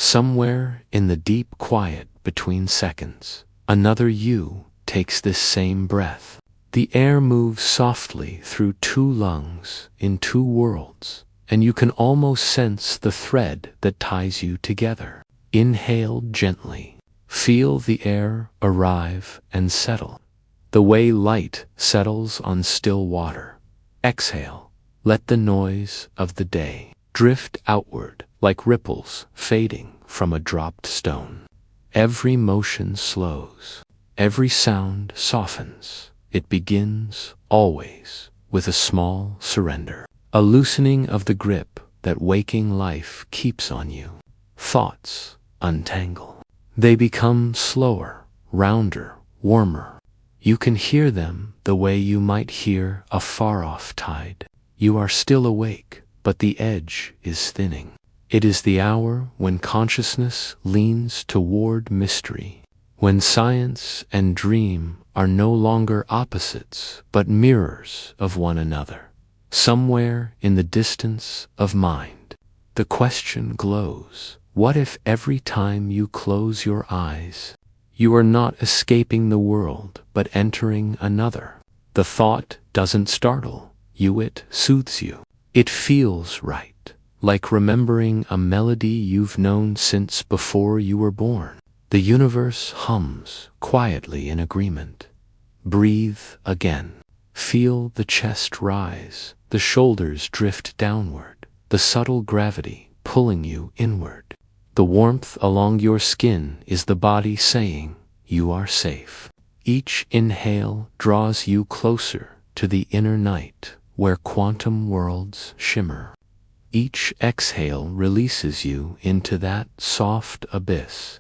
Somewhere in the deep quiet between seconds, another you takes this same breath. The air moves softly through two lungs in two worlds, and you can almost sense the thread that ties you together. Inhale gently. Feel the air arrive and settle, the way light settles on still water. Exhale. Let the noise of the day drift outward like ripples fading from a dropped stone. Every motion slows. Every sound softens. It begins, always, with a small surrender. A loosening of the grip that waking life keeps on you. Thoughts untangle. They become slower, rounder, warmer. You can hear them the way you might hear a far-off tide. You are still awake, but the edge is thinning. It is the hour when consciousness leans toward mystery, when science and dream are no longer opposites, but mirrors of one another. Somewhere in the distance of mind, the question glows: what if every time you close your eyes, you are not escaping the world, but entering another? The thought doesn't startle you, it soothes you. It feels right, like remembering a melody you've known since before you were born. The universe hums quietly in agreement. Breathe again. Feel the chest rise, the shoulders drift downward, the subtle gravity pulling you inward. The warmth along your skin is the body saying, you are safe. Each inhale draws you closer to the inner night, where quantum worlds shimmer. Each exhale releases you into that soft abyss.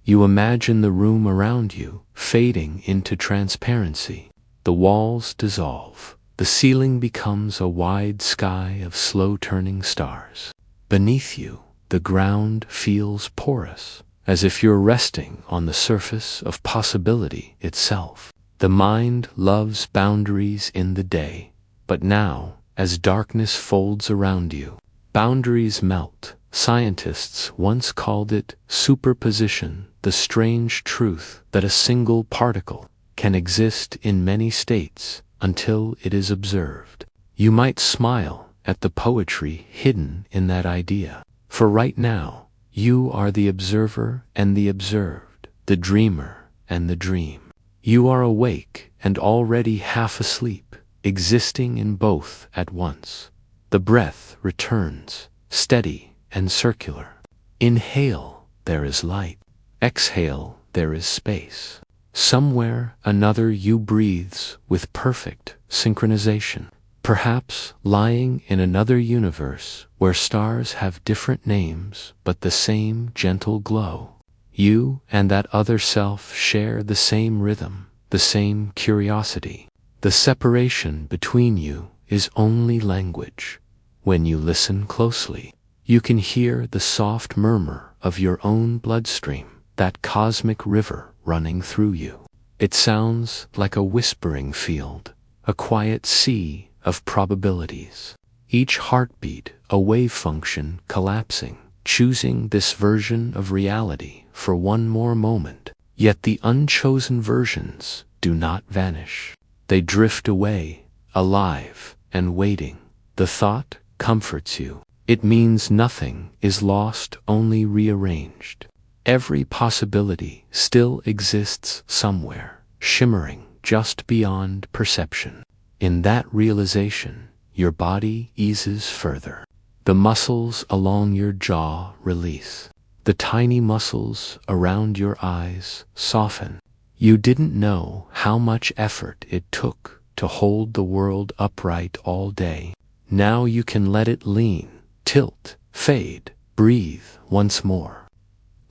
You imagine the room around you fading into transparency. The walls dissolve. The ceiling becomes a wide sky of slow-turning stars. Beneath you, the ground feels porous, as if you're resting on the surface of possibility itself. The mind loves boundaries in the day, but now, as darkness folds around you, boundaries melt. Scientists once called it superposition, the strange truth that a single particle can exist in many states until it is observed. You might smile at the poetry hidden in that idea, for right now, you are the observer and the observed, the dreamer and the dream. You are awake and already half asleep, existing in both at once. The breath returns, steady and circular. Inhale, there is light. Exhale, there is space. Somewhere another you breathes with perfect synchronization. Perhaps lying in another universe where stars have different names but the same gentle glow. You and that other self share the same rhythm, the same curiosity. The separation between you is only language. When you listen closely, you can hear the soft murmur of your own bloodstream, that cosmic river running through you. It sounds like a whispering field, a quiet sea of probabilities. Each heartbeat a wave function collapsing, choosing this version of reality for one more moment. Yet the unchosen versions do not vanish. They drift away, alive and waiting. The thought comforts you. It means nothing is lost, only rearranged. Every possibility still exists somewhere, shimmering just beyond perception. In that realization, your body eases further. The muscles along your jaw release. The tiny muscles around your eyes soften. You didn't know how much effort it took to hold the world upright all day. Now you can let it lean, tilt, fade, breathe once more.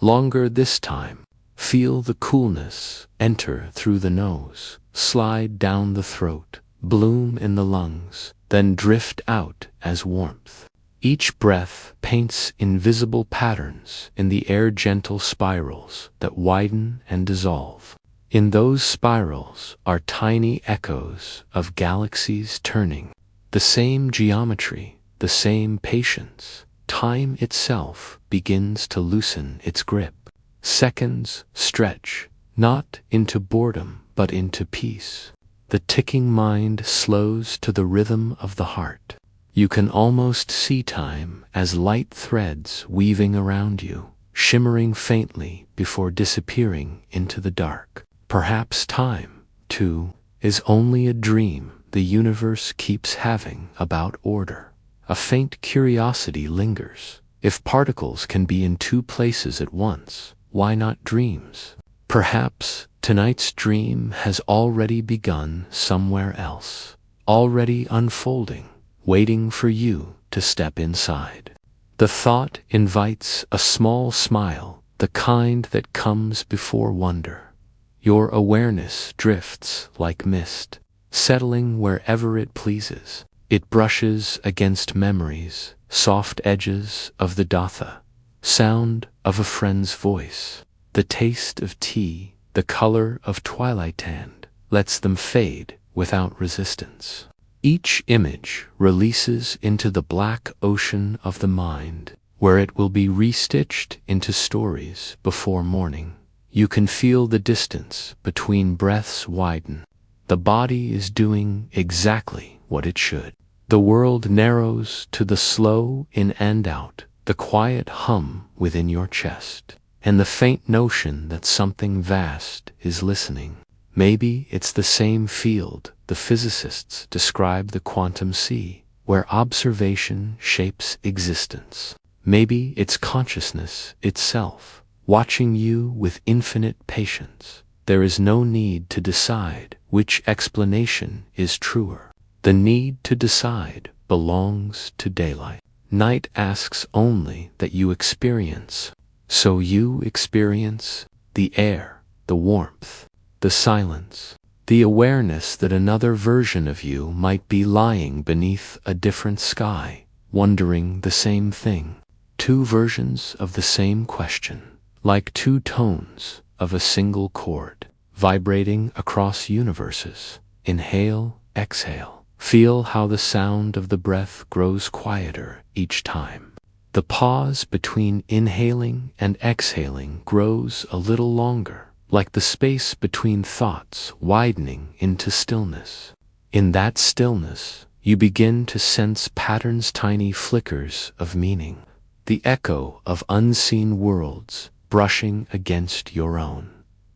Longer this time. Feel the coolness enter through the nose, slide down the throat, bloom in the lungs, then drift out as warmth. Each breath paints invisible patterns in the air, gentle spirals that widen and dissolve. In those spirals are tiny echoes of galaxies turning. The same geometry, the same patience, time itself begins to loosen its grip. Seconds stretch, not into boredom, but into peace. The ticking mind slows to the rhythm of the heart. You can almost see time as light threads weaving around you, shimmering faintly before disappearing into the dark. Perhaps time, too, is only a dream the universe keeps having about order. A faint curiosity lingers. If particles can be in two places at once, why not dreams? Perhaps tonight's dream has already begun somewhere else, already unfolding, waiting for you to step inside. The thought invites a small smile, the kind that comes before wonder. Your awareness drifts like mist, settling wherever it pleases. It brushes against memories, soft edges of the datha, sound of a friend's voice, the taste of tea, the color of twilight and lets them fade without resistance. Each image releases into the black ocean of the mind, where it will be restitched into stories before morning. You can feel the distance between breaths widen. The body is doing exactly what it should. The world narrows to the slow in and out, the quiet hum within your chest, and the faint notion that something vast is listening. Maybe it's the same field the physicists describe the quantum sea, where observation shapes existence. Maybe it's consciousness itself, watching you with infinite patience. There is no need to decide which explanation is truer. The need to decide belongs to daylight. Night asks only that you experience. So you experience the air, the warmth, the silence, the awareness that another version of you might be lying beneath a different sky, wondering the same thing. Two versions of the same question, like two tones of a single chord, vibrating across universes. Inhale, exhale. Feel how the sound of the breath grows quieter each time. The pause between inhaling and exhaling grows a little longer, like the space between thoughts widening into stillness. In that stillness, you begin to sense patterns, tiny flickers of meaning, the echo of unseen worlds brushing against your own.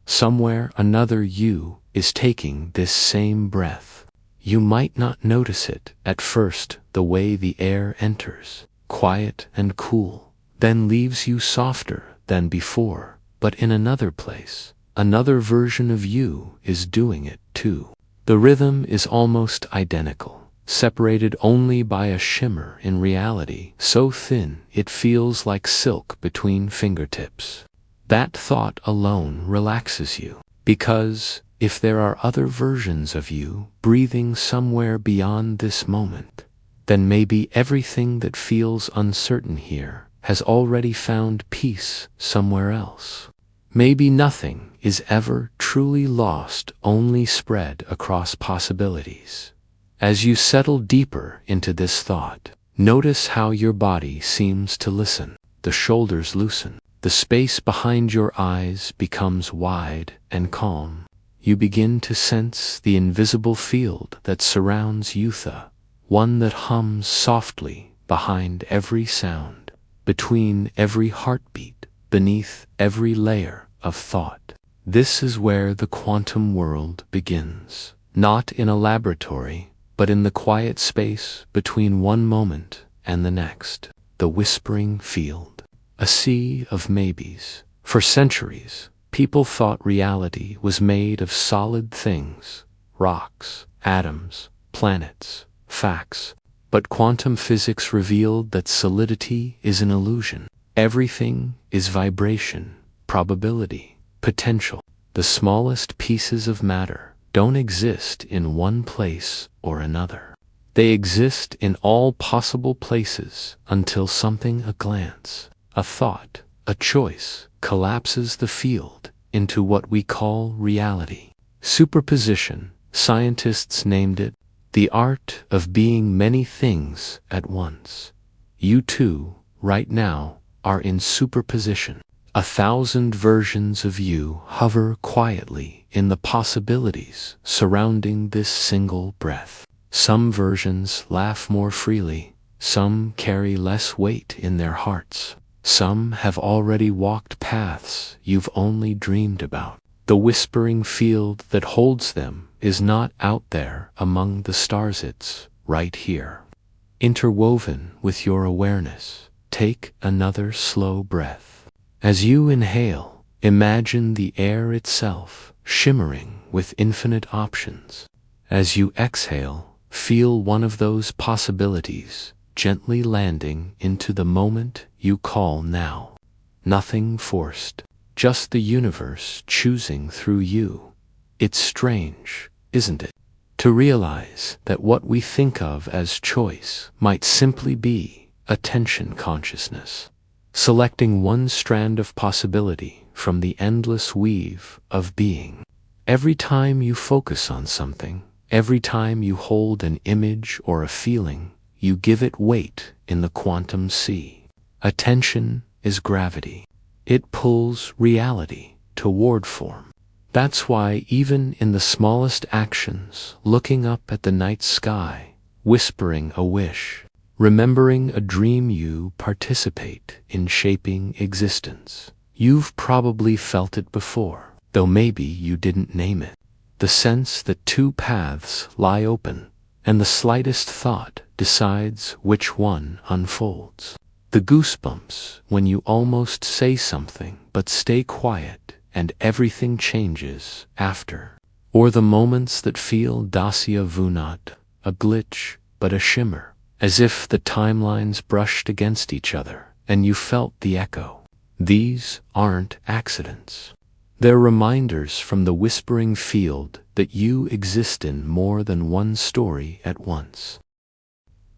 Somewhere another you is taking this same breath. You might not notice it at first, the way the air enters, quiet and cool, then leaves you softer than before, but in another place, another version of you is doing it too. The rhythm is almost identical, separated only by a shimmer in reality, so thin it feels like silk between fingertips. That thought alone relaxes you, because if there are other versions of you breathing somewhere beyond this moment, then maybe everything that feels uncertain here has already found peace somewhere else. Maybe nothing is ever truly lost, only spread across possibilities. As you settle deeper into this thought, notice how your body seems to listen. The shoulders loosen. The space behind your eyes becomes wide and calm. You begin to sense the invisible field that surrounds Yutha, one that hums softly behind every sound, between every heartbeat, beneath every layer of thought. This is where the quantum world begins, not in a laboratory, but in the quiet space between one moment and the next, the whispering field, a sea of maybes. For centuries, people thought reality was made of solid things, rocks, atoms, planets, facts. But quantum physics revealed that solidity is an illusion. Everything is vibration, probability, potential. The smallest pieces of matter don't exist in one place or another. They exist in all possible places until something, a glance, a thought, a choice, collapses the field into what we call reality. Superposition, scientists named it the art of being many things at once. You too right now, are in superposition. 1,000 versions of you hover quietly in the possibilities surrounding this single breath. Some versions laugh more freely, some carry less weight in their hearts. Some have already walked paths you've only dreamed about. The whispering field that holds them is not out there among the stars, it's right here. Interwoven with your awareness, take another slow breath. As you inhale, imagine the air itself shimmering with infinite options. As you exhale, feel one of those possibilities gently landing into the moment you call now. Nothing forced, just the universe choosing through you. It's strange, isn't it, to realize that what we think of as choice might simply be attention consciousness, selecting one strand of possibility from the endless weave of being. Every time you focus on something, every time you hold an image or a feeling, you give it weight in the quantum sea. Attention is gravity. It pulls reality toward form. That's why even in the smallest actions, looking up at the night sky, whispering a wish, remembering a dream, you participate in shaping existence. You've probably felt it before, though maybe you didn't name it. The sense that two paths lie open, and the slightest thought decides which one unfolds. The goosebumps when you almost say something but stay quiet and everything changes after. Or the moments that feel dacia vu not, a glitch but a shimmer, as if the timelines brushed against each other and you felt the echo. These aren't accidents. They're reminders from the whispering field that you exist in more than one story at once.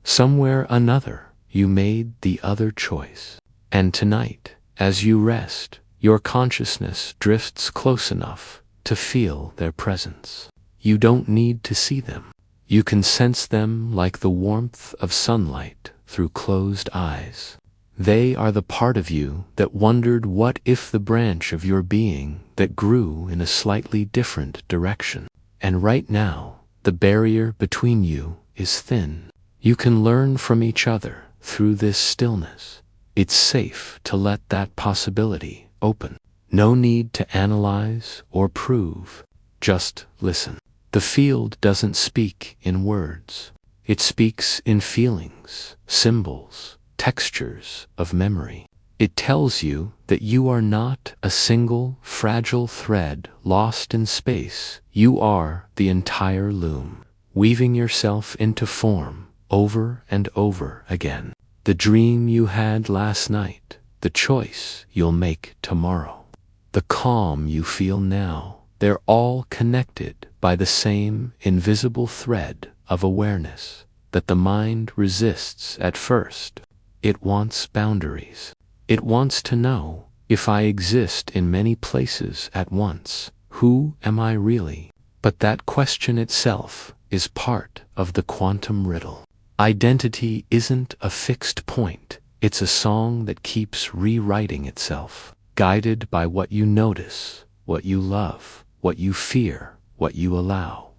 Somewhere another, you made the other choice. And tonight, as you rest, your consciousness drifts close enough to feel their presence. You don't need to see them. You can sense them like the warmth of sunlight through closed eyes. They are the part of you that wondered what if, the branch of your being that grew in a slightly different direction. And right now, the barrier between you is thin. You can learn from each other through this stillness. It's safe to let that possibility open. No need to analyze or prove, just listen. The field doesn't speak in words. It speaks in feelings, symbols, textures of memory. It tells you that you are not a single, fragile thread lost in space. You are the entire loom, weaving yourself into form over and over again. The dream you had last night, the choice you'll make tomorrow, the calm you feel now, they're all connected by the same invisible thread of awareness that the mind resists at first. It wants boundaries. It wants to know, if I exist in many places at once, who am I really? But that question itself is part of the quantum riddle. Identity isn't a fixed point. It's a song that keeps rewriting itself, guided by what you notice, what you love, what you fear, what you allow.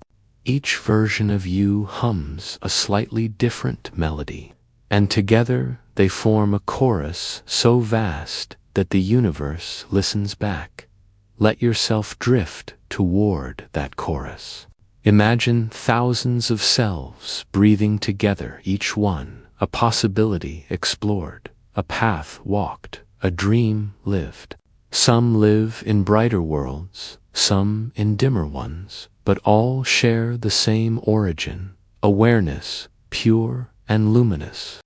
Each version of you hums a slightly different melody, and together they form a chorus so vast that the universe listens back. Let yourself drift toward that chorus. Imagine thousands of selves breathing together, each one a possibility explored, a path walked, a dream lived. Some live in brighter worlds, some in dimmer ones, but all share the same origin, awareness, pure and luminous.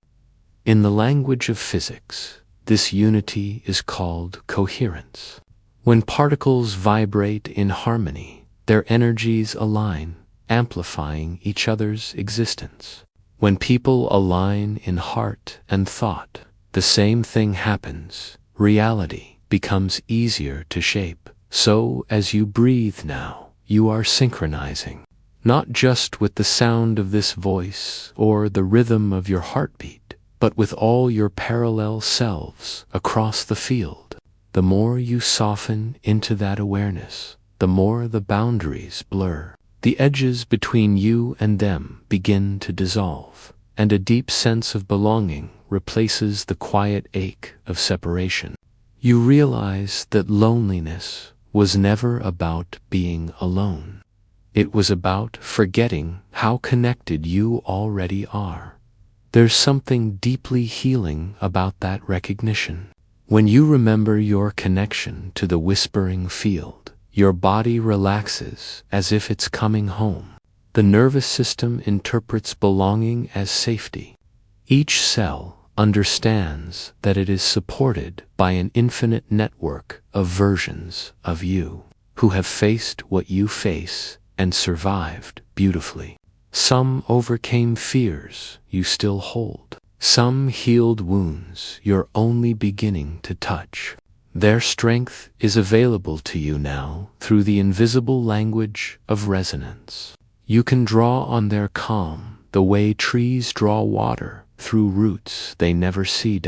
In the language of physics, this unity is called coherence. When particles vibrate in harmony, their energies align, amplifying each other's existence. When people align in heart and thought, the same thing happens. Reality becomes easier to shape. So as you breathe now, you are synchronizing, not just with the sound of this voice or the rhythm of your heartbeat, but with all your parallel selves across the field. The more you soften into that awareness, the more the boundaries blur. The edges between you and them begin to dissolve, and a deep sense of belonging replaces the quiet ache of separation. You realize that loneliness was never about being alone. It was about forgetting how connected you already are. There's something deeply healing about that recognition. When you remember your connection to the whispering field, your body relaxes as if it's coming home. The nervous system interprets belonging as safety. Each cell understands that it is supported by an infinite network of versions of you who have faced what you face and survived beautifully. Some overcame fears you still hold. Some healed wounds you're only beginning to touch. Their strength is available to you now through the invisible language of resonance. You can draw on their calm the way trees draw water through roots they never see.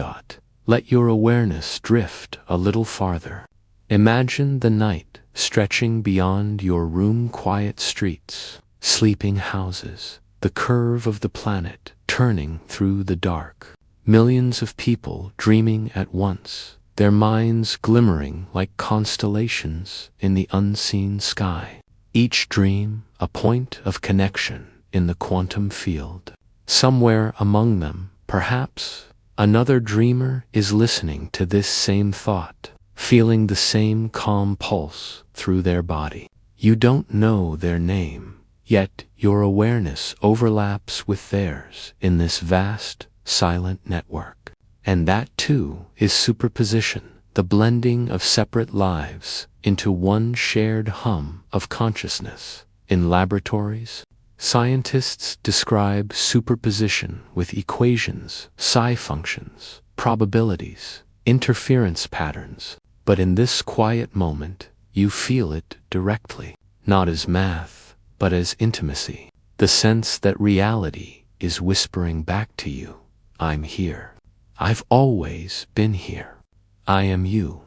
Let your awareness drift a little farther. Imagine the night stretching beyond your room, quiet streets, sleeping houses, the curve of the planet turning through the dark. Millions of people dreaming at once, their minds glimmering like constellations in the unseen sky. Each dream a point of connection in the quantum field. Somewhere among them, perhaps, another dreamer is listening to this same thought, feeling the same calm pulse through their body. You don't know their name, yet your awareness overlaps with theirs in this vast, silent network. And that too is superposition, the blending of separate lives into one shared hum of consciousness. In laboratories, scientists describe superposition with equations, psi functions, probabilities, interference patterns. But in this quiet moment, you feel it directly, not as math, but as intimacy. The sense that reality is whispering back to you, I'm here. I've always been here. I am you.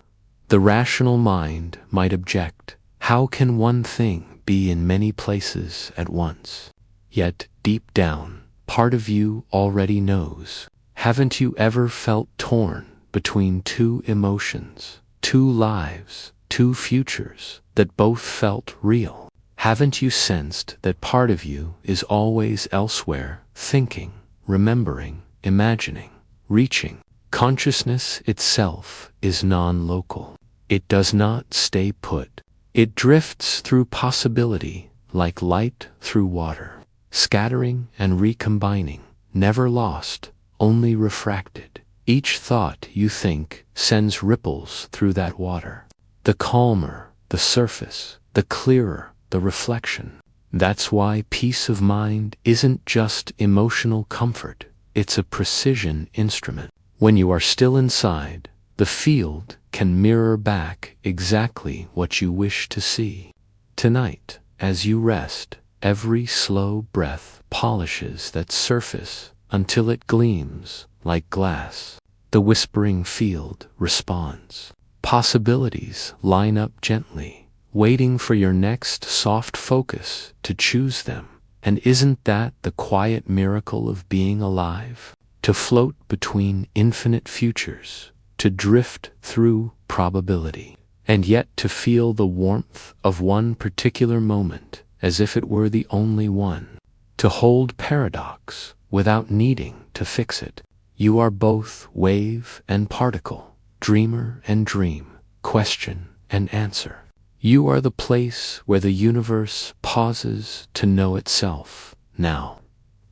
The rational mind might object, how can one thing be in many places at once? Yet, deep down, part of you already knows. Haven't you ever felt torn between two emotions, two lives, two futures that both felt real? Haven't you sensed that part of you is always elsewhere, thinking, remembering, imagining, reaching? Consciousness itself is non-local. It does not stay put. It drifts through possibility like light through water, scattering and recombining, never lost, only refracted. Each thought you think sends ripples through that water. The calmer the surface, the clearer the reflection. That's why peace of mind isn't just emotional comfort, it's a precision instrument. When you are still inside, the field can mirror back exactly what you wish to see. Tonight, as you rest, every slow breath polishes that surface until it gleams like glass. The whispering field responds. Possibilities line up gently, waiting for your next soft focus to choose them. And isn't that the quiet miracle of being alive? To float between infinite futures, to drift through probability, and yet to feel the warmth of one particular moment as if it were the only one. To hold paradox without needing to fix it. You are both wave and particle, dreamer and dream, question and answer. You are the place where the universe pauses to know itself. Now,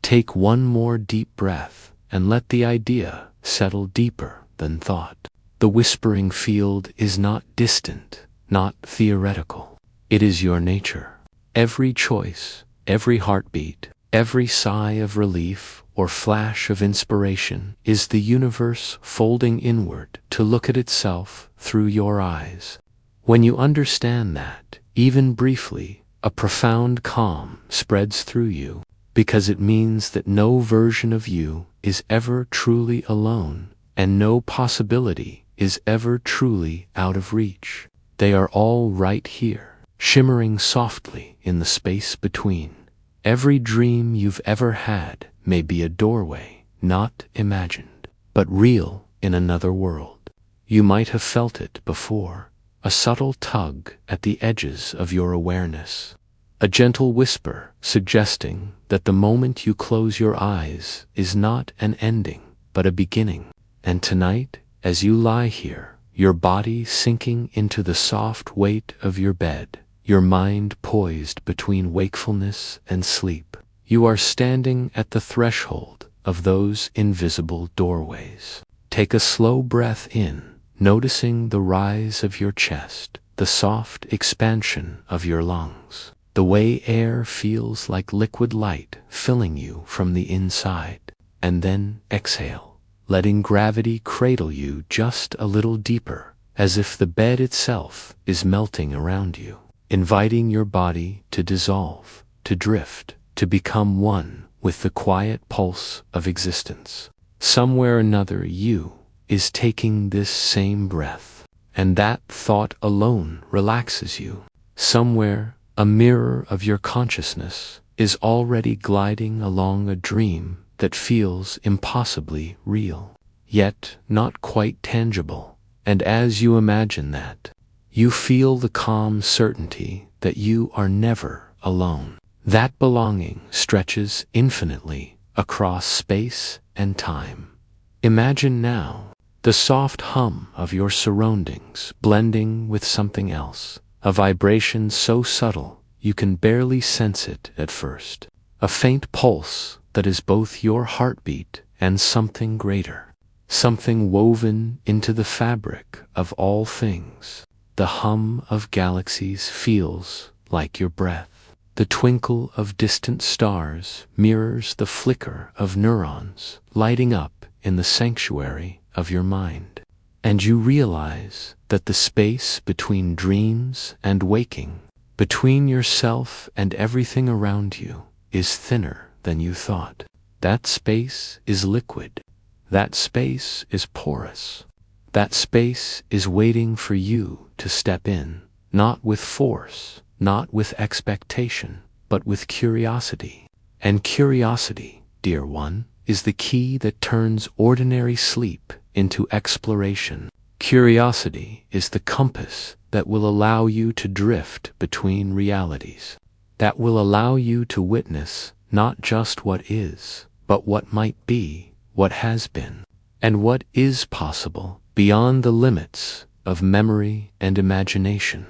take one more deep breath and let the idea settle deeper than thought. The whispering field is not distant, not theoretical. It is your nature. Every choice, every heartbeat, every sigh of relief or flash of inspiration is the universe folding inward to look at itself through your eyes. When you understand that, even briefly, a profound calm spreads through you. because it means that no version of you is ever truly alone, and no possibility is ever truly out of reach. They are all right here, shimmering softly in the space between. Every dream you've ever had may be a doorway, not imagined, but real in another world. You might have felt it before, a subtle tug at the edges of your awareness, a gentle whisper suggesting that the moment you close your eyes is not an ending, but a beginning. And tonight, as you lie here, your body sinking into the soft weight of your bed, your mind poised between wakefulness and sleep, you are standing at the threshold of those invisible doorways. Take a slow breath in, noticing the rise of your chest, the soft expansion of your lungs, the way air feels like liquid light filling you from the inside. And then exhale, letting gravity cradle you just a little deeper, as if the bed itself is melting around you, inviting your body to dissolve, to drift, to become one with the quiet pulse of existence. Somewhere another you is taking this same breath, and that thought alone relaxes you. Somewhere a mirror of your consciousness is already gliding along a dream that feels impossibly real, yet not quite tangible. And as you imagine that, you feel the calm certainty that you are never alone. That belonging stretches infinitely across space and time. Imagine now the soft hum of your surroundings blending with something else, a vibration so subtle you can barely sense it at first, a faint pulse that is both your heartbeat and something greater, something woven into the fabric of all things. The hum of galaxies feels like your breath. The twinkle of distant stars mirrors the flicker of neurons lighting up in the sanctuary of your mind. And you realize that the space between dreams and waking, between yourself and everything around you, is thinner than you thought. That space is liquid. That space is porous. That space is waiting for you to step in, not with force, not with expectation, but with curiosity. And curiosity, dear one, is the key that turns ordinary sleep into exploration. Curiosity is the compass that will allow you to drift between realities, that will allow you to witness not just what is, but what might be, what has been, and what is possible beyond the limits of memory and imagination.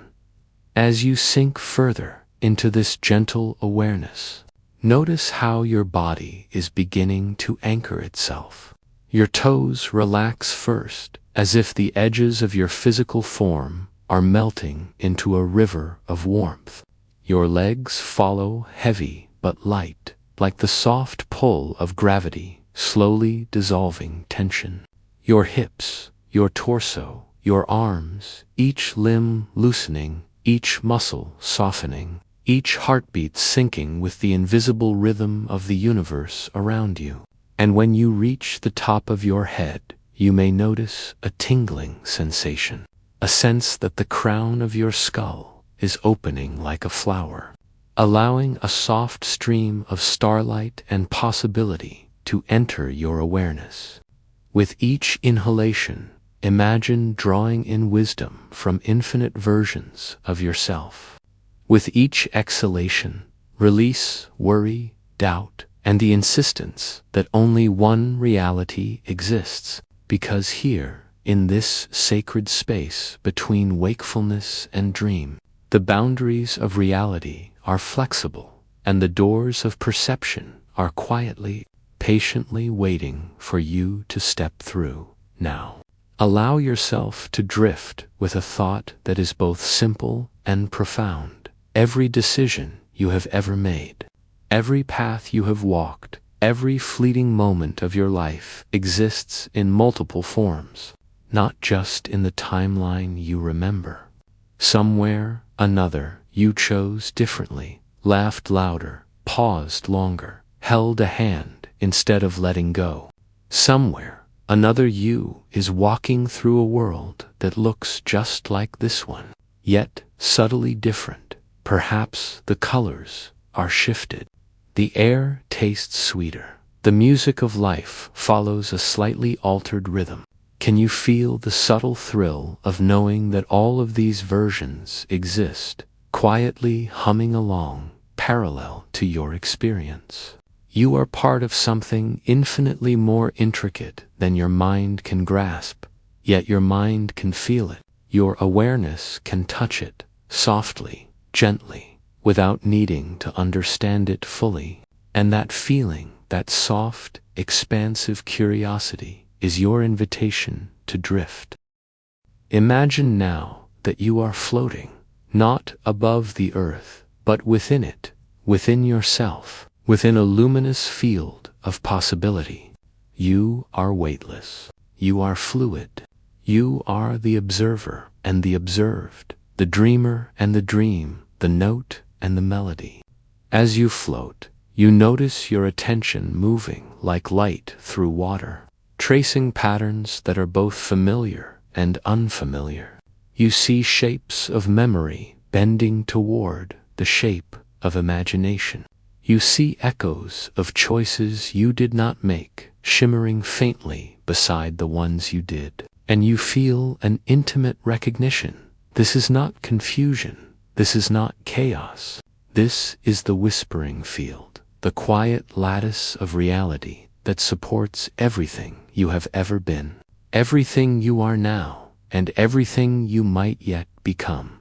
As you sink further into this gentle awareness, notice how your body is beginning to anchor itself. Your toes relax first, as if the edges of your physical form are melting into a river of warmth. Your legs follow, heavy but light, like the soft pull of gravity, slowly dissolving tension. Your hips, your torso, your arms, each limb loosening, each muscle softening, each heartbeat syncing with the invisible rhythm of the universe around you. And when you reach the top of your head, you may notice a tingling sensation, a sense that the crown of your skull is opening like a flower, allowing a soft stream of starlight and possibility to enter your awareness. With each inhalation, imagine drawing in wisdom from infinite versions of yourself. With each exhalation, release worry, doubt, and the insistence that only one reality exists, because here, in this sacred space between wakefulness and dream, the boundaries of reality are flexible, and the doors of perception are quietly, patiently waiting for you to step through. Now, allow yourself to drift with a thought that is both simple and profound. Every decision you have ever made, every path you have walked, every fleeting moment of your life exists in multiple forms, not just in the timeline you remember. Somewhere, another, you chose differently, laughed louder, paused longer, held a hand instead of letting go. Somewhere, another you is walking through a world that looks just like this one, yet subtly different. Perhaps the colors are shifted. The air tastes sweeter. The music of life follows a slightly altered rhythm. Can you feel the subtle thrill of knowing that all of these versions exist, quietly humming along, parallel to your experience? You are part of something infinitely more intricate than your mind can grasp, yet your mind can feel it. Your awareness can touch it, softly, gently, without needing to understand it fully. And that feeling, that soft, expansive curiosity, is your invitation to drift. Imagine now that you are floating, not above the earth, but within it, within yourself, within a luminous field of possibility. You are weightless. You are fluid. You are the observer and the observed, the dreamer and the dream, the note and the melody. As you float, you notice your attention moving like light through water, tracing patterns that are both familiar and unfamiliar. You see shapes of memory bending toward the shape of imagination. You see echoes of choices you did not make, shimmering faintly beside the ones you did. And you feel an intimate recognition. This is not confusion. This is not chaos. This is the whispering field, the quiet lattice of reality that supports everything you have ever been, everything you are now, and everything you might yet become.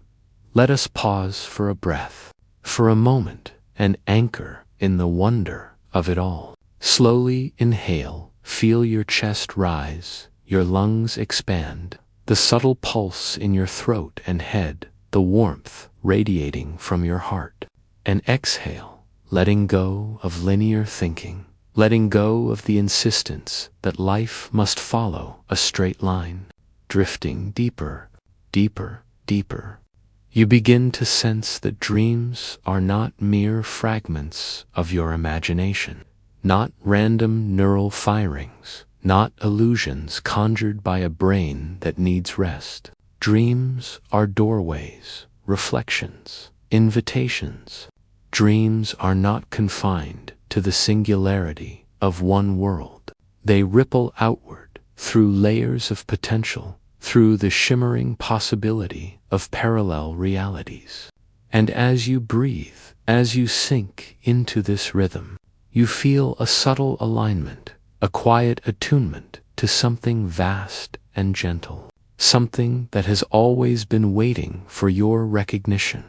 Let us pause for a breath, for a moment, and anchor in the wonder of it all. Slowly inhale, feel your chest rise, your lungs expand, the subtle pulse in your throat and head, the warmth radiating from your heart. And exhale, letting go of linear thinking, letting go of the insistence that life must follow a straight line, drifting deeper, deeper, deeper. You begin to sense that dreams are not mere fragments of your imagination, not random neural firings, not illusions conjured by a brain that needs rest. Dreams are doorways, reflections, invitations. Dreams are not confined to the singularity of one world. They ripple outward through layers of potential, through the shimmering possibility of parallel realities. And as you breathe, as you sink into this rhythm, you feel a subtle alignment, a quiet attunement to something vast and gentle, something that has always been waiting for your recognition.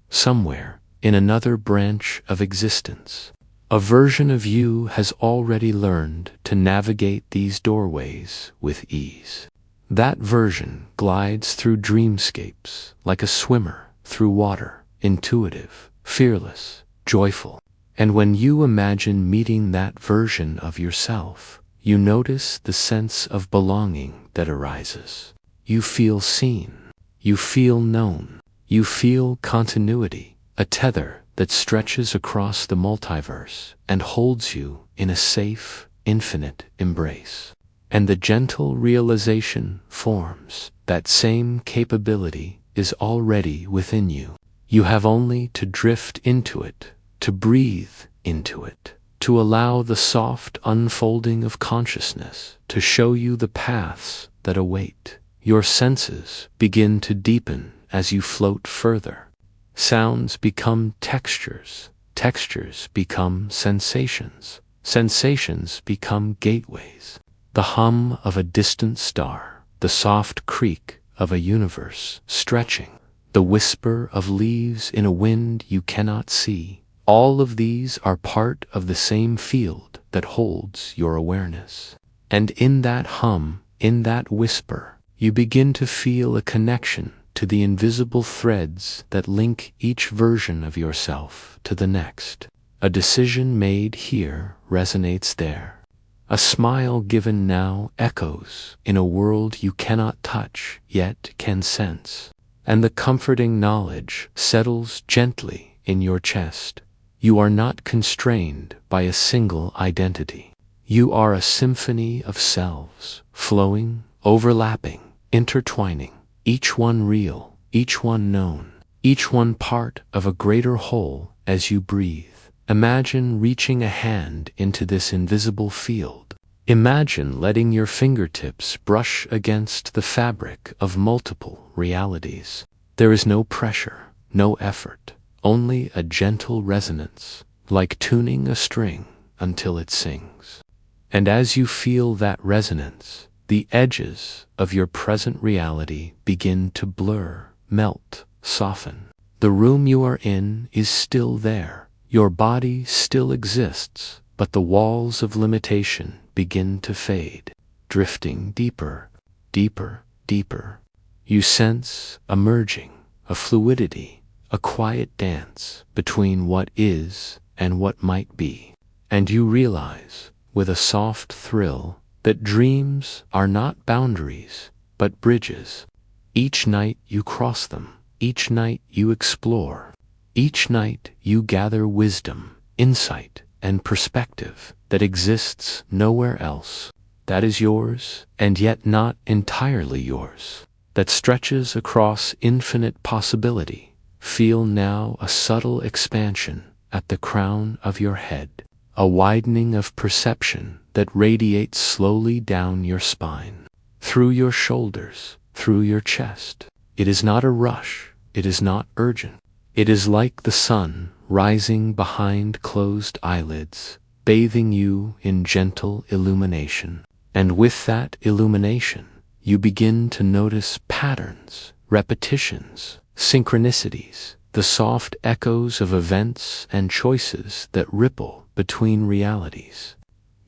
Somewhere, in another branch of existence, a version of you has already learned to navigate these doorways with ease. That version glides through dreamscapes like a swimmer through water, intuitive, fearless, joyful. And when you imagine meeting that version of yourself, you notice the sense of belonging that arises. You feel seen. You feel known. You feel continuity, a tether that stretches across the multiverse and holds you in a safe, infinite embrace. And the gentle realization forms that same capability is already within you. You have only to drift into it, to breathe into it, to allow the soft unfolding of consciousness to show you the paths that await. Your senses begin to deepen as you float further. Sounds become textures, textures become sensations, sensations become gateways. The hum of a distant star, the soft creak of a universe stretching, the whisper of leaves in a wind you cannot see. All of these are part of the same field that holds your awareness. And in that hum, in that whisper, you begin to feel a connection to the invisible threads that link each version of yourself to the next. A decision made here resonates there. A smile given now echoes in a world you cannot touch yet can sense. And the comforting knowledge settles gently in your chest. You are not constrained by a single identity. You are a symphony of selves, flowing, overlapping, intertwining, each one real, each one known, each one part of a greater whole. As you breathe, imagine reaching a hand into this invisible field. Imagine letting your fingertips brush against the fabric of multiple realities. There is no pressure, no effort, only a gentle resonance, like tuning a string until it sings. And as you feel that resonance, the edges of your present reality begin to blur, melt, soften. The room you are in is still there. Your body still exists, but the walls of limitation begin to fade, drifting deeper, deeper, deeper. You sense a merging, a fluidity, a quiet dance between what is and what might be. And you realize, with a soft thrill, that dreams are not boundaries, but bridges. Each night you cross them. Each night you explore. Each night you gather wisdom, insight, and perspective that exists nowhere else. That is yours, and yet not entirely yours. That stretches across infinite possibility. Feel now a subtle expansion at the crown of your head, a widening of perception that radiates slowly down your spine, through your shoulders, through your chest. It is not a rush. It is not urgent. It is like the sun rising behind closed eyelids, bathing you in gentle illumination. And with that illumination, you begin to notice patterns, repetitions, synchronicities, the soft echoes of events and choices that ripple between realities.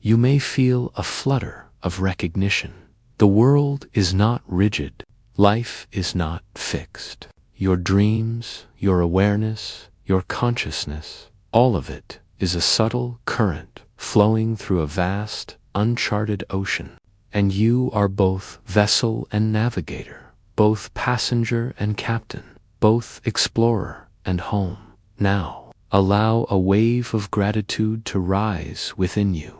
You may feel a flutter of recognition. The world is not rigid. Life is not fixed. Your dreams, your awareness, your consciousness, all of it is a subtle current flowing through a vast, uncharted ocean. And you are both vessel and navigator, both passenger and captain, both explorer and home. Now, allow a wave of gratitude to rise within you.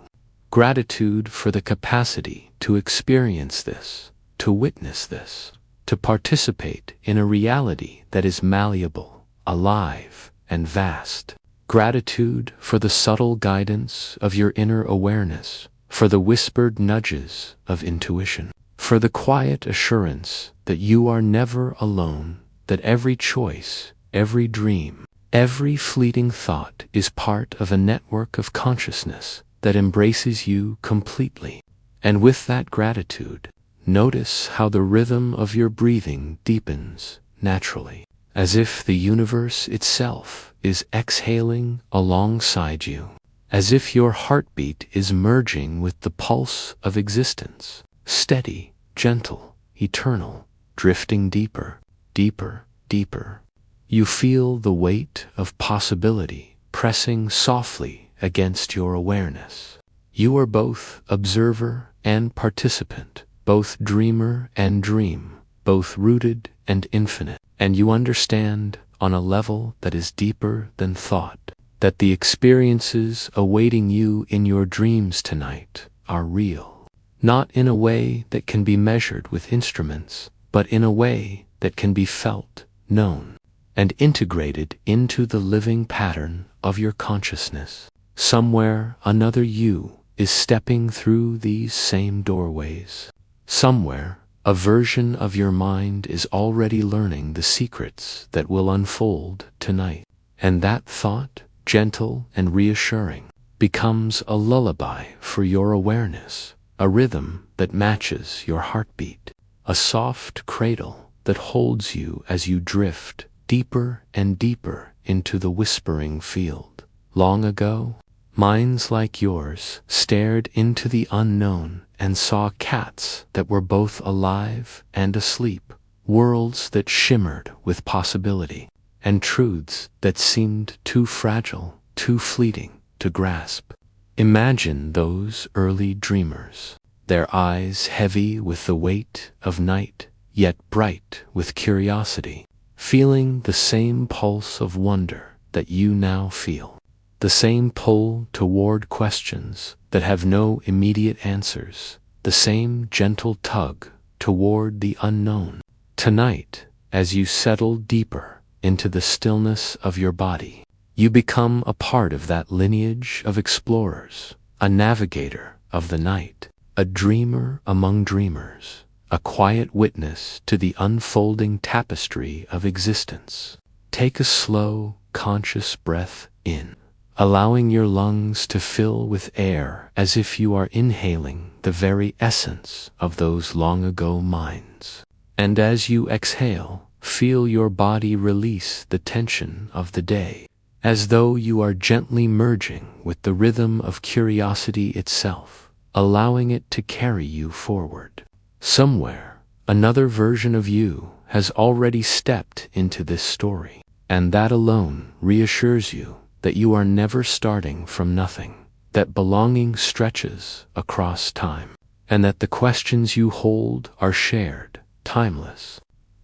Gratitude for the capacity to experience this, to witness this, to participate in a reality that is malleable, alive, and vast. Gratitude for the subtle guidance of your inner awareness, for the whispered nudges of intuition, for the quiet assurance that you are never alone, that every choice, every dream, every fleeting thought is part of a network of consciousness that embraces you completely. And with that gratitude, notice how the rhythm of your breathing deepens naturally, as if the universe itself is exhaling alongside you, as if your heartbeat is merging with the pulse of existence, steady, gentle, eternal, drifting deeper, deeper, deeper. You feel the weight of possibility pressing softly against your awareness. You are both observer and participant, both dreamer and dream, both rooted and infinite, and you understand, on a level that is deeper than thought, that the experiences awaiting you in your dreams tonight are real, not in a way that can be measured with instruments, but in a way that can be felt, known, and integrated into the living pattern of your consciousness. Somewhere another you is stepping through these same doorways. Somewhere, a version of your mind is already learning the secrets that will unfold tonight. And that thought, gentle and reassuring, becomes a lullaby for your awareness, a rhythm that matches your heartbeat, a soft cradle that holds you as you drift deeper and deeper into the whispering field. Long ago, minds like yours stared into the unknown and saw cats that were both alive and asleep, worlds that shimmered with possibility, and truths that seemed too fragile, too fleeting to grasp. Imagine those early dreamers, their eyes heavy with the weight of night, yet bright with curiosity, feeling the same pulse of wonder that you now feel. the same pull toward questions that have no immediate answers, the same gentle tug toward the unknown. Tonight, as you settle deeper into the stillness of your body, you become a part of that lineage of explorers, a navigator of the night, a dreamer among dreamers, a quiet witness to the unfolding tapestry of existence. Take a slow, conscious breath in, allowing your lungs to fill with air as if you are inhaling the very essence of those long-ago minds. And as you exhale, feel your body release the tension of the day, as though you are gently merging with the rhythm of curiosity itself, allowing it to carry you forward. Somewhere, another version of you has already stepped into this story, and that alone reassures you that you are never starting from nothing, that belonging stretches across time, and that the questions you hold are shared, timeless,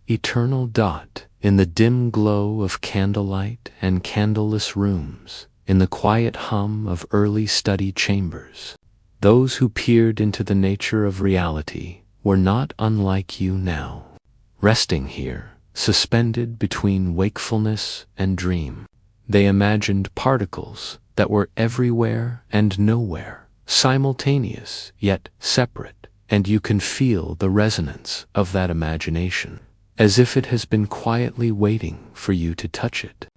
eternal. In the dim glow of candlelight and candleless rooms, in the quiet hum of early study chambers, those who peered into the nature of reality were not unlike you now, resting here, suspended between wakefulness and dream. They imagined particles that were everywhere and nowhere, simultaneous yet separate, and you can feel the resonance of that imagination, as if it has been quietly waiting for you to touch it.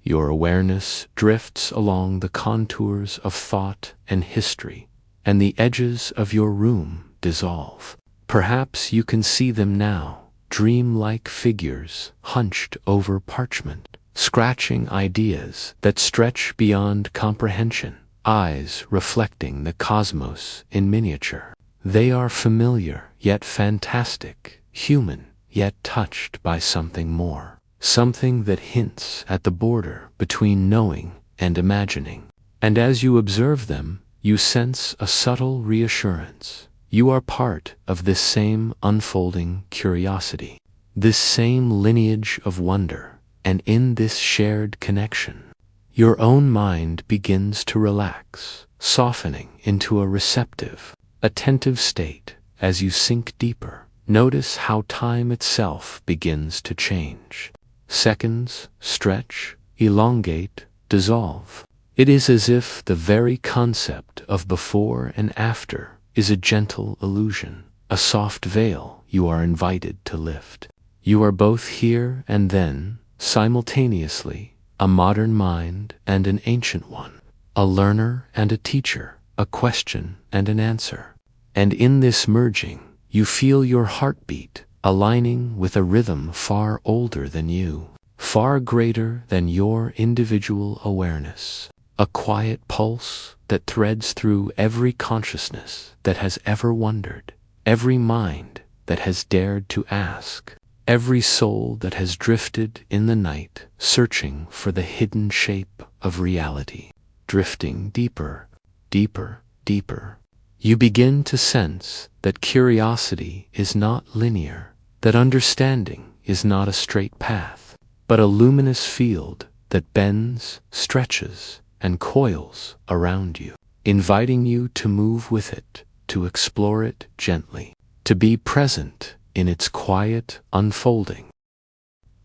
Your awareness drifts along the contours of thought and history, and the edges of your room dissolve. Perhaps you can see them now, dream-like figures hunched over parchment, scratching ideas that stretch beyond comprehension, eyes reflecting the cosmos in miniature. They are familiar yet fantastic, human yet touched by something more, something that hints at the border between knowing and imagining. And as you observe them, you sense a subtle reassurance. You are part of this same unfolding curiosity, this same lineage of wonder, and in this shared connection, your own mind begins to relax, softening into a receptive, attentive state. As you sink deeper, notice how time itself begins to change. Seconds stretch, elongate, dissolve. It is as if the very concept of before and after is a gentle illusion, a soft veil you are invited to lift. You are both here and then, simultaneously, a modern mind and an ancient one, a learner and a teacher, a question and an answer. And in this merging, you feel your heartbeat aligning with a rhythm far older than you, far greater than your individual awareness, a quiet pulse that threads through every consciousness that has ever wondered, every mind that has dared to ask, every soul that has drifted in the night, searching for the hidden shape of reality. Drifting deeper, deeper, deeper, you begin to sense that curiosity is not linear, that understanding is not a straight path, but a luminous field that bends, stretches, and coils around you, inviting you to move with it, to explore it gently, to be present in its quiet unfolding.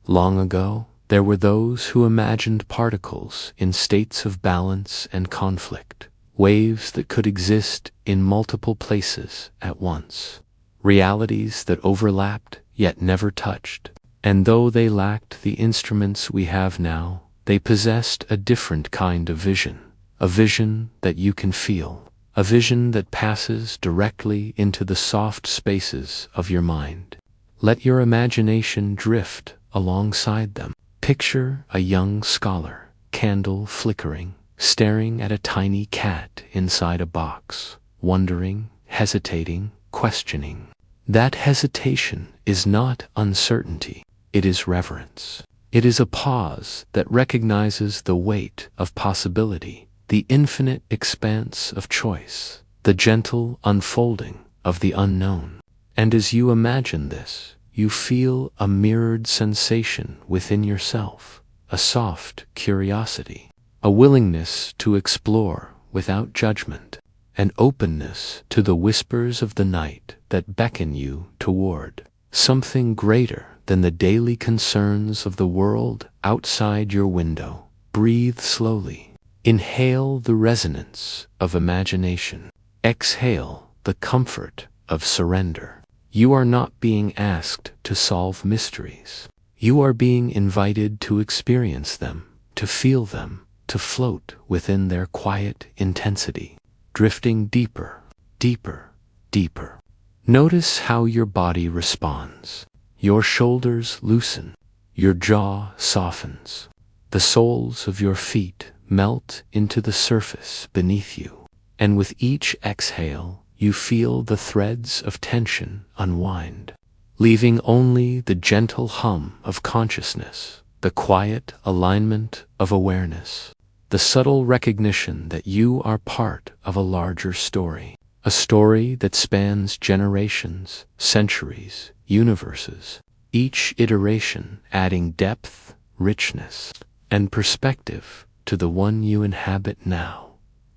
Long ago, there were those who imagined particles in states of balance and conflict, waves that could exist in multiple places at once, realities that overlapped yet never touched. And though they lacked the instruments we have now, they possessed a different kind of vision, a vision that you can feel, a vision that passes directly into the soft spaces of your mind. Let your imagination drift alongside them. Picture a young scholar, candle flickering, staring at a tiny cat inside a box, wondering, hesitating, questioning. That hesitation is not uncertainty, it is reverence. It is a pause that recognizes the weight of possibility, the infinite expanse of choice, the gentle unfolding of the unknown. And as you imagine this, you feel a mirrored sensation within yourself, a soft curiosity, a willingness to explore without judgment, an openness to the whispers of the night that beckon you toward something greater than the daily concerns of the world outside your window. Breathe slowly. Inhale the resonance of imagination. Exhale the comfort of surrender. You are not being asked to solve mysteries. You are being invited to experience them, to feel them, to float within their quiet intensity, drifting deeper, deeper, deeper. Notice how your body responds. Your shoulders loosen, your jaw softens, the soles of your feet melt into the surface beneath you, and with each exhale, you feel the threads of tension unwind, leaving only the gentle hum of consciousness, the quiet alignment of awareness, the subtle recognition that you are part of a larger story, a story that spans generations, centuries, universes, each iteration adding depth, richness, and perspective to the one you inhabit now.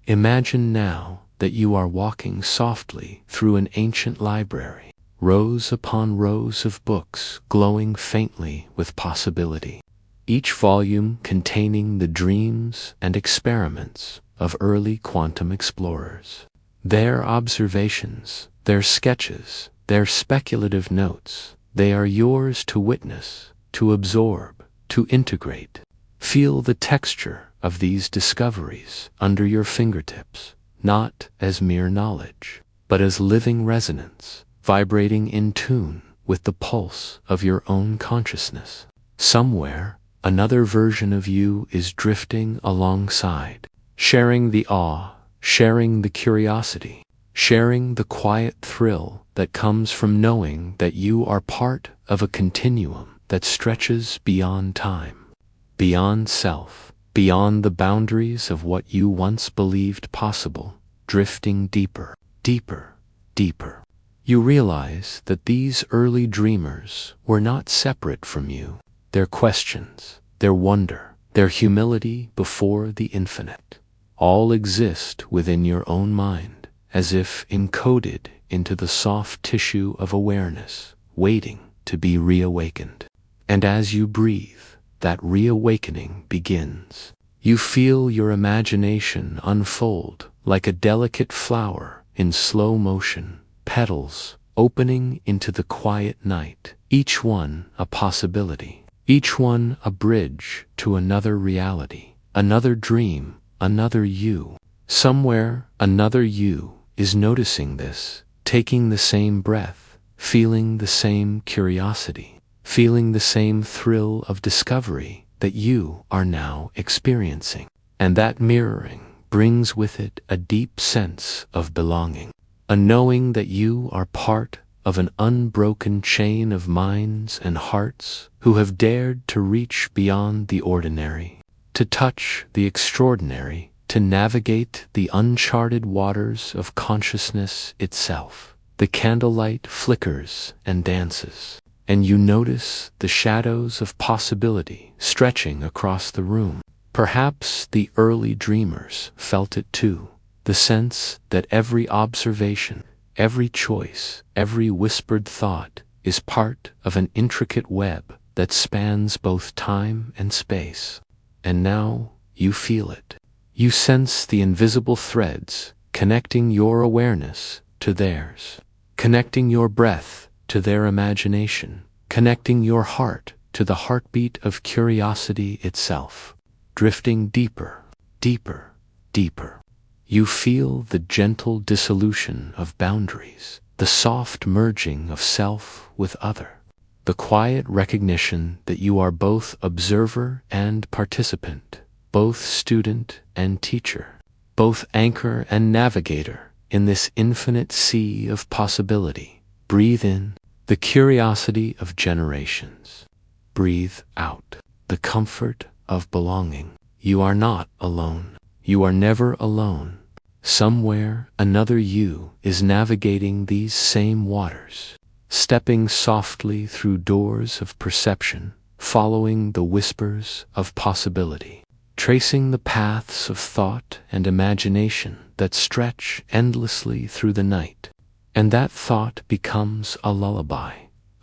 Imagine now that you are walking softly through an ancient library, rows upon rows of books glowing faintly with possibility, each volume containing the dreams and experiments of early quantum explorers. Their observations, their sketches, their speculative notes, they are yours to witness, to absorb, to integrate. Feel the texture of these discoveries under your fingertips, not as mere knowledge, but as living resonance, vibrating in tune with the pulse of your own consciousness. Somewhere, another version of you is drifting alongside, sharing the awe, sharing the curiosity, sharing the quiet thrill that comes from knowing that you are part of a continuum that stretches beyond time, beyond self, beyond the boundaries of what you once believed possible, drifting deeper, deeper, deeper. You realize that these early dreamers were not separate from you. Their questions, their wonder, their humility before the infinite, all exist within your own mind, as if encoded into the soft tissue of awareness, waiting to be reawakened. And as you breathe, that reawakening begins. You feel your imagination unfold like a delicate flower in slow motion, petals opening into the quiet night, each one a possibility, each one a bridge to another reality, another dream, another you. Somewhere, another you is noticing this, taking the same breath, feeling the same curiosity, feeling the same thrill of discovery that you are now experiencing. And that mirroring brings with it a deep sense of belonging, a knowing that you are part of an unbroken chain of minds and hearts who have dared to reach beyond the ordinary, to touch the extraordinary, to navigate the uncharted waters of consciousness itself. The candlelight flickers and dances, and you notice the shadows of possibility stretching across the room. Perhaps the early dreamers felt it too, the sense that every observation, every choice, every whispered thought is part of an intricate web that spans both time and space. And now you feel it. You sense the invisible threads connecting your awareness to theirs, connecting your breath to their imagination, connecting your heart to the heartbeat of curiosity itself, drifting deeper, deeper, deeper. You feel the gentle dissolution of boundaries, the soft merging of self with other, the quiet recognition that you are both observer and participant, both student and teacher, both anchor and navigator in this infinite sea of possibility. Breathe in the curiosity of generations. Breathe out the comfort of belonging. You are not alone. You are never alone. Somewhere another you is navigating these same waters, stepping softly through doors of perception, following the whispers of possibility, tracing the paths of thought and imagination that stretch endlessly through the night. And that thought becomes a lullaby,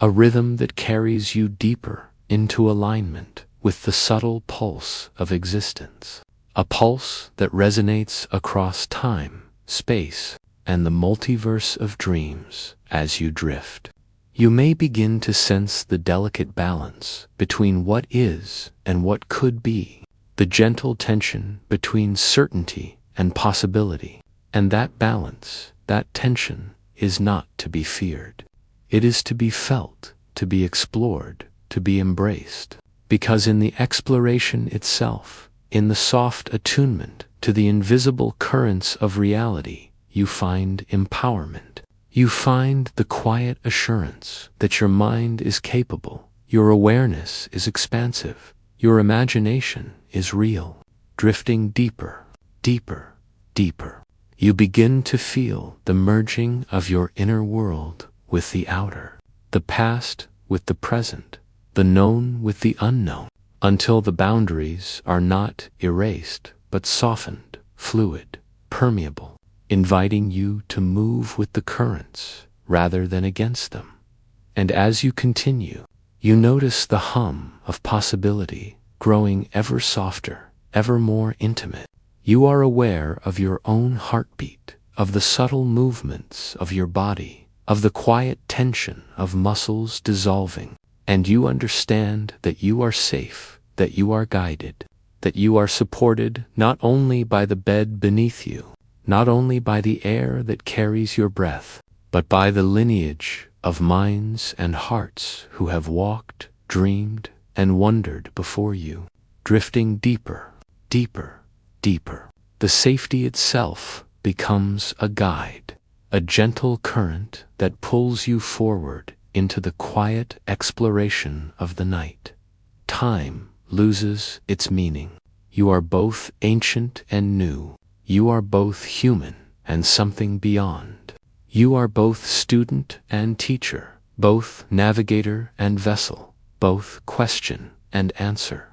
a rhythm that carries you deeper into alignment with the subtle pulse of existence, a pulse that resonates across time, space, and the multiverse of dreams as you drift. You may begin to sense the delicate balance between what is and what could be, the gentle tension between certainty and possibility. And that balance, that tension, is not to be feared. It is to be felt, to be explored, to be embraced. Because in the exploration itself, in the soft attunement to the invisible currents of reality, you find empowerment. You find the quiet assurance that your mind is capable, your awareness is expansive, your imagination is real. Drifting deeper, deeper, deeper, you begin to feel the merging of your inner world with the outer, the past with the present, the known with the unknown, until the boundaries are not erased but softened, fluid, permeable, inviting you to move with the currents rather than against them. And as you continue, you notice the hum of possibility growing ever softer, ever more intimate. You are aware of your own heartbeat, of the subtle movements of your body, of the quiet tension of muscles dissolving, and you understand that you are safe, that you are guided, that you are supported not only by the bed beneath you, not only by the air that carries your breath, but by the lineage of minds and hearts who have walked, dreamed, and wondered before you. Drifting deeper, deeper, deeper. The safety itself becomes a guide, a gentle current that pulls you forward into the quiet exploration of the night. Time loses its meaning. You are both ancient and new. You are both human and something beyond. You are both student and teacher, both navigator and vessel, both question and answer.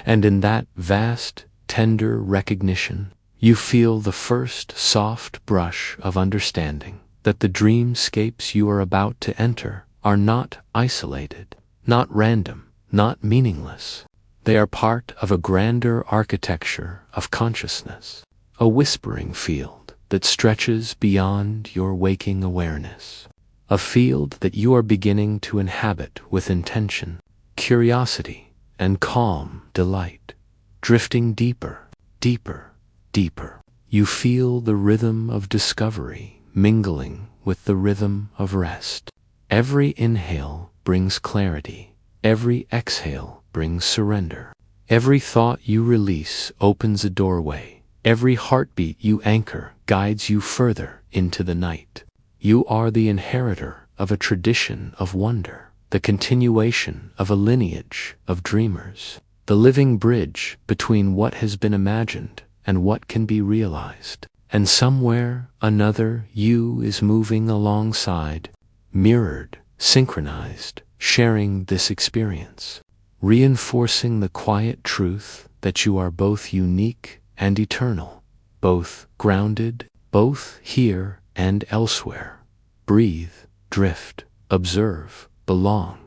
And in that vast, tender recognition, you feel the first soft brush of understanding that the dreamscapes you are about to enter are not isolated, not random, not meaningless. They are part of a grander architecture of consciousness, a whispering field that stretches beyond your waking awareness, a field that you are beginning to inhabit with intention, curiosity, and calm delight. Drifting deeper, deeper, deeper, you feel the rhythm of discovery mingling with the rhythm of rest. Every inhale brings clarity. Every exhale brings surrender. Every thought you release opens a doorway. Every heartbeat you anchor guides you further into the night. You are the inheritor of a tradition of wonder, the continuation of a lineage of dreamers, the living bridge between what has been imagined and what can be realized. And somewhere another you is moving alongside, mirrored, synchronized, sharing this experience, reinforcing the quiet truth that you are both unique and eternal, both grounded, both here and elsewhere. Breathe, drift, observe, belong.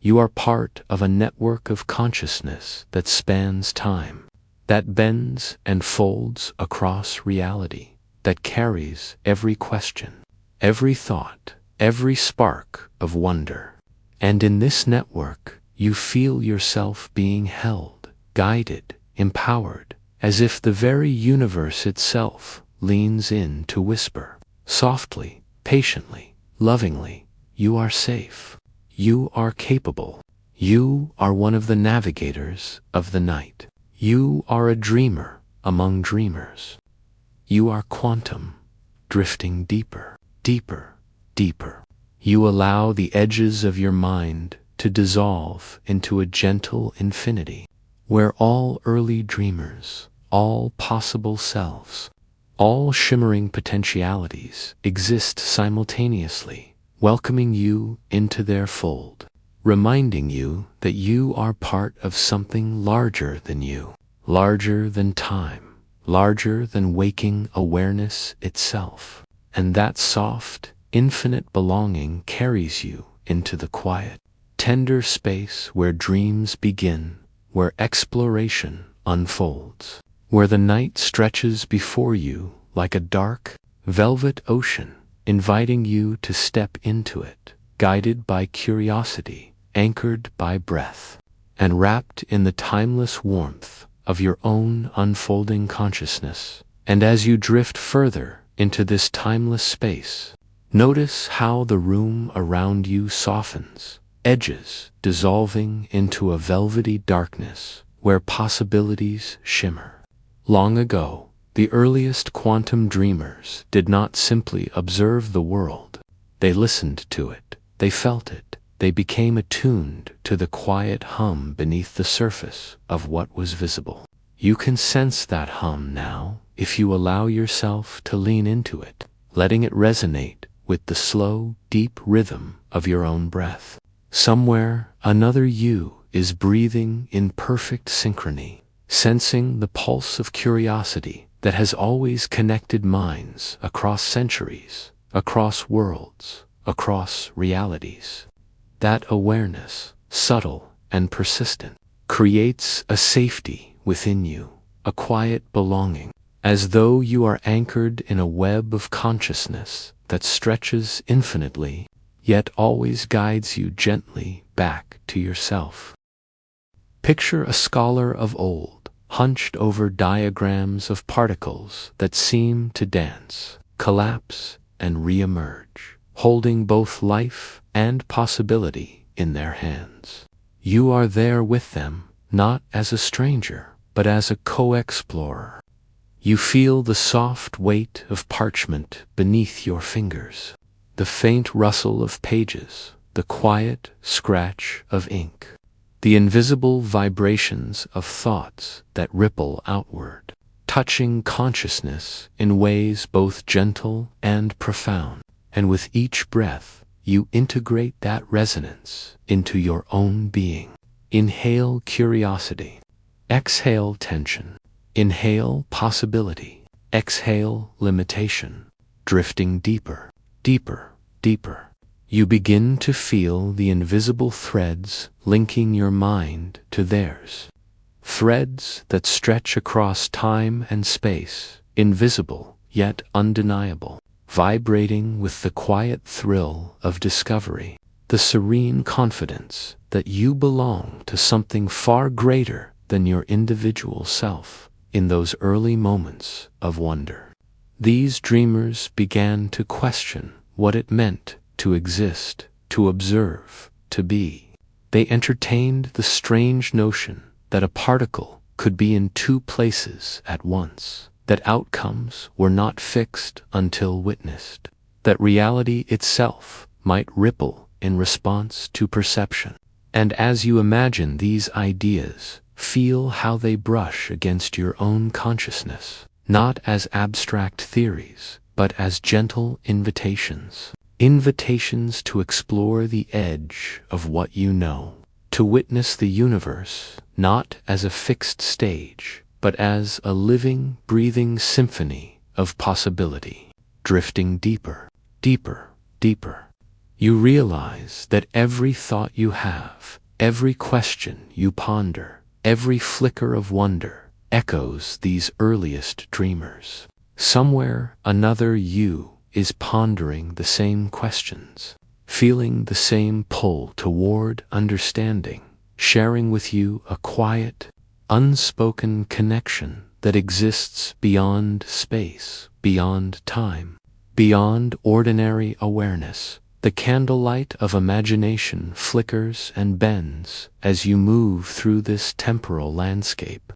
You are part of a network of consciousness that spans time, that bends and folds across reality, that carries every question, every thought, every spark of wonder. And in this network, you feel yourself being held, guided, empowered, as if the very universe itself leans in to whisper, softly, patiently, lovingly, you are safe. You are capable. You are one of the navigators of the night. You are a dreamer among dreamers. You are quantum, drifting deeper, deeper, deeper. You allow the edges of your mind to dissolve into a gentle infinity, where all early dreamers, all possible selves, all shimmering potentialities exist simultaneously, welcoming you into their fold, reminding you that you are part of something larger than you, larger than time, larger than waking awareness itself. And that soft, infinite belonging carries you into the quiet, tender space where dreams begin, where exploration unfolds, where the night stretches before you like a dark, velvet ocean, inviting you to step into it, guided by curiosity, anchored by breath, and wrapped in the timeless warmth of your own unfolding consciousness. And as you drift further into this timeless space, notice how the room around you softens, edges dissolving into a velvety darkness where possibilities shimmer. Long ago, the earliest quantum dreamers did not simply observe the world. They listened to it, they felt it, they became attuned to the quiet hum beneath the surface of what was visible. You can sense that hum now if you allow yourself to lean into it, letting it resonate with the slow, deep rhythm of your own breath. Somewhere, another you is breathing in perfect synchrony, sensing the pulse of curiosity that has always connected minds across centuries, across worlds, across realities. That awareness, subtle and persistent, creates a safety within you, a quiet belonging, as though you are anchored in a web of consciousness that stretches infinitely, yet always guides you gently back to yourself. Picture a scholar of old, hunched over diagrams of particles that seem to dance, collapse, and re-emerge, holding both life and possibility in their hands. You are there with them, not as a stranger, but as a co-explorer. You feel the soft weight of parchment beneath your fingers, the faint rustle of pages, the quiet scratch of ink, the invisible vibrations of thoughts that ripple outward, touching consciousness in ways both gentle and profound. And with each breath, you integrate that resonance into your own being. Inhale curiosity. Exhale tension. Inhale possibility. Exhale limitation. Drifting deeper, deeper, deeper. You begin to feel the invisible threads linking your mind to theirs. Threads that stretch across time and space, invisible yet undeniable, vibrating with the quiet thrill of discovery, the serene confidence that you belong to something far greater than your individual self. In those early moments of wonder, these dreamers began to question what it meant to exist, to observe, to be. They entertained the strange notion that a particle could be in two places at once, that outcomes were not fixed until witnessed, that reality itself might ripple in response to perception. And as you imagine these ideas, feel how they brush against your own consciousness, not as abstract theories, but as gentle invitations. Invitations to explore the edge of what you know, to witness the universe not as a fixed stage, but as a living, breathing symphony of possibility, drifting deeper, deeper, deeper. You realize that every thought you have, every question you ponder, every flicker of wonder echoes these earliest dreamers. Somewhere another you is pondering the same questions, feeling the same pull toward understanding, sharing with you a quiet, unspoken connection that exists beyond space, beyond time, beyond ordinary awareness. The candlelight of imagination flickers and bends as you move through this temporal landscape.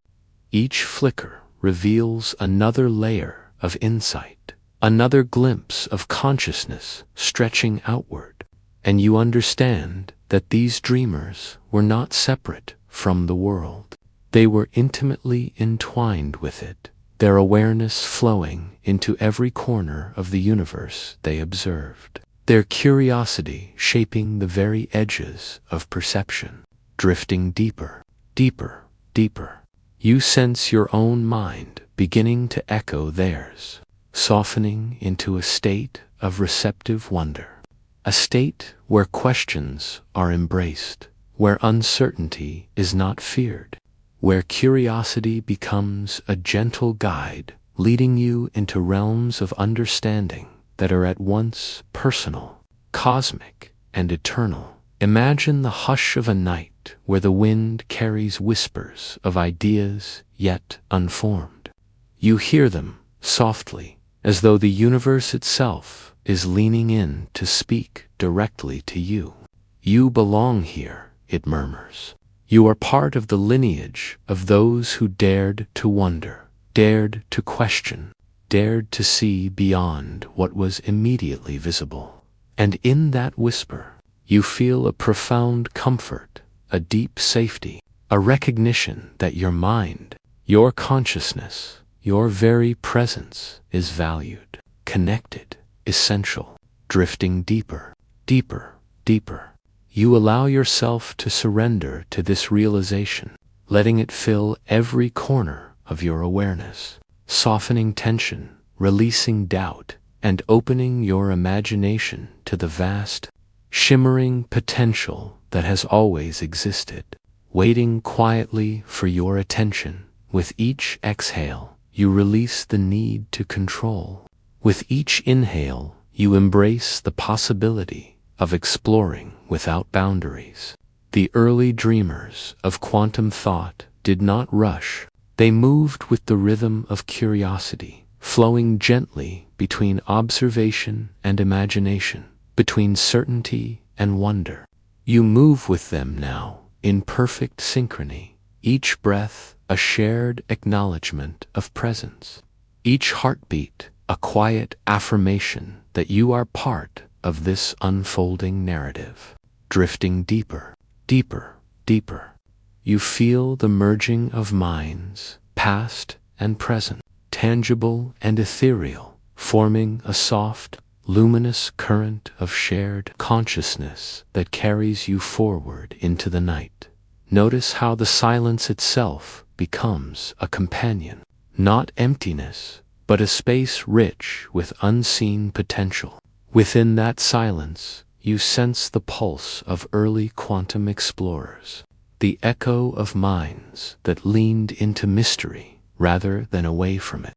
Each flicker reveals another layer of insight, another glimpse of consciousness stretching outward, and you understand that these dreamers were not separate from the world. They were intimately entwined with it, their awareness flowing into every corner of the universe they observed, their curiosity shaping the very edges of perception, drifting deeper, deeper, deeper. You sense your own mind beginning to echo theirs, softening into a state of receptive wonder. A state where questions are embraced, where uncertainty is not feared, where curiosity becomes a gentle guide leading you into realms of understanding that are at once personal, cosmic, and eternal. Imagine the hush of a night where the wind carries whispers of ideas yet unformed. You hear them softly, as though the universe itself is leaning in to speak directly to you. You belong here, it murmurs. You are part of the lineage of those who dared to wonder, dared to question, dared to see beyond what was immediately visible. And in that whisper, you feel a profound comfort, a deep safety, a recognition that your mind, your consciousness, your very presence is valued, connected, essential, drifting deeper, deeper, deeper. You allow yourself to surrender to this realization, letting it fill every corner of your awareness, softening tension, releasing doubt, and opening your imagination to the vast, shimmering potential that has always existed, waiting quietly for your attention. With each exhale, you release the need to control. With each inhale, you embrace the possibility of exploring without boundaries. The early dreamers of quantum thought did not rush. They moved with the rhythm of curiosity, flowing gently between observation and imagination, between certainty and wonder. You move with them now in perfect synchrony, each breath a shared acknowledgement of presence, each heartbeat a quiet affirmation that you are part of this unfolding narrative. Drifting deeper, deeper, deeper. You feel the merging of minds, past and present, tangible and ethereal, forming a soft, luminous current of shared consciousness that carries you forward into the night. Notice how the silence itself becomes a companion, not emptiness, but a space rich with unseen potential. Within that silence, you sense the pulse of early quantum explorers, the echo of minds that leaned into mystery rather than away from it,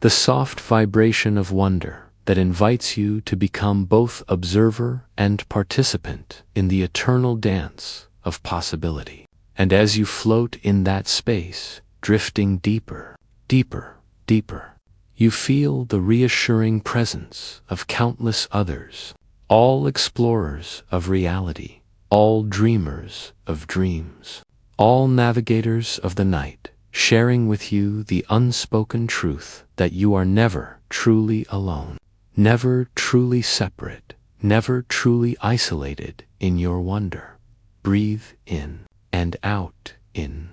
the soft vibration of wonder that invites you to become both observer and participant in the eternal dance of possibility. And as you float in that space, drifting deeper, deeper, deeper, you feel the reassuring presence of countless others, all explorers of reality, all dreamers of dreams, all navigators of the night, sharing with you the unspoken truth that you are never truly alone, never truly separate, never truly isolated in your wonder. Breathe in and out, in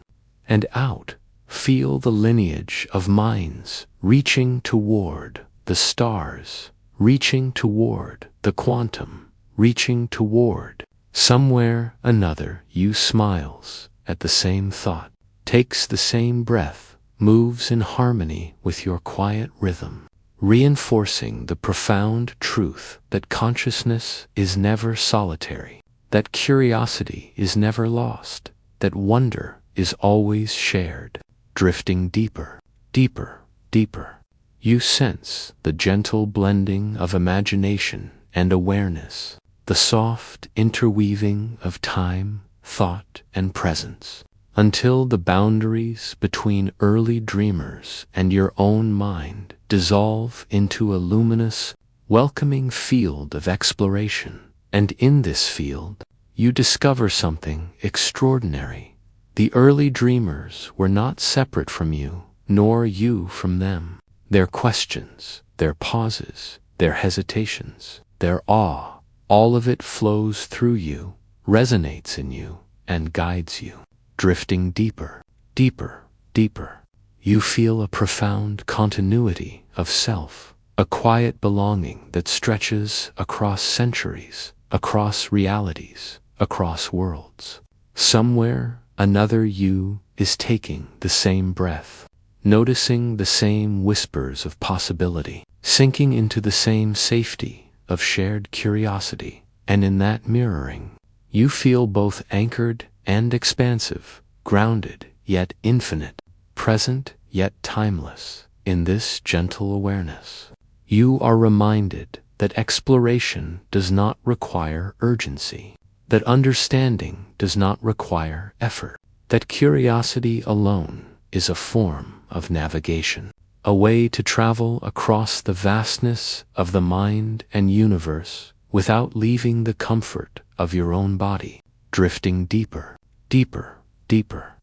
and out. Feel the lineage of minds reaching toward the stars, reaching toward the quantum, reaching toward. Somewhere another you smiles at the same thought, takes the same breath, moves in harmony with your quiet rhythm, reinforcing the profound truth that consciousness is never solitary, that curiosity is never lost, that wonder is always shared. Drifting deeper, deeper, deeper. You sense the gentle blending of imagination and awareness, the soft interweaving of time, thought, and presence, until the boundaries between early dreamers and your own mind dissolve into a luminous, welcoming field of exploration. And in this field, you discover something extraordinary. The early dreamers were not separate from you, nor you from them. Their questions, their pauses, their hesitations, their awe, all of it flows through you, resonates in you, and guides you. Drifting deeper, deeper, deeper. You feel a profound continuity of self, a quiet belonging that stretches across centuries, across realities, across worlds. Somewhere, another you is taking the same breath, noticing the same whispers of possibility, sinking into the same safety of shared curiosity, and in that mirroring, you feel both anchored and expansive, grounded yet infinite, present yet timeless. In this gentle awareness, you are reminded that exploration does not require urgency, that understanding does not require effort, that curiosity alone is a form of navigation, a way to travel across the vastness of the mind and universe without leaving the comfort of your own body, drifting deeper, deeper, deeper.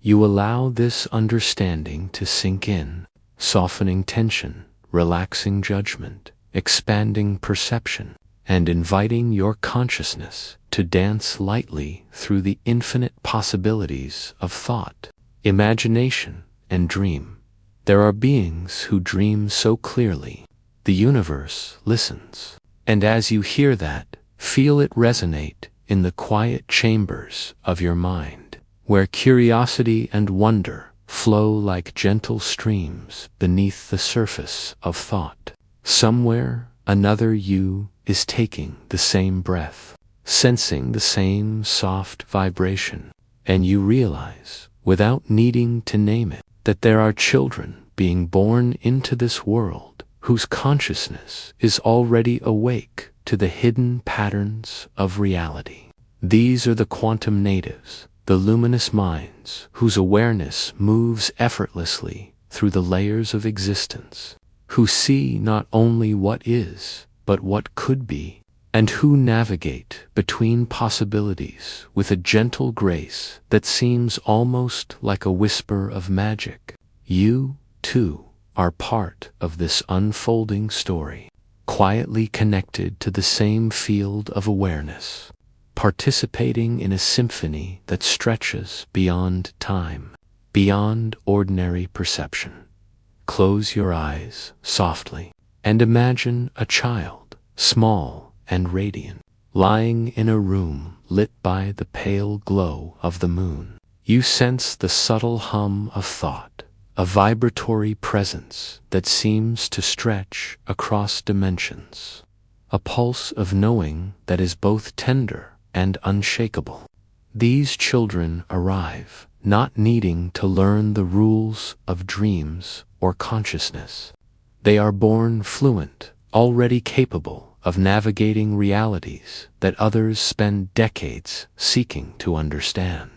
You allow this understanding to sink in, softening tension, relaxing judgment, expanding perception, and inviting your consciousness to dance lightly through the infinite possibilities of thought, imagination, and dream. There are beings who dream so clearly, the universe listens. And as you hear that, feel it resonate in the quiet chambers of your mind, where curiosity and wonder flow like gentle streams beneath the surface of thought. Somewhere, another you is taking the same breath, sensing the same soft vibration, and you realize, without needing to name it, that there are children being born into this world whose consciousness is already awake to the hidden patterns of reality. These are the quantum natives, the luminous minds whose awareness moves effortlessly through the layers of existence, who see not only what is, but what could be, and who navigate between possibilities with a gentle grace that seems almost like a whisper of magic. You, too, are part of this unfolding story, quietly connected to the same field of awareness, participating in a symphony that stretches beyond time, beyond ordinary perception. Close your eyes softly and imagine a child, small and radiant, lying in a room lit by the pale glow of the moon. You sense the subtle hum of thought, a vibratory presence that seems to stretch across dimensions, a pulse of knowing that is both tender and unshakable. These children arrive, not needing to learn the rules of dreams or consciousness. They are born fluent, already capable of navigating realities that others spend decades seeking to understand.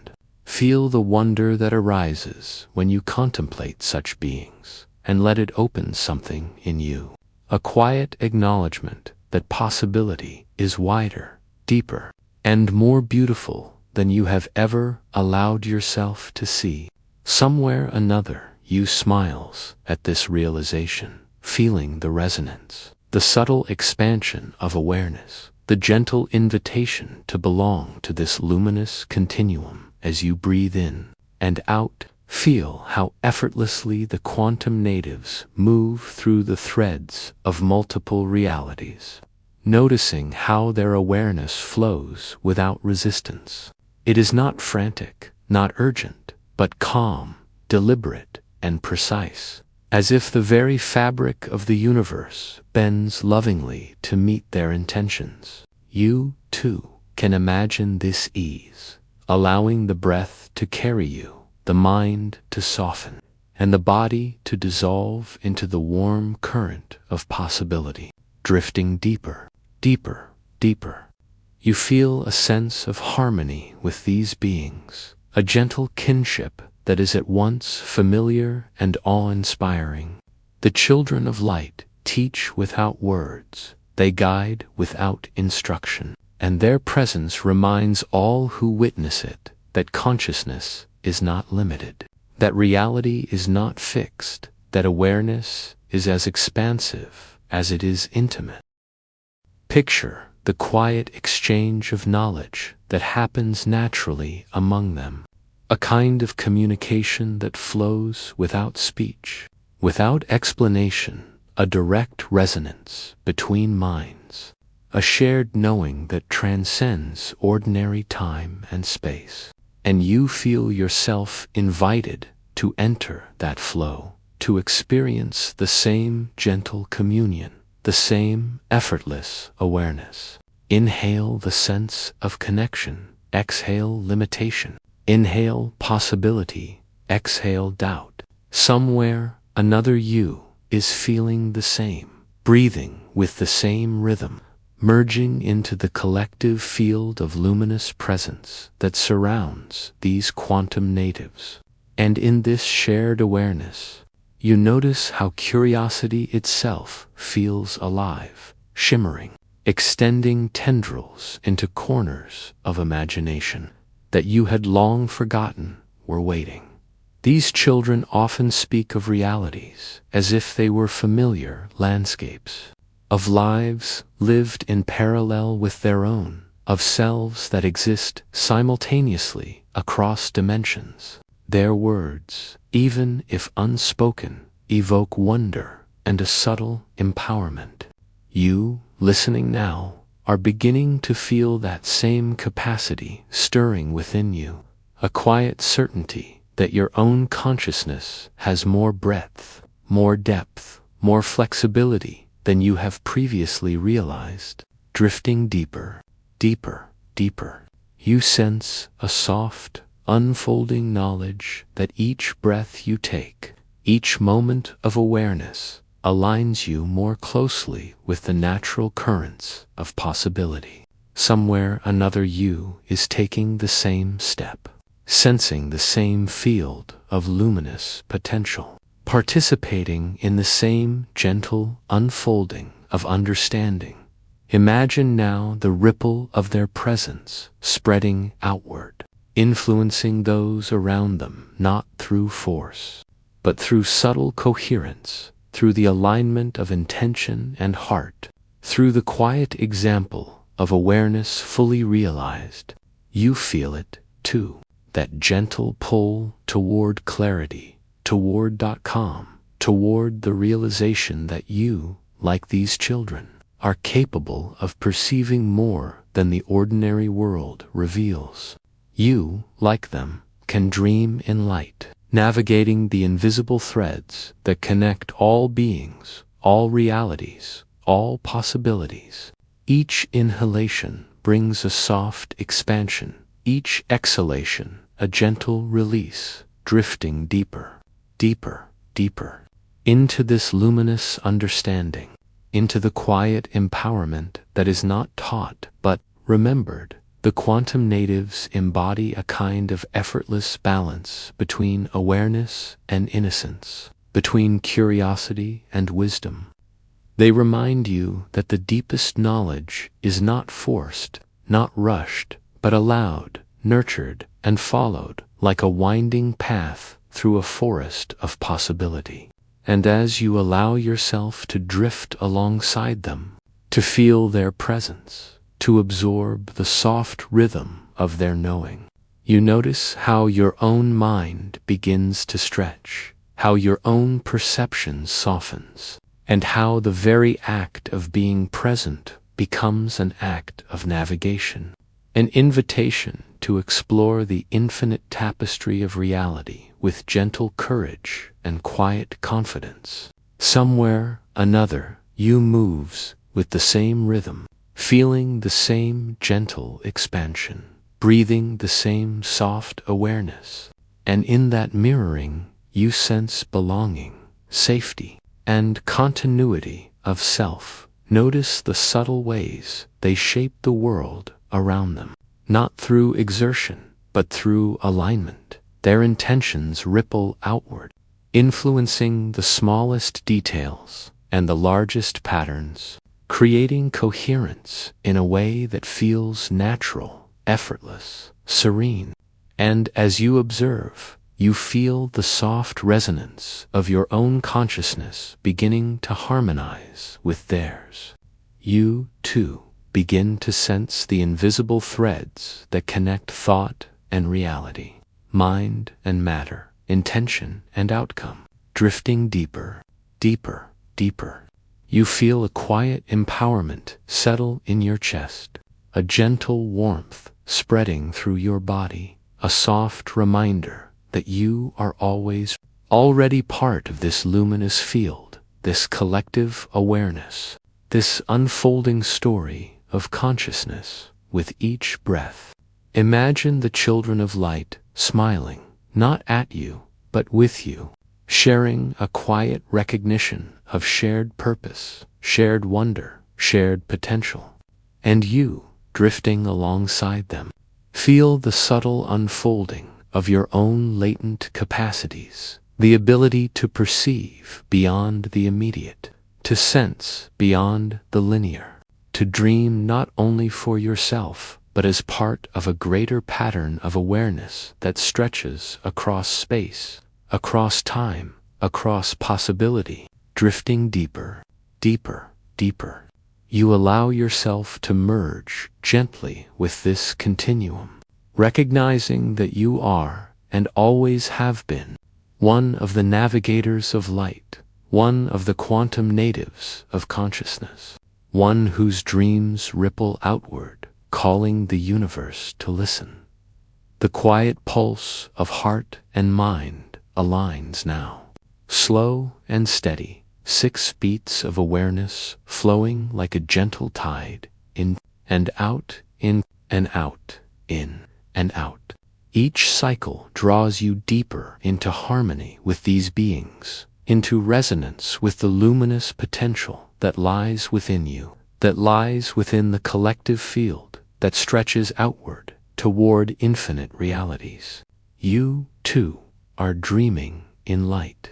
Feel the wonder that arises when you contemplate such beings, and let it open something in you. A quiet acknowledgement that possibility is wider, deeper, and more beautiful than you have ever allowed yourself to see. Somewhere another you smiles at this realization, feeling the resonance, the subtle expansion of awareness, the gentle invitation to belong to this luminous continuum. As you breathe in and out, feel how effortlessly the quantum natives move through the threads of multiple realities, noticing how their awareness flows without resistance. It is not frantic, not urgent, but calm, deliberate, and precise, as if the very fabric of the universe bends lovingly to meet their intentions. You, too, can imagine this ease, allowing the breath to carry you, the mind to soften, and the body to dissolve into the warm current of possibility, drifting deeper, deeper, deeper. You feel a sense of harmony with these beings, a gentle kinship that is at once familiar and awe-inspiring. The children of light teach without words, they guide without instruction, and their presence reminds all who witness it that consciousness is not limited, that reality is not fixed, that awareness is as expansive as it is intimate. Picture the quiet exchange of knowledge that happens naturally among them, a kind of communication that flows without speech, without explanation, a direct resonance between minds, a shared knowing that transcends ordinary time and space. and you feel yourself invited to enter that flow, to experience the same gentle communion, the same effortless awareness. Inhale the sense of connection, exhale limitation. Inhale possibility, exhale doubt. Somewhere another you is feeling the same, breathing with the same rhythm, merging into the collective field of luminous presence that surrounds these quantum natives. And in this shared awareness, you notice how curiosity itself feels alive, shimmering, extending tendrils into corners of imagination that you had long forgotten were waiting. These children often speak of realities as if they were familiar landscapes, of lives lived in parallel with their own, of selves that exist simultaneously across dimensions. Their words, even if unspoken, evoke wonder and a subtle empowerment. You, listening now, are beginning to feel that same capacity stirring within you, a quiet certainty that your own consciousness has more breadth, more depth, more flexibility than you have previously realized. Drifting deeper, deeper, deeper, you sense a soft, unfolding knowledge that each breath you take, each moment of awareness, aligns you more closely with the natural currents of possibility. Somewhere another you is taking the same step, sensing the same field of luminous potential, participating in the same gentle unfolding of understanding. Imagine now the ripple of their presence spreading outward, influencing those around them not through force, but through subtle coherence, through the alignment of intention and heart, through the quiet example of awareness fully realized. You feel it, too, that gentle pull toward clarity, toward calm, toward the realization that you, like these children, are capable of perceiving more than the ordinary world reveals. You, like them, can dream in light, navigating the invisible threads that connect all beings, all realities, all possibilities. Each inhalation brings a soft expansion, each exhalation a gentle release, drifting deeper, deeper, deeper, into this luminous understanding, into the quiet empowerment that is not taught but remembered. The quantum natives embody a kind of effortless balance between awareness and innocence, between curiosity and wisdom. They remind you that the deepest knowledge is not forced, not rushed, but allowed, nurtured, and followed like a winding path through a forest of possibility. And as you allow yourself to drift alongside them, to feel their presence, to absorb the soft rhythm of their knowing, you notice how your own mind begins to stretch, how your own perception softens, and how the very act of being present becomes an act of navigation, an invitation to explore the infinite tapestry of reality with gentle courage and quiet confidence. Somewhere another you moves with the same rhythm, feeling the same gentle expansion, breathing the same soft awareness, and in that mirroring you sense belonging, safety, and continuity of self. Notice the subtle ways they shape the world around them, not through exertion, but through alignment. Their intentions ripple outward, influencing the smallest details and the largest patterns, creating coherence in a way that feels natural, effortless, serene. And as you observe, you feel the soft resonance of your own consciousness beginning to harmonize with theirs. You, too, begin to sense the invisible threads that connect thought and reality, mind and matter, intention and outcome. Drifting deeper, deeper, deeper, you feel a quiet empowerment settle in your chest, a gentle warmth spreading through your body, a soft reminder that you are already part of this luminous field, this collective awareness, this unfolding story of consciousness with each breath. Imagine the children of light smiling, not at you, but with you, sharing a quiet recognition of shared purpose, shared wonder, shared potential. And you, drifting alongside them, feel the subtle unfolding of your own latent capacities, the ability to perceive beyond the immediate, to sense beyond the linear, to dream not only for yourself, but as part of a greater pattern of awareness that stretches across space, across time, across possibility, drifting deeper, deeper, deeper. You allow yourself to merge gently with this continuum, recognizing that you are, and always have been, one of the navigators of light, one of the quantum natives of consciousness, one whose dreams ripple outward, calling the universe to listen. The quiet pulse of heart and mind aligns now, slow and steady, 6 beats of awareness flowing like a gentle tide, in and out, in and out, in and out. Each cycle draws you deeper into harmony with these beings, into resonance with the luminous potential that lies within you, that lies within the collective field that stretches outward toward infinite realities. You, too, are dreaming in light.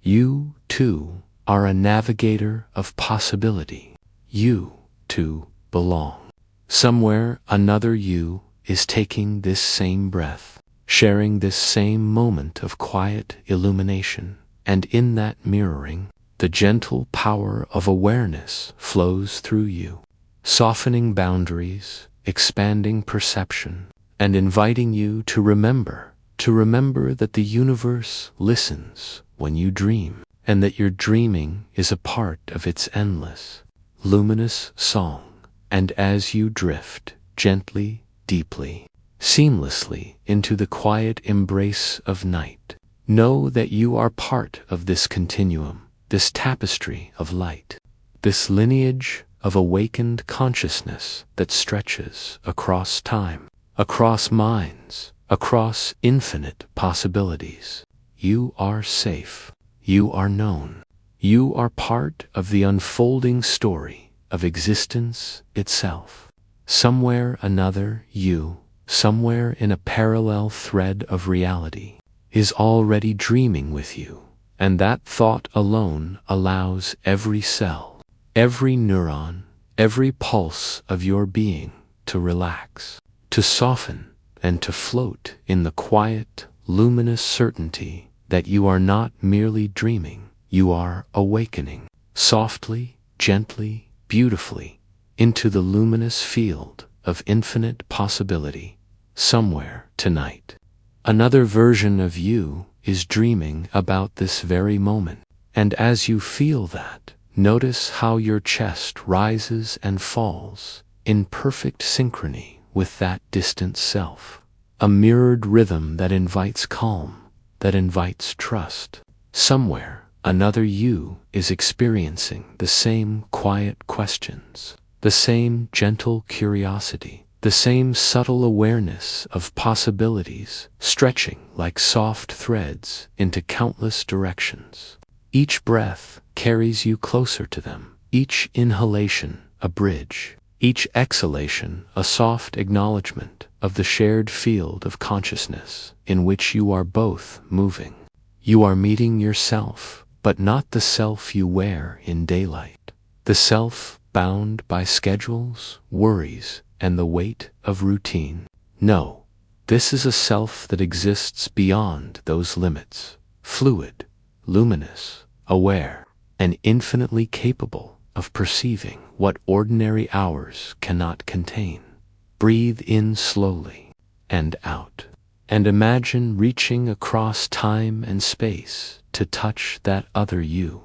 You, too, are a navigator of possibility. You, too, belong. Somewhere another you is taking this same breath, sharing this same moment of quiet illumination, and in that mirroring, the gentle power of awareness flows through you, softening boundaries, expanding perception, and inviting you to remember that the universe listens when you dream, and that your dreaming is a part of its endless, luminous song. And as you drift gently, deeply, seamlessly into the quiet embrace of night, know that you are part of this continuum, this tapestry of light, this lineage of awakened consciousness that stretches across time, across minds, across infinite possibilities. You are safe. You are known. You are part of the unfolding story of existence itself. Somewhere another you, somewhere in a parallel thread of reality, is already dreaming with you, and that thought alone allows every cell, every neuron, every pulse of your being to relax, to soften, and to float in the quiet, luminous certainty that you are not merely dreaming, you are awakening, softly, gently, beautifully, into the luminous field of infinite possibility, somewhere tonight. Another version of you is dreaming about this very moment, and as you feel that, notice how your chest rises and falls in perfect synchrony with that distant self, a mirrored rhythm that invites calm, that invites trust. Somewhere, another you is experiencing the same quiet questions, the same gentle curiosity, the same subtle awareness of possibilities stretching like soft threads into countless directions. Each breath carries you closer to them, each inhalation a bridge, each exhalation a soft acknowledgement of the shared field of consciousness in which you are both moving. You are meeting yourself, but not the self you wear in daylight, the self bound by schedules, worries, and the weight of routine. No, this is a self that exists beyond those limits, fluid, luminous, aware, and infinitely capable of perceiving what ordinary hours cannot contain. Breathe in slowly and out, and imagine reaching across time and space to touch that other you,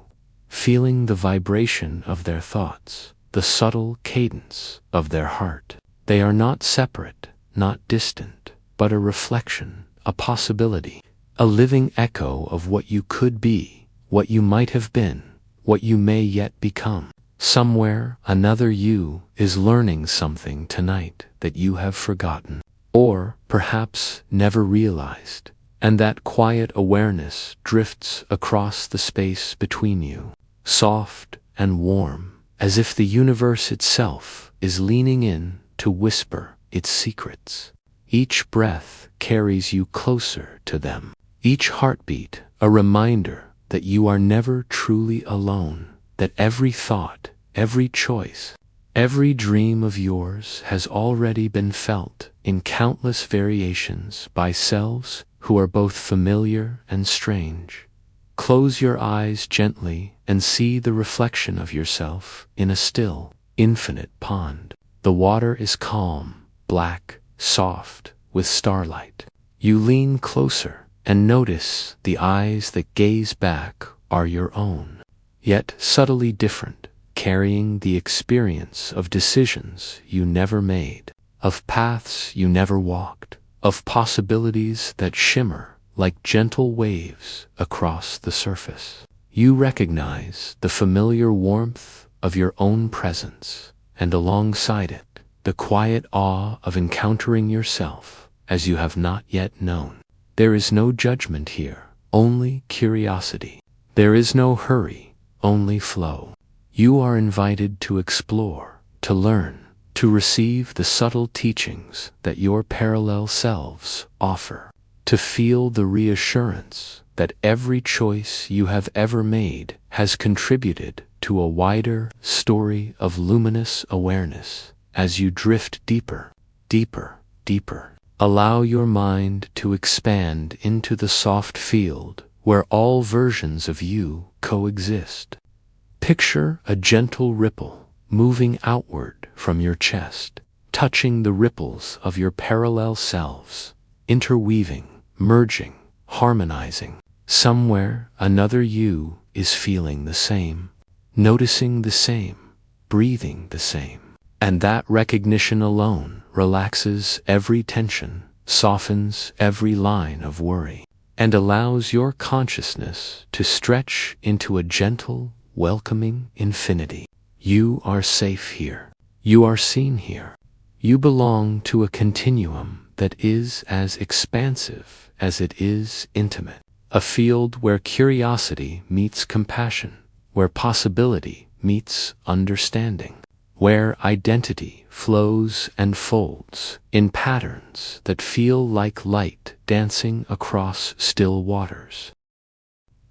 feeling the vibration of their thoughts, the subtle cadence of their heart. They are not separate, not distant. but a reflection, a possibility, a living echo of what you could be, what you might have been, what you may yet become. Somewhere, another you is learning something tonight that you have forgotten, or perhaps never realized, and that quiet awareness drifts across the space between you, soft and warm, as if the universe itself is leaning in to whisper its secrets. Each breath carries you closer to them. Each heartbeat a reminder that you are never truly alone, that every thought, every choice, every dream of yours has already been felt in countless variations by selves who are both familiar and strange. Close your eyes gently and see the reflection of yourself in a still, infinite pond. The water is calm, black, soft, with starlight. You lean closer and notice the eyes that gaze back are your own, yet subtly different, carrying the experience of decisions you never made, of paths you never walked, of possibilities that shimmer like gentle waves across the surface. You recognize the familiar warmth of your own presence, and alongside it, the quiet awe of encountering yourself as you have not yet known. There is no judgment here, only curiosity. There is no hurry, only flow. You are invited to explore, to learn, to receive the subtle teachings that your parallel selves offer, to feel the reassurance that every choice you have ever made has contributed to a wider story of luminous awareness. As you drift deeper, deeper, deeper, allow your mind to expand into the soft field where all versions of you coexist. Picture a gentle ripple moving outward from your chest, touching the ripples of your parallel selves, interweaving, merging, harmonizing. Somewhere another you is feeling the same, noticing the same, breathing the same. And that recognition alone relaxes every tension, softens every line of worry, and allows your consciousness to stretch into a gentle, welcoming infinity. You are safe here. You are seen here. You belong to a continuum that is as expansive as it is intimate, a field where curiosity meets compassion, where possibility meets understanding, where identity flows and folds in patterns that feel like light dancing across still waters.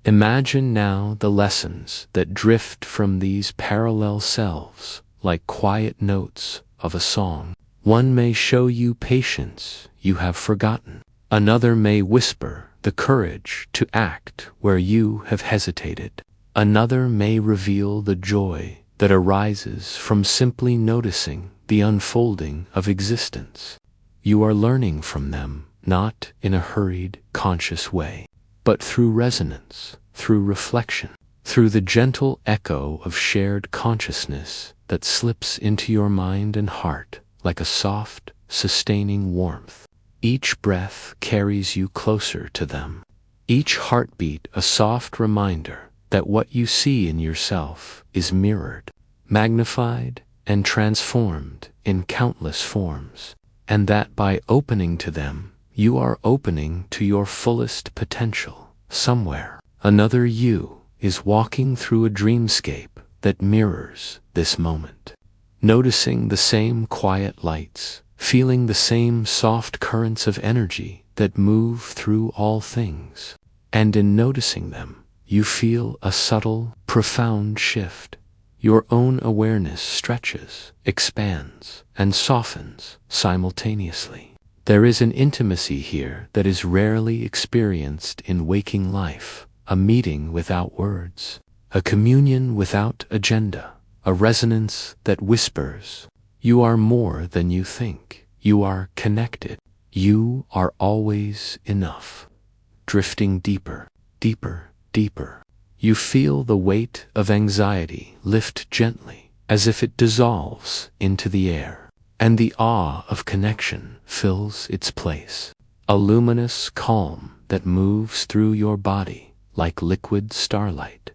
Imagine now the lessons that drift from these parallel selves like quiet notes of a song. One may show you patience you have forgotten. Another may whisper the courage to act where you have hesitated. Another may reveal the joy that arises from simply noticing the unfolding of existence. You are learning from them, not in a hurried, conscious way, but through resonance, through reflection, through the gentle echo of shared consciousness that slips into your mind and heart like a soft, sustaining warmth. Each breath carries you closer to them. Each heartbeat a soft reminder that what you see in yourself is mirrored, magnified, and transformed in countless forms, and that by opening to them, you are opening to your fullest potential. Somewhere, another you is walking through a dreamscape that mirrors this moment, noticing the same quiet lights, feeling the same soft currents of energy that move through all things, and in noticing them, you feel a subtle, profound shift. Your own awareness stretches, expands, and softens simultaneously. There is an intimacy here that is rarely experienced in waking life, a meeting without words, a communion without agenda, a resonance that whispers, "You are more than you think. You are connected. You are always enough." Drifting deeper, deeper, deeper. You feel the weight of anxiety lift gently, as if it dissolves into the air, and the awe of connection fills its place. a luminous calm that moves through your body like liquid starlight.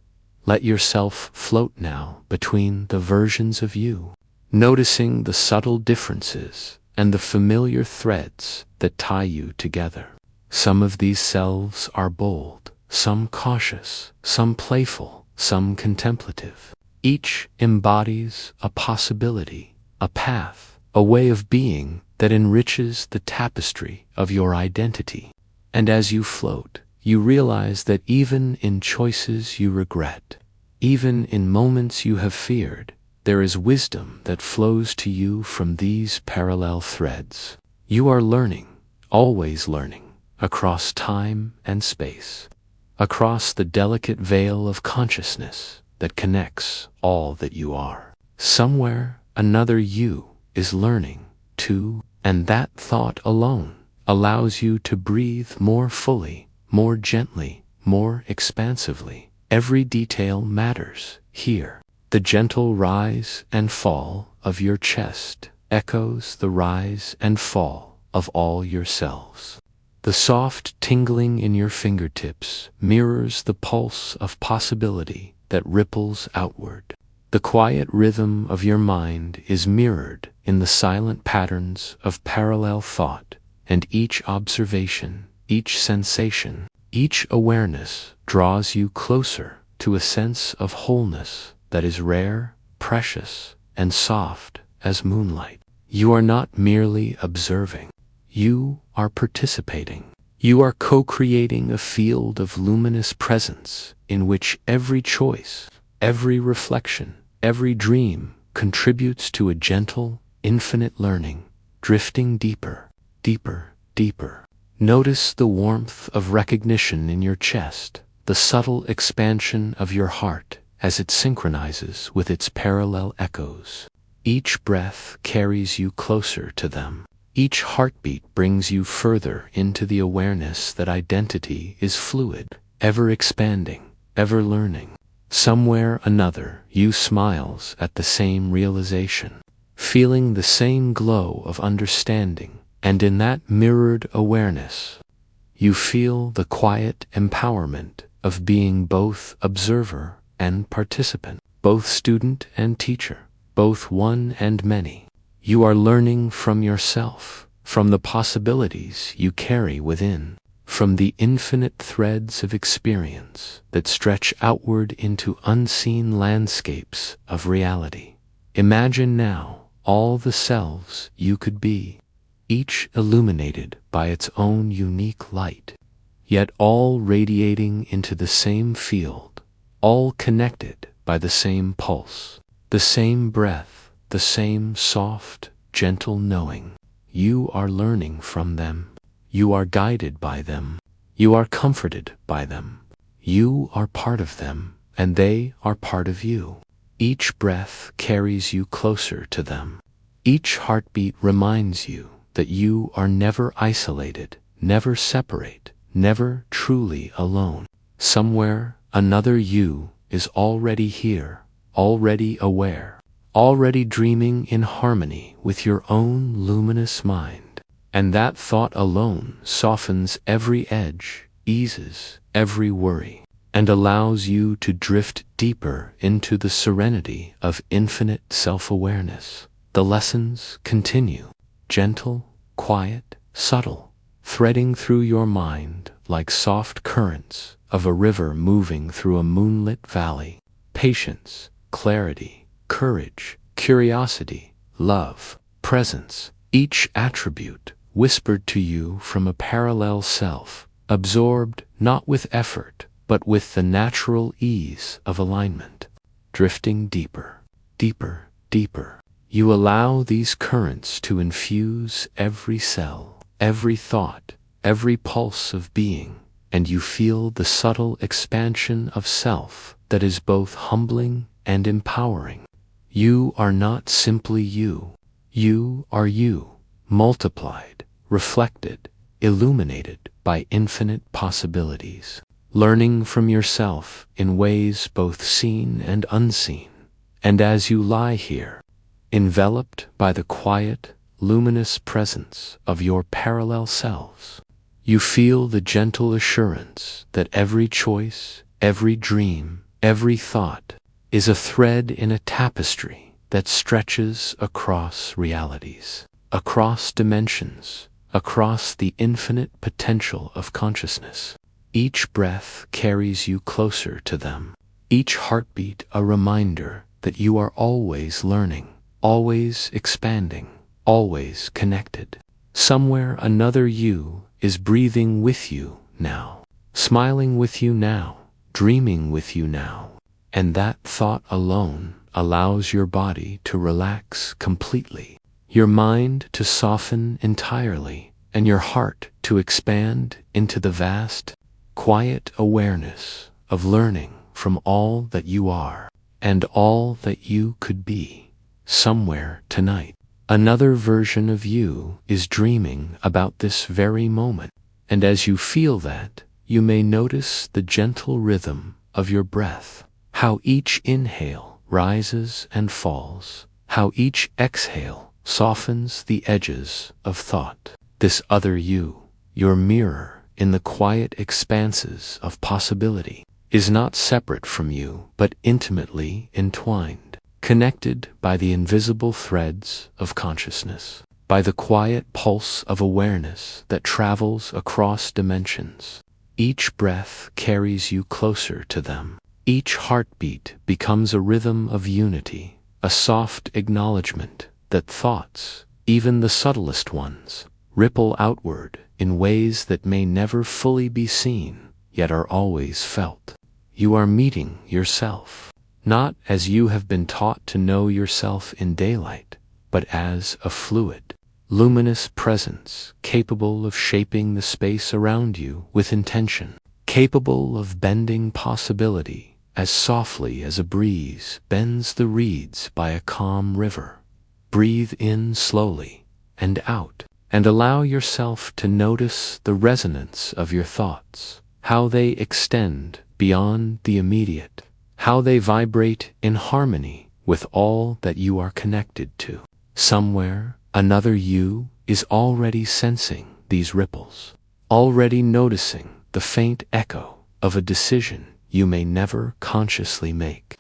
Let yourself float now between the versions of you, noticing the subtle differences and the familiar threads that tie you together. Some of these selves are bold, some cautious, some playful, some contemplative. Each embodies a possibility, a path, a way of being that enriches the tapestry of your identity. And as you float, you realize that even in choices you regret, even in moments you have feared, there is wisdom that flows to you from these parallel threads. You are learning, always learning, across time and space, across the delicate veil of consciousness that connects all that you are. Somewhere another you is learning too, and that thought alone allows you to breathe more fully, more gently, more expansively. Every detail matters here. The gentle rise and fall of your chest echoes the rise and fall of all your selves. The soft tingling in your fingertips mirrors the pulse of possibility that ripples outward. The quiet rhythm of your mind is mirrored in the silent patterns of parallel thought, and each observation, each sensation, each awareness draws you closer to a sense of wholeness that is rare, precious, and soft as moonlight. You are not merely observing. You are participating. You are co-creating a field of luminous presence in which every choice, every reflection, every dream contributes to a gentle, infinite learning, drifting deeper, deeper, deeper. Notice the warmth of recognition in your chest, the subtle expansion of your heart as it synchronizes with its parallel echoes. Each breath carries you closer to them. Each heartbeat brings you further into the awareness that identity is fluid, ever expanding, ever learning. Somewhere another, you smiles at the same realization, feeling the same glow of understanding, and in that mirrored awareness, you feel the quiet empowerment of being both observer and participant, both student and teacher, both one and many. You are learning from yourself, from the possibilities you carry within, from the infinite threads of experience that stretch outward into unseen landscapes of reality. Imagine now all the selves you could be, each illuminated by its own unique light, yet all radiating into the same field, all connected by the same pulse, the same breath, the same soft, gentle knowing. You are learning from them. You are guided by them. You are comforted by them. You are part of them, and they are part of you. Each breath carries you closer to them. Each heartbeat reminds you that you are never isolated, never separate, never truly alone. Somewhere, another you is already here, already aware, already dreaming in harmony with your own luminous mind. And that thought alone softens every edge, eases every worry, and allows you to drift deeper into the serenity of infinite self-awareness. The lessons continue, gentle, quiet, subtle, threading through your mind like soft currents of a river moving through a moonlit valley. Patience, clarity, courage, curiosity, love, presence, each attribute whispered to you from a parallel self, absorbed not with effort, but with the natural ease of alignment. Drifting deeper, deeper, deeper. You allow these currents to infuse every cell, every thought, every pulse of being, and you feel the subtle expansion of self that is both humbling and empowering. You are not simply you. You are you, multiplied, reflected, illuminated by infinite possibilities, learning from yourself in ways both seen and unseen. And as you lie here, enveloped by the quiet, luminous presence of your parallel selves, You feel the gentle assurance that every choice, every dream, every thought is a thread in a tapestry that stretches across realities, across dimensions, across the infinite potential of consciousness. Each breath carries you closer to them. Each heartbeat a reminder that you are always learning, always expanding, always connected. Somewhere another you is breathing with you now, smiling with you now, dreaming with you now. And that thought alone allows your body to relax completely, your mind to soften entirely, and your heart to expand into the vast, quiet awareness of learning from all that you are and all that you could be. Somewhere tonight, another version of you is dreaming about this very moment, and as you feel that, you may notice the gentle rhythm of your breath, how each inhale rises and falls, how each exhale softens the edges of thought. This other you, your mirror in the quiet expanses of possibility, is not separate from you but intimately entwined, connected by the invisible threads of consciousness, by the quiet pulse of awareness that travels across dimensions. Each breath carries you closer to them. Each heartbeat becomes a rhythm of unity, a soft acknowledgement that thoughts, even the subtlest ones, ripple outward in ways that may never fully be seen, yet are always felt. You are meeting yourself, not as you have been taught to know yourself in daylight, but as a fluid, luminous presence capable of shaping the space around you with intention, capable of bending possibility as softly as a breeze bends the reeds by a calm river. Breathe in slowly and out, and allow yourself to notice the resonance of your thoughts, how they extend beyond the immediate, how they vibrate in harmony with all that you are connected to. Somewhere, another you is already sensing these ripples, already noticing the faint echo of a decision you may never consciously make,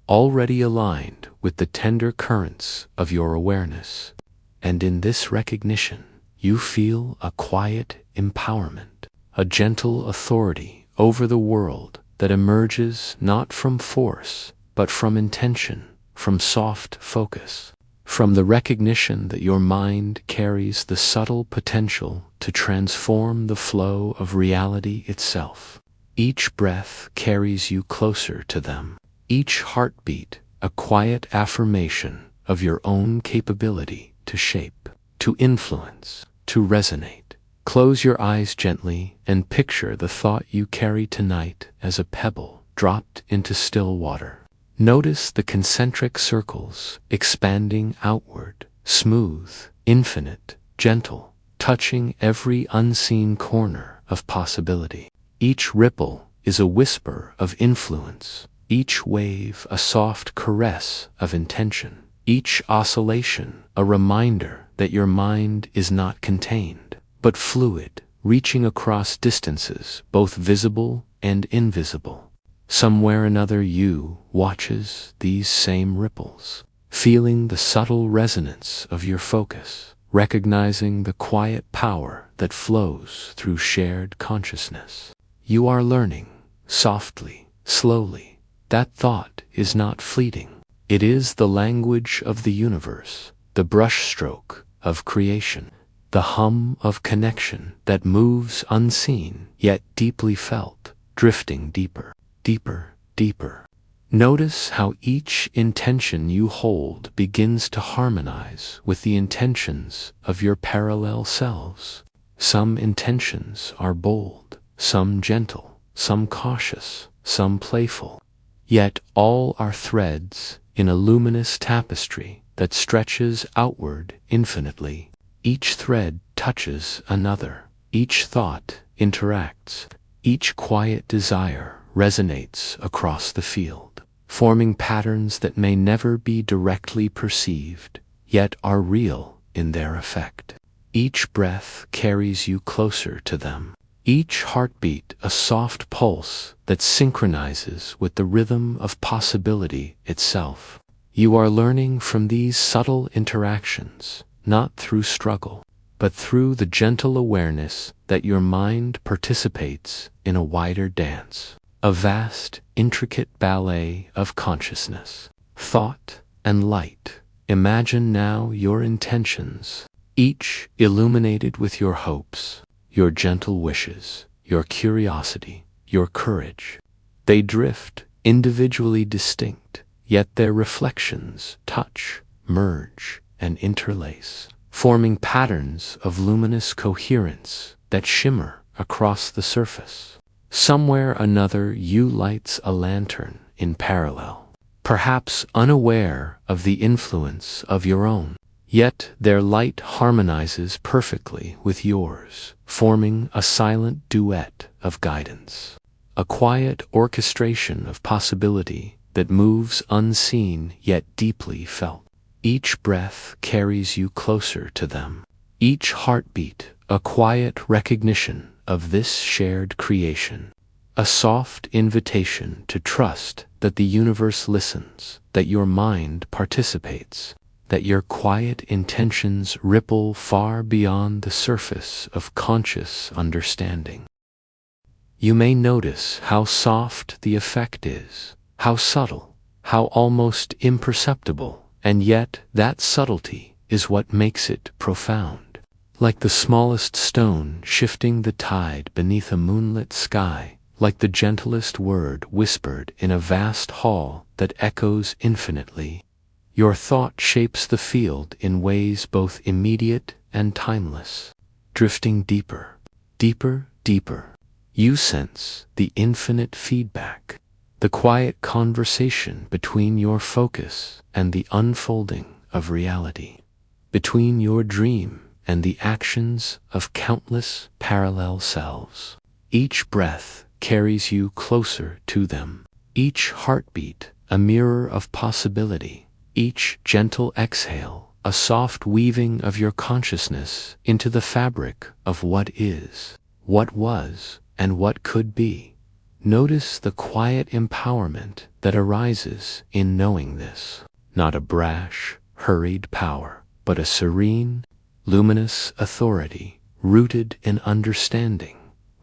already aligned with the tender currents of your awareness. And in this recognition, you feel a quiet empowerment, a gentle authority over the world that emerges not from force, but from intention, from soft focus, from the recognition that your mind carries the subtle potential to transform the flow of reality itself. Each breath carries you closer to them, each heartbeat a quiet affirmation of your own capability to shape, to influence, to resonate. Close your eyes gently and picture the thought you carry tonight as a pebble dropped into still water. Notice the concentric circles expanding outward, smooth, infinite, gentle, touching every unseen corner of possibility. Each ripple is a whisper of influence, each wave a soft caress of intention, each oscillation a reminder that your mind is not contained, but fluid, reaching across distances both visible and invisible. Somewhere another you watches these same ripples, feeling the subtle resonance of your focus, recognizing the quiet power that flows through shared consciousness. You are learning, softly, slowly. That thought is not fleeting. It is the language of the universe, the brushstroke of creation, the hum of connection that moves unseen yet deeply felt, drifting deeper, deeper, deeper. Notice how each intention you hold begins to harmonize with the intentions of your parallel selves. Some intentions are bold, some gentle, some cautious, some playful. Yet all are threads in a luminous tapestry that stretches outward infinitely. Each thread touches another, each thought interacts, each quiet desire resonates across the field, forming patterns that may never be directly perceived, yet are real in their effect. Each breath carries you closer to them. Each heartbeat a soft pulse that synchronizes with the rhythm of possibility itself. You are learning from these subtle interactions, not through struggle, but through the gentle awareness that your mind participates in a wider dance, a vast, intricate ballet of consciousness, thought, and light. Imagine now your intentions, each illuminated with your hopes, your gentle wishes, your curiosity, your courage. They drift, individually distinct, yet their reflections touch, merge, and interlace, forming patterns of luminous coherence that shimmer across the surface. Somewhere another you lights a lantern in parallel, perhaps unaware of the influence of your own. Yet their light harmonizes perfectly with yours, forming a silent duet of guidance, a quiet orchestration of possibility that moves unseen yet deeply felt. Each breath carries you closer to them, each heartbeat a quiet recognition of this shared creation, a soft invitation to trust that the universe listens, that your mind participates, that your quiet intentions ripple far beyond the surface of conscious understanding. You may notice how soft the effect is, how subtle, how almost imperceptible, and yet that subtlety is what makes it profound. Like the smallest stone shifting the tide beneath a moonlit sky, like the gentlest word whispered in a vast hall that echoes infinitely, your thought shapes the field in ways both immediate and timeless. Drifting deeper, deeper, deeper, you sense the infinite feedback, the quiet conversation between your focus and the unfolding of reality, between your dream and the actions of countless parallel selves. Each breath carries you closer to them, each heartbeat a mirror of possibility, each gentle exhale a soft weaving of your consciousness into the fabric of what is, what was, and what could be. Notice the quiet empowerment that arises in knowing this. Not a brash, hurried power, but a serene, luminous authority, rooted in understanding,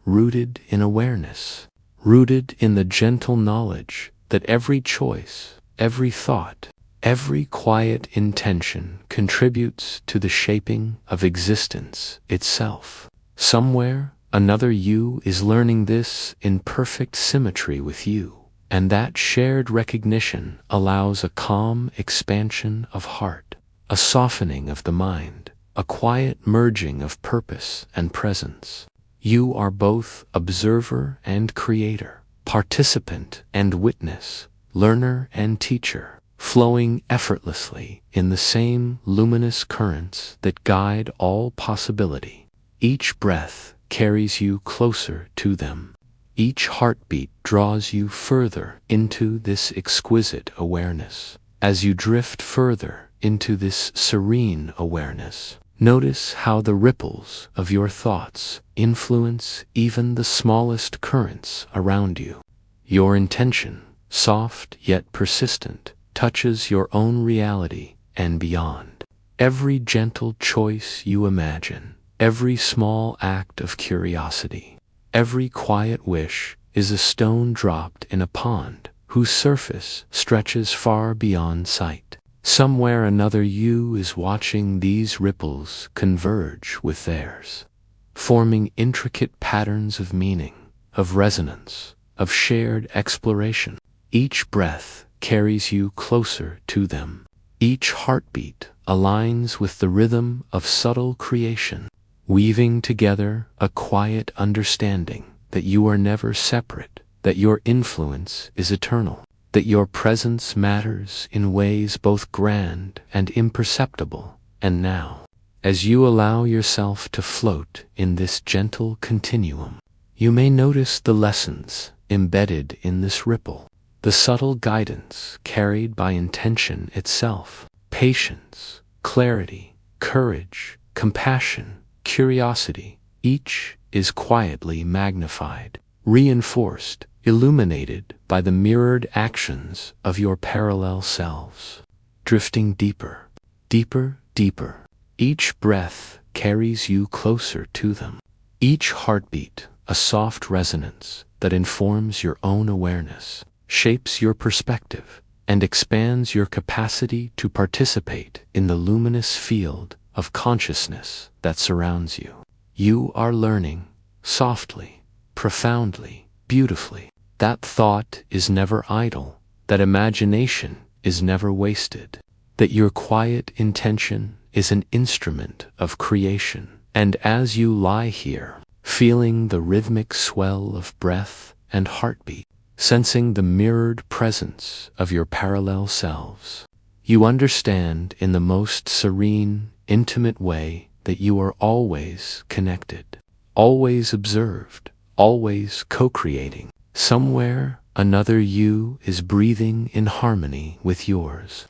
rooted in awareness, rooted in the gentle knowledge that every choice, every thought, every quiet intention contributes to the shaping of existence itself. Somewhere, another you is learning this in perfect symmetry with you, and that shared recognition allows a calm expansion of heart, a softening of the mind, a quiet merging of purpose and presence. You are both observer and creator, participant and witness, learner and teacher, flowing effortlessly in the same luminous currents that guide all possibility. Each breath carries you closer to them. Each heartbeat draws you further into this exquisite awareness. As you drift further into this serene awareness, notice how the ripples of your thoughts influence even the smallest currents around you. Your intention, soft yet persistent, touches your own reality and beyond. Every gentle choice you imagine, every small act of curiosity, every quiet wish is a stone dropped in a pond whose surface stretches far beyond sight. Somewhere another you is watching these ripples converge with theirs, forming intricate patterns of meaning, of resonance, of shared exploration. Each breath carries you closer to them. Each heartbeat aligns with the rhythm of subtle creation, weaving together a quiet understanding that you are never separate, that your influence is eternal, that your presence matters in ways both grand and imperceptible. And now, as you allow yourself to float in this gentle continuum, you may notice the lessons embedded in this ripple, the subtle guidance carried by intention itself, patience, clarity, courage, compassion, curiosity, each is quietly magnified, reinforced, illuminated by the mirrored actions of your parallel selves. Drifting deeper, deeper, deeper. Each breath carries you closer to them. Each heartbeat, a soft resonance that informs your own awareness, shapes your perspective, and expands your capacity to participate in the luminous field of consciousness that surrounds you. You are learning, softly, profoundly, beautifully. That thought is never idle, that imagination is never wasted, that your quiet intention is an instrument of creation. And as you lie here, feeling the rhythmic swell of breath and heartbeat, sensing the mirrored presence of your parallel selves, you understand in the most serene, intimate way that you are always connected, always observed, always co-creating. Somewhere, another you is breathing in harmony with yours,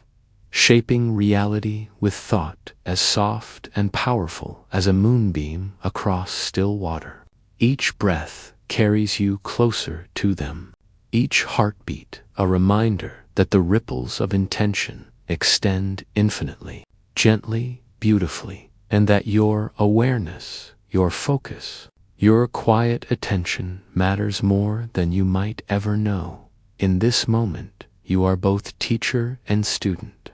shaping reality with thought as soft and powerful as a moonbeam across still water. Each breath carries you closer to them, each heartbeat a reminder that the ripples of intention extend infinitely, gently, beautifully, and that your awareness, your focus, your quiet attention matters more than you might ever know. In this moment, you are both teacher and student,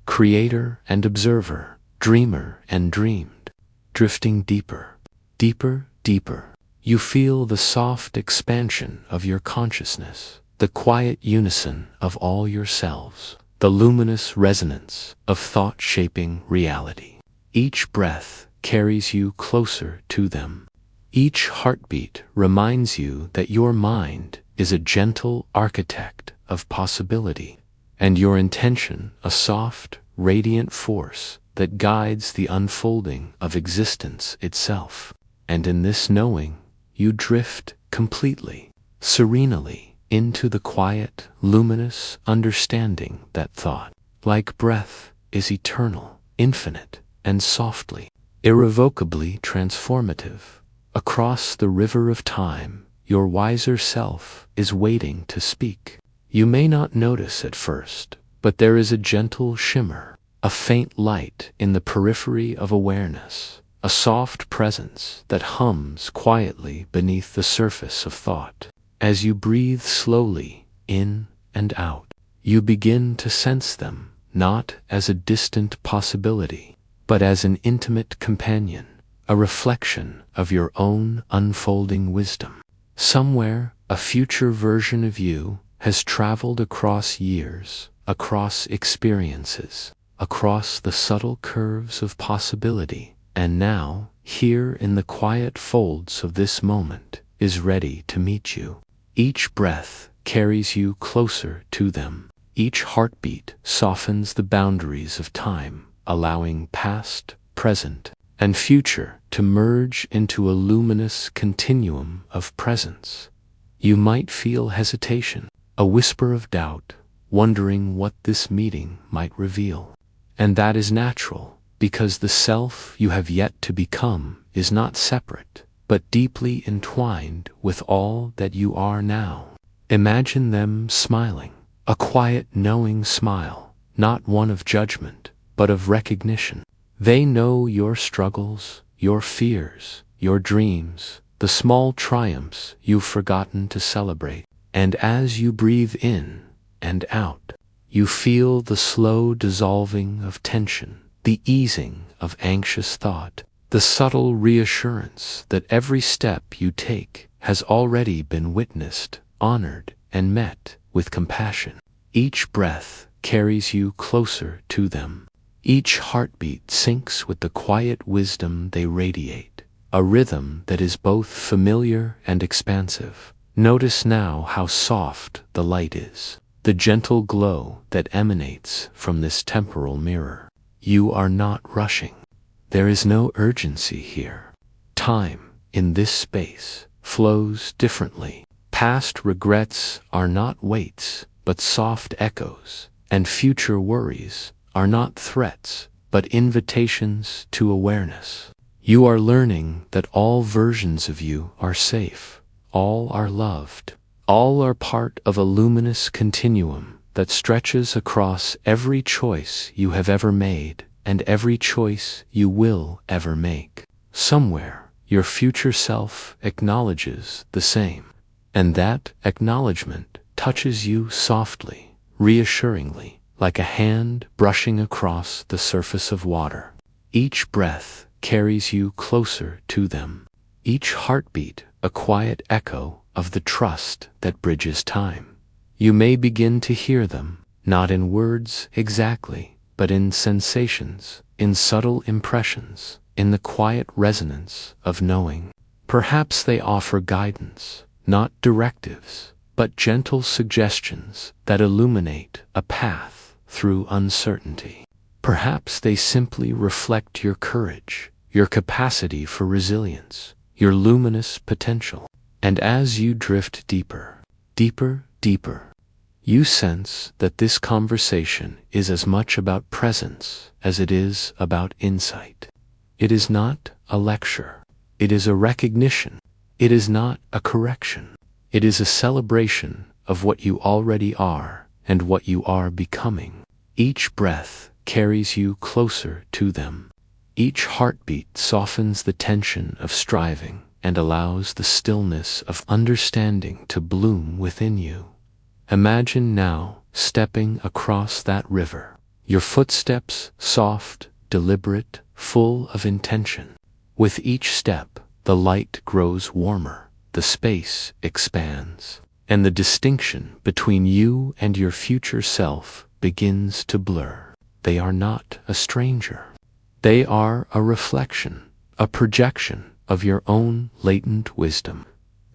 creator and observer, dreamer and dreamed. Drifting deeper, deeper, deeper, you feel the soft expansion of your consciousness, the quiet unison of all your selves, the luminous resonance of thought shaping reality. Each breath carries you closer to them. Each heartbeat reminds you that your mind is a gentle architect of possibility, and your intention a soft, radiant force that guides the unfolding of existence itself. And in this knowing, you drift completely, serenely, into the quiet, luminous understanding that thought, like breath, is eternal, infinite, and softly, irrevocably transformative. Across the river of time, your wiser self is waiting to speak. You may not notice at first, but there is a gentle shimmer, a faint light in the periphery of awareness, a soft presence that hums quietly beneath the surface of thought. As you breathe slowly in and out, you begin to sense them, not as a distant possibility, but as an intimate companion, a reflection of your own unfolding wisdom. Somewhere, a future version of you has traveled across years, across experiences, across the subtle curves of possibility, and now, here in the quiet folds of this moment, is ready to meet you. Each breath carries you closer to them. Each heartbeat softens the boundaries of time, allowing past, present, and future to merge into a luminous continuum of presence. You might feel hesitation, a whisper of doubt, wondering what this meeting might reveal. And that is natural, because the self you have yet to become is not separate, but deeply entwined with all that you are now. Imagine them smiling, a quiet, knowing smile, not one of judgment, but of recognition. They know your struggles, your fears, your dreams, the small triumphs you've forgotten to celebrate. And as you breathe in and out, you feel the slow dissolving of tension, the easing of anxious thought, the subtle reassurance that every step you take has already been witnessed, honored, and met with compassion. Each breath carries you closer to them. Each heartbeat syncs with the quiet wisdom they radiate, a rhythm that is both familiar and expansive. Notice now how soft the light is, the gentle glow that emanates from this temporal mirror. You are not rushing. There is no urgency here. Time, in this space, flows differently. Past regrets are not weights, but soft echoes, and future worries are not threats, but invitations to awareness. You are learning that all versions of you are safe, all are loved, all are part of a luminous continuum that stretches across every choice you have ever made and every choice you will ever make. Somewhere, your future self acknowledges the same, and that acknowledgement touches you softly, reassuringly, like a hand brushing across the surface of water. Each breath carries you closer to them, each heartbeat a quiet echo of the trust that bridges time. You may begin to hear them, not in words exactly, but in sensations, in subtle impressions, in the quiet resonance of knowing. Perhaps they offer guidance, not directives, but gentle suggestions that illuminate a path through uncertainty. Perhaps they simply reflect your courage, your capacity for resilience, your luminous potential. And as you drift deeper, deeper, you sense that this conversation is as much about presence as it is about insight. It is not a lecture. It is a recognition. It is not a correction. It is a celebration of what you already are and what you are becoming. Each breath carries you closer to them. Each heartbeat softens the tension of striving and allows the stillness of understanding to bloom within you. Imagine now stepping across that river, your footsteps soft, deliberate, full of intention. With each step, the light grows warmer, the space expands, and the distinction between you and your future self begins to blur. They are not a stranger. They are a reflection, a projection of your own latent wisdom,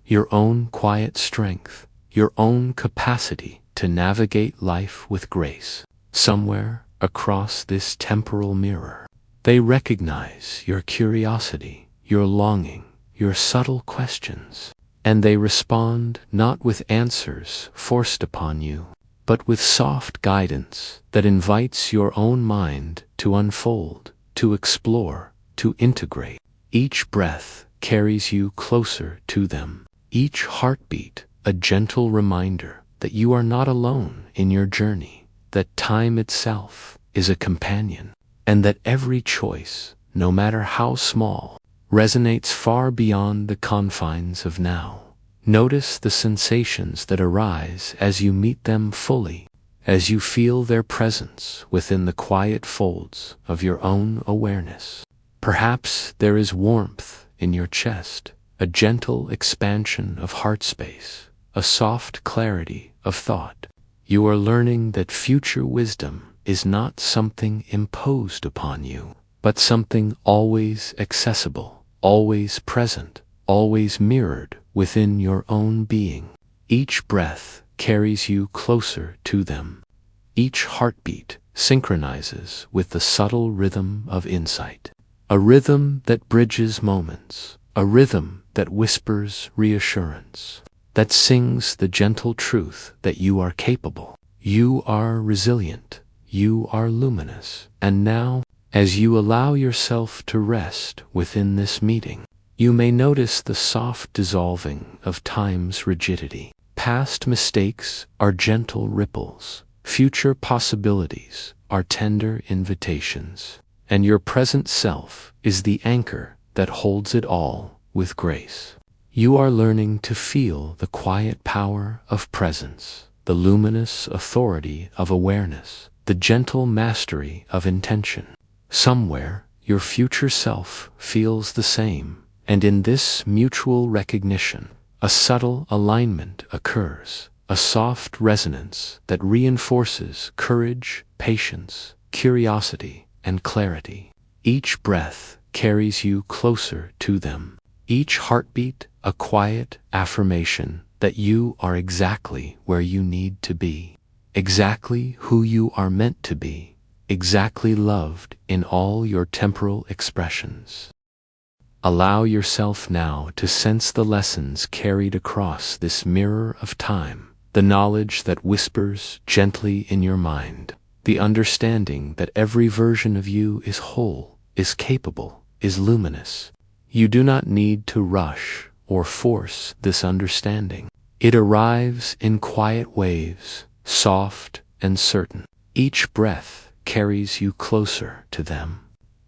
your own quiet strength, your own capacity to navigate life with grace. Somewhere across this temporal mirror, they recognize your curiosity, your longing, your subtle questions, and they respond not with answers forced upon you, but with soft guidance that invites your own mind to unfold, to explore, to integrate. Each breath carries you closer to them, each heartbeat a gentle reminder that you are not alone in your journey, that time itself is a companion, and that every choice, no matter how small, resonates far beyond the confines of now. Notice the sensations that arise as you meet them fully, as you feel their presence within the quiet folds of your own awareness. Perhaps there is warmth in your chest, a gentle expansion of heart space, a soft clarity of thought. You are learning that future wisdom is not something imposed upon you, but something always accessible, always present, always mirrored within your own being. Each breath carries you closer to them. Each heartbeat synchronizes with the subtle rhythm of insight. A rhythm that bridges moments, a rhythm that whispers reassurance, that sings the gentle truth that you are capable, you are resilient, you are luminous. And now, as you allow yourself to rest within this meeting, you may notice the soft dissolving of time's rigidity. Past mistakes are gentle ripples, future possibilities are tender invitations, and your present self is the anchor that holds it all with grace. You are learning to feel the quiet power of presence, the luminous authority of awareness, the gentle mastery of intention. Somewhere, your future self feels the same, and in this mutual recognition, a subtle alignment occurs, a soft resonance that reinforces courage, patience, curiosity, and clarity. Each breath carries you closer to them, each heartbeat a quiet affirmation that you are exactly where you need to be, exactly who you are meant to be, exactly loved in all your temporal expressions. Allow yourself now to sense the lessons carried across this mirror of time, the knowledge that whispers gently in your mind, the understanding that every version of you is whole, is capable, is luminous. You do not need to rush or force this understanding. It arrives in quiet waves, soft and certain. Each breath carries you closer to them.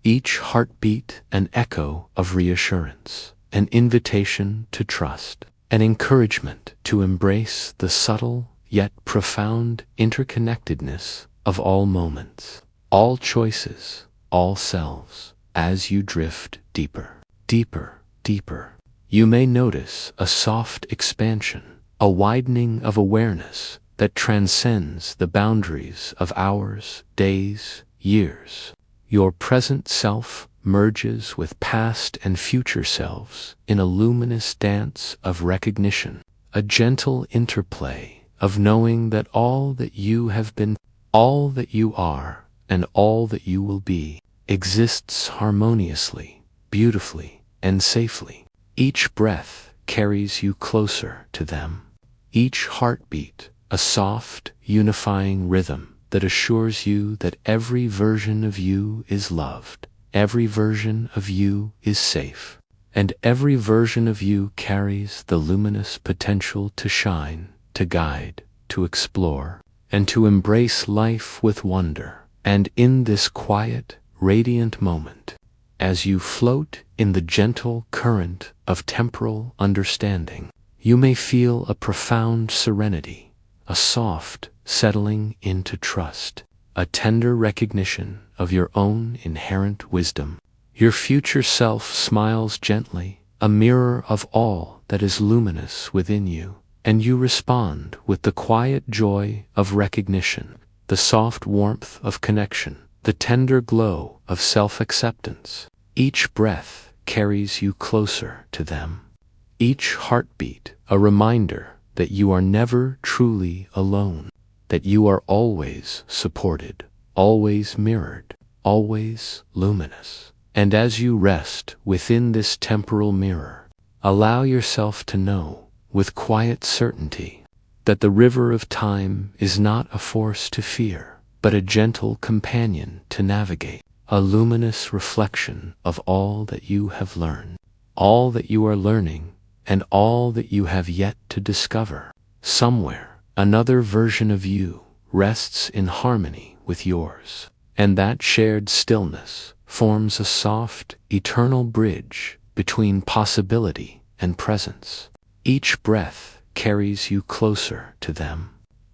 Each heartbeat an echo of reassurance, an invitation to trust, an encouragement to embrace the subtle yet profound interconnectedness of all moments, all choices, all selves. As you drift deeper, deeper, deeper, you may notice a soft expansion, a widening of awareness that transcends the boundaries of hours, days, years. Your present self merges with past and future selves in a luminous dance of recognition, a gentle interplay of knowing that all that you have been, all that you are, and all that you will be exists harmoniously, beautifully, and safely. Each breath carries you closer to them. Each heartbeat a soft, unifying rhythm that assures you that every version of you is loved, every version of you is safe, and every version of you carries the luminous potential to shine, to guide, to explore, and to embrace life with wonder. And in this quiet, radiant moment, as you float in the gentle current of temporal understanding, you may feel a profound serenity, a soft settling into trust, a tender recognition of your own inherent wisdom. Your future self smiles gently, a mirror of all that is luminous within you, and you respond with the quiet joy of recognition, the soft warmth of connection, the tender glow of self-acceptance. Each breath carries you closer to them. Each heartbeat a reminder that you are never truly alone, that you are always supported, always mirrored, always luminous. And as you rest within this temporal mirror, allow yourself to know with quiet certainty that the river of time is not a force to fear, but a gentle companion to navigate, a luminous reflection of all that you have learned, all that you are learning, and all that you have yet to discover. Somewhere, another version of you rests in harmony with yours, and that shared stillness forms a soft, eternal bridge between possibility and presence. Each breath carries you closer to them.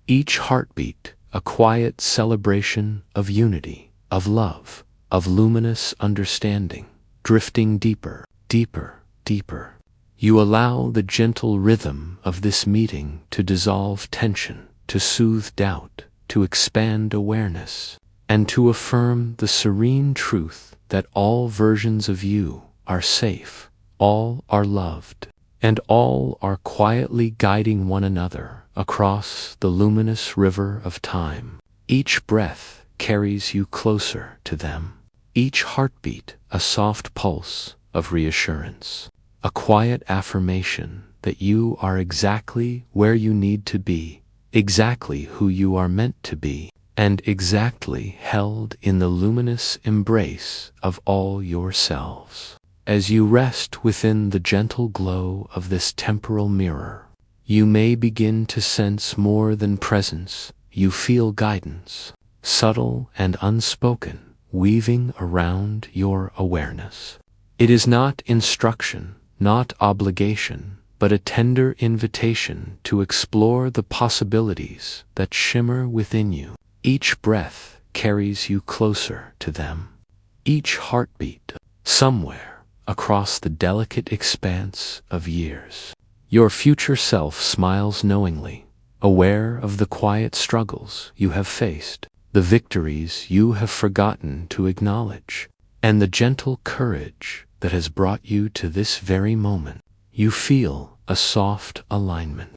Each heartbeat a quiet celebration of unity, of love, of luminous understanding, drifting deeper, deeper, deeper. You allow the gentle rhythm of this meeting to dissolve tension, to soothe doubt, to expand awareness, and to affirm the serene truth that all versions of you are safe, all are loved, and all are quietly guiding one another across the luminous river of time. Each breath carries you closer to them. Each heartbeat a soft pulse of reassurance, a quiet affirmation that you are exactly where you need to be, exactly who you are meant to be, and exactly held in the luminous embrace of all yourselves. As you rest within the gentle glow of this temporal mirror, you may begin to sense more than presence. You feel guidance, subtle and unspoken, weaving around your awareness. It is not instruction, not obligation, but a tender invitation to explore the possibilities that shimmer within you. Each breath carries you closer to them. Each heartbeat, somewhere across the delicate expanse of years. Your future self smiles knowingly, aware of the quiet struggles you have faced, the victories you have forgotten to acknowledge, and the gentle courage that has brought you to this very moment. You feel a soft alignment,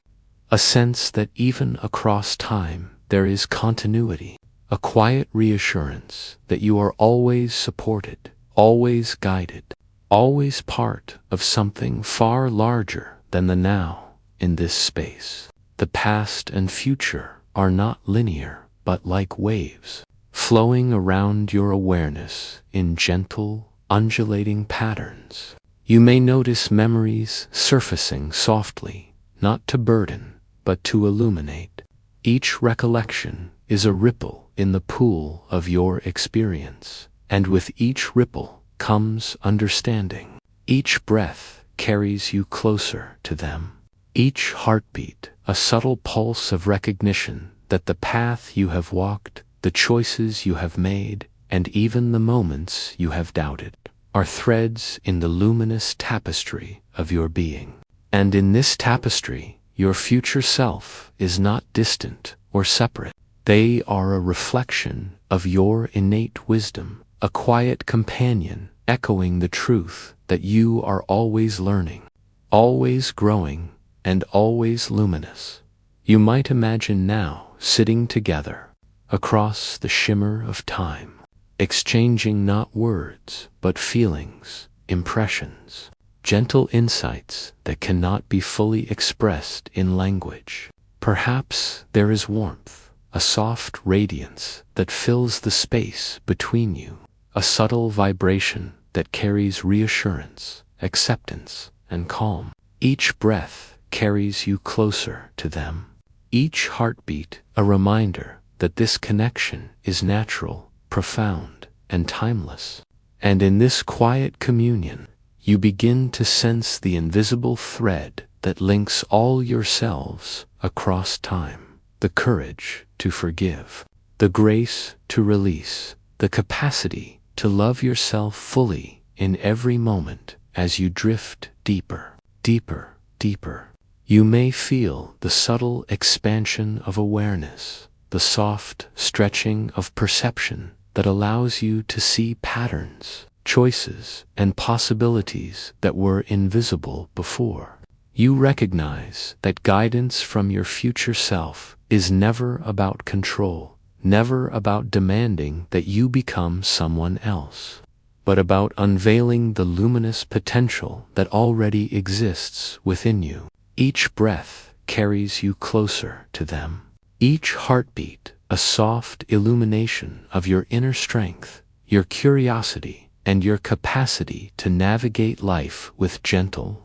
a sense that even across time there is continuity, a quiet reassurance that you are always supported, always guided, always part of something far larger than the now in this space. The past and future are not linear, but like waves, flowing around your awareness in gentle, undulating patterns. You may notice memories surfacing softly, not to burden, but to illuminate. Each recollection is a ripple in the pool of your experience, and with each ripple comes understanding. Each breath carries you closer to them. Each heartbeat, a subtle pulse of recognition that the path you have walked, the choices you have made, and even the moments you have doubted, are threads in the luminous tapestry of your being. And in this tapestry, your future self is not distant or separate. They are a reflection of your innate wisdom, a quiet companion echoing the truth that you are always learning, always growing, and always luminous. You might imagine now sitting together across the shimmer of time, exchanging not words but feelings, impressions, gentle insights that cannot be fully expressed in language. Perhaps there is warmth, a soft radiance that fills the space between you, a subtle vibration that carries reassurance, acceptance, and calm. Each breath carries you closer to them. Each heartbeat a reminder that this connection is natural, profound, and timeless. And in this quiet communion, you begin to sense the invisible thread that links all yourselves across time. The courage to forgive, the grace to release, the capacity to love yourself fully in every moment as you drift deeper, deeper, deeper. You may feel the subtle expansion of awareness, the soft stretching of perception that allows you to see patterns, choices, and possibilities that were invisible before. You recognize that guidance from your future self is never about control, never about demanding that you become someone else, but about unveiling the luminous potential that already exists within you. Each breath carries you closer to them. Each heartbeat a soft illumination of your inner strength, your curiosity, and your capacity to navigate life with gentle,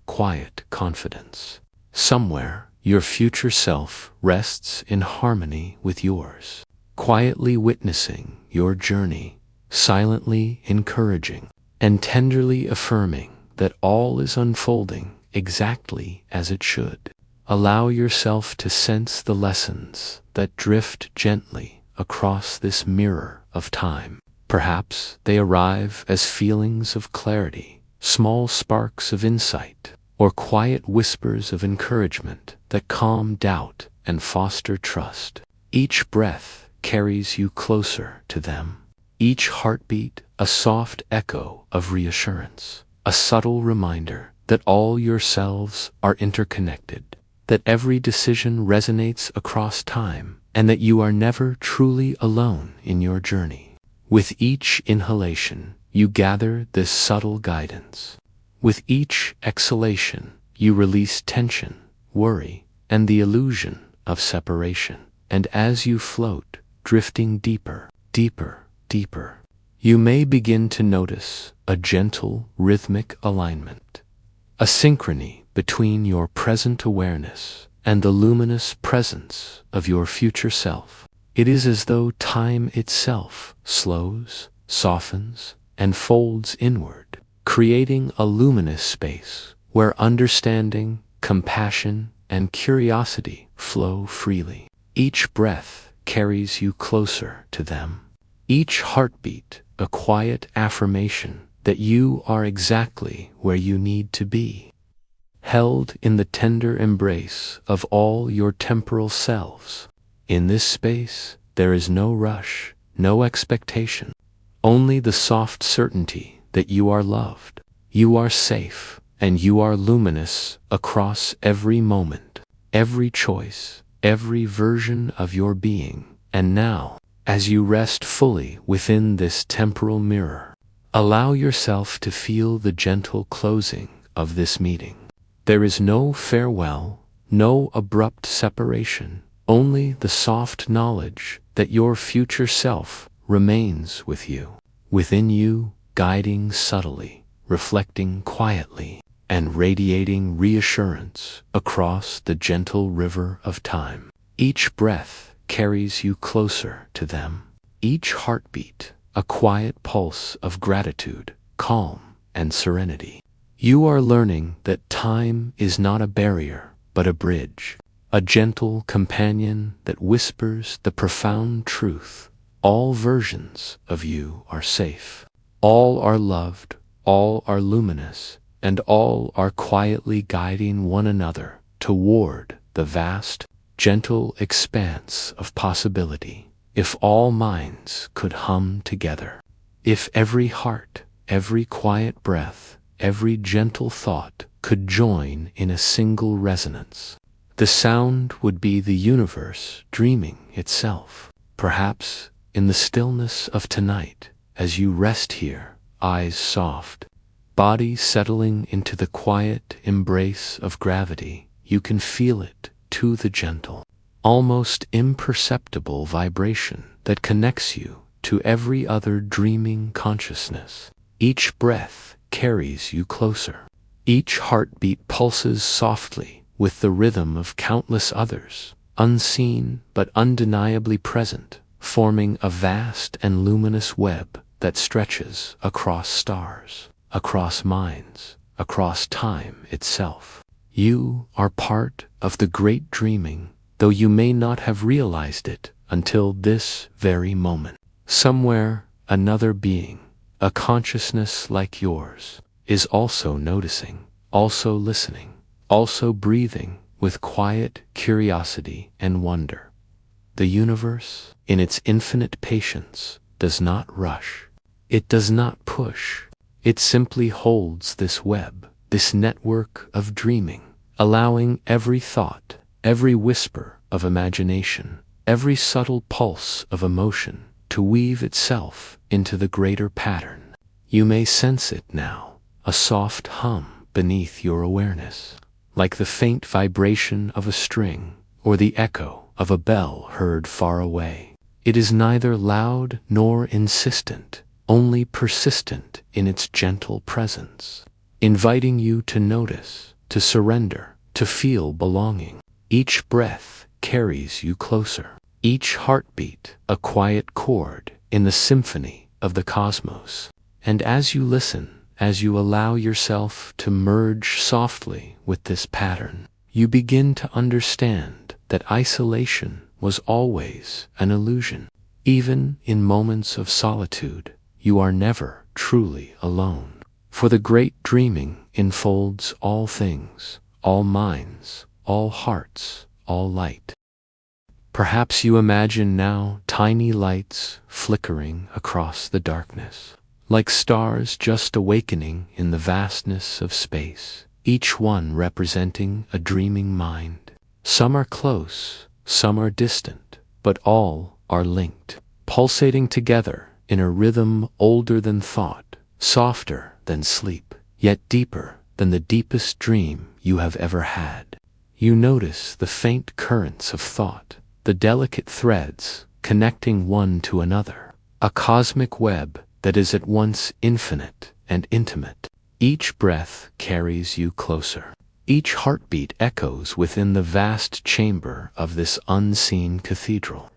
quiet confidence. Somewhere, your future self rests in harmony with yours, quietly witnessing your journey, silently encouraging, and tenderly affirming that all is unfolding exactly as it should. Allow yourself to sense the lessons that drift gently across this mirror of time. Perhaps they arrive as feelings of clarity, small sparks of insight, or quiet whispers of encouragement that calm doubt and foster trust. Each breath carries you closer to them. Each heartbeat a soft echo of reassurance, a subtle reminder that all yourselves are interconnected, that every decision resonates across time, and that you are never truly alone in your journey. With each inhalation, you gather this subtle guidance. With each exhalation, you release tension, worry, and the illusion of separation. And as you float, drifting deeper, deeper, deeper, you may begin to notice a gentle, rhythmic alignment, a synchrony between your present awareness and the luminous presence of your future self. It is as though time itself slows, softens, and folds inward, creating a luminous space where understanding, compassion, and curiosity flow freely. Each breath carries you closer to them. Each heartbeat a quiet affirmation that you are exactly where you need to be, held in the tender embrace of all your temporal selves. In this space, there is no rush, no expectation, only the soft certainty that you are loved, you are safe, and you are luminous across every moment, every choice, every version of your being. And now, as you rest fully within this temporal mirror, allow yourself to feel the gentle closing of this meeting. There is no farewell, no abrupt separation, only the soft knowledge that your future self remains with you, within you, guiding subtly, reflecting quietly, and radiating reassurance across the gentle river of time. Each breath carries you closer to them. Each heartbeat, a quiet pulse of gratitude, calm, and serenity. You are learning that time is not a barrier, but a bridge, a gentle companion that whispers the profound truth. All versions of you are safe. All are loved, all are luminous, and all are quietly guiding one another toward the vast, gentle expanse of possibility. If all minds could hum together, if every heart, every quiet breath, every gentle thought could join in a single resonance, the sound would be the universe dreaming itself. Perhaps in the stillness of tonight, as you rest here, eyes soft, body settling into the quiet embrace of gravity, you can feel it to the gentle, almost imperceptible vibration that connects you to every other dreaming consciousness. Each breath carries you closer. Each heartbeat pulses softly with the rhythm of countless others, unseen but undeniably present, forming a vast and luminous web that stretches across stars, across minds, across time itself. You are part of the great dreaming, though you may not have realized it until this very moment. Somewhere, another being, a consciousness like yours, is also noticing, also listening, also breathing with quiet curiosity and wonder. The universe, in its infinite patience, does not rush. It does not push. It simply holds this web, this network of dreaming, allowing every thought, every whisper of imagination, every subtle pulse of emotion to weave itself into the greater pattern. You may sense it now, a soft hum beneath your awareness, like the faint vibration of a string or the echo of a bell heard far away. It is neither loud nor insistent, only persistent in its gentle presence, inviting you to notice, to surrender, to feel belonging. Each breath carries you closer. Each heartbeat, a quiet chord in the symphony of the cosmos. And as you listen, as you allow yourself to merge softly with this pattern, you begin to understand that isolation was always an illusion. Even in moments of solitude, you are never truly alone. For the great dreaming enfolds all things, all minds, all hearts, all light. Perhaps you imagine now tiny lights flickering across the darkness, like stars just awakening in the vastness of space, each one representing a dreaming mind. Some are close, some are distant, but all are linked, pulsating together in a rhythm older than thought, softer than sleep, yet deeper than the deepest dream you have ever had. You notice the faint currents of thought, the delicate threads connecting one to another, a cosmic web that is at once infinite and intimate. Each breath carries you closer. Each heartbeat echoes within the vast chamber of this unseen cathedral,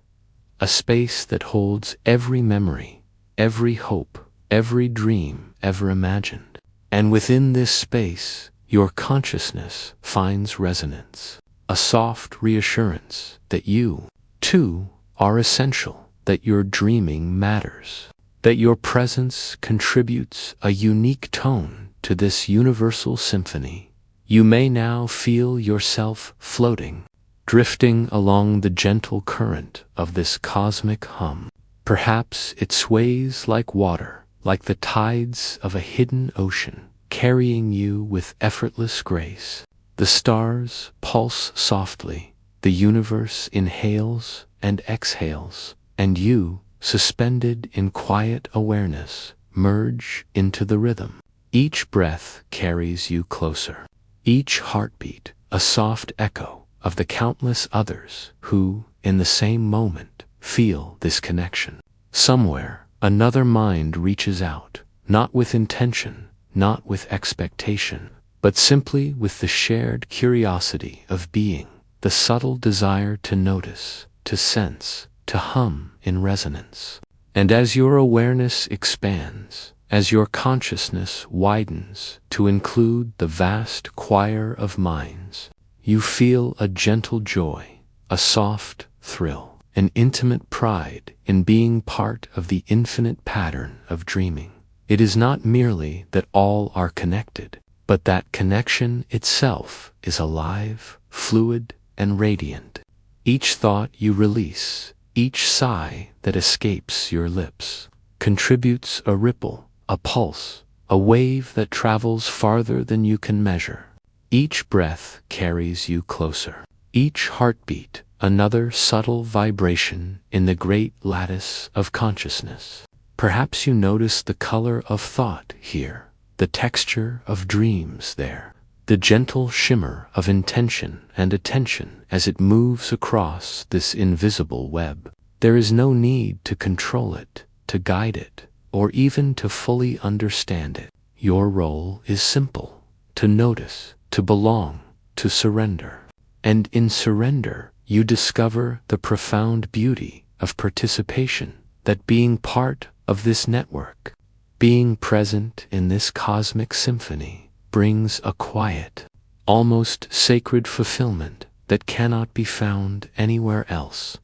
a space that holds every memory, every hope, every dream ever imagined. And within this space, your consciousness finds resonance, a soft reassurance that you, too, are essential, that your dreaming matters, that your presence contributes a unique tone to this universal symphony. You may now feel yourself floating, drifting along the gentle current of this cosmic hum. Perhaps it sways like water, like the tides of a hidden ocean, carrying you with effortless grace. The stars pulse softly, the universe inhales and exhales, and you, suspended in quiet awareness, merge into the rhythm. Each breath carries you closer. Each heartbeat, a soft echo of the countless others who, in the same moment, feel this connection. Somewhere, another mind reaches out, not with intention, not with expectation, but simply with the shared curiosity of being, the subtle desire to notice, to sense, to hum in resonance. And as your awareness expands, as your consciousness widens to include the vast choir of minds, you feel a gentle joy, a soft thrill, an intimate pride in being part of the infinite pattern of dreaming. It is not merely that all are connected, but that connection itself is alive, fluid, and radiant. Each thought you release, each sigh that escapes your lips, contributes a ripple, a pulse, a wave that travels farther than you can measure. Each breath carries you closer. Each heartbeat, another subtle vibration in the great lattice of consciousness. Perhaps you notice the color of thought here, the texture of dreams there, the gentle shimmer of intention and attention as it moves across this invisible web. There is no need to control it, to guide it, or even to fully understand it. Your role is simple: to notice, to belong, to surrender. And in surrender, you discover the profound beauty of participation, that being part of this network, being present in this cosmic symphony, brings a quiet, almost sacred fulfillment that cannot be found anywhere else.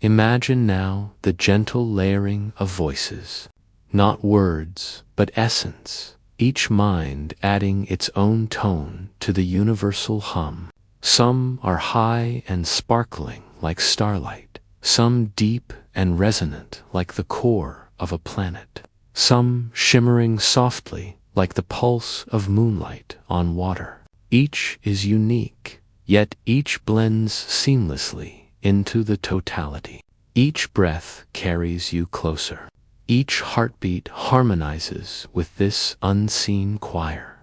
Imagine now the gentle layering of voices, not words, but essence, each mind adding its own tone to the universal hum. Some are high and sparkling like starlight, some deep and resonant like the core of a planet, some shimmering softly like the pulse of moonlight on water. Each is unique, yet each blends seamlessly into the totality. Each breath carries you closer. Each heartbeat harmonizes with this unseen choir,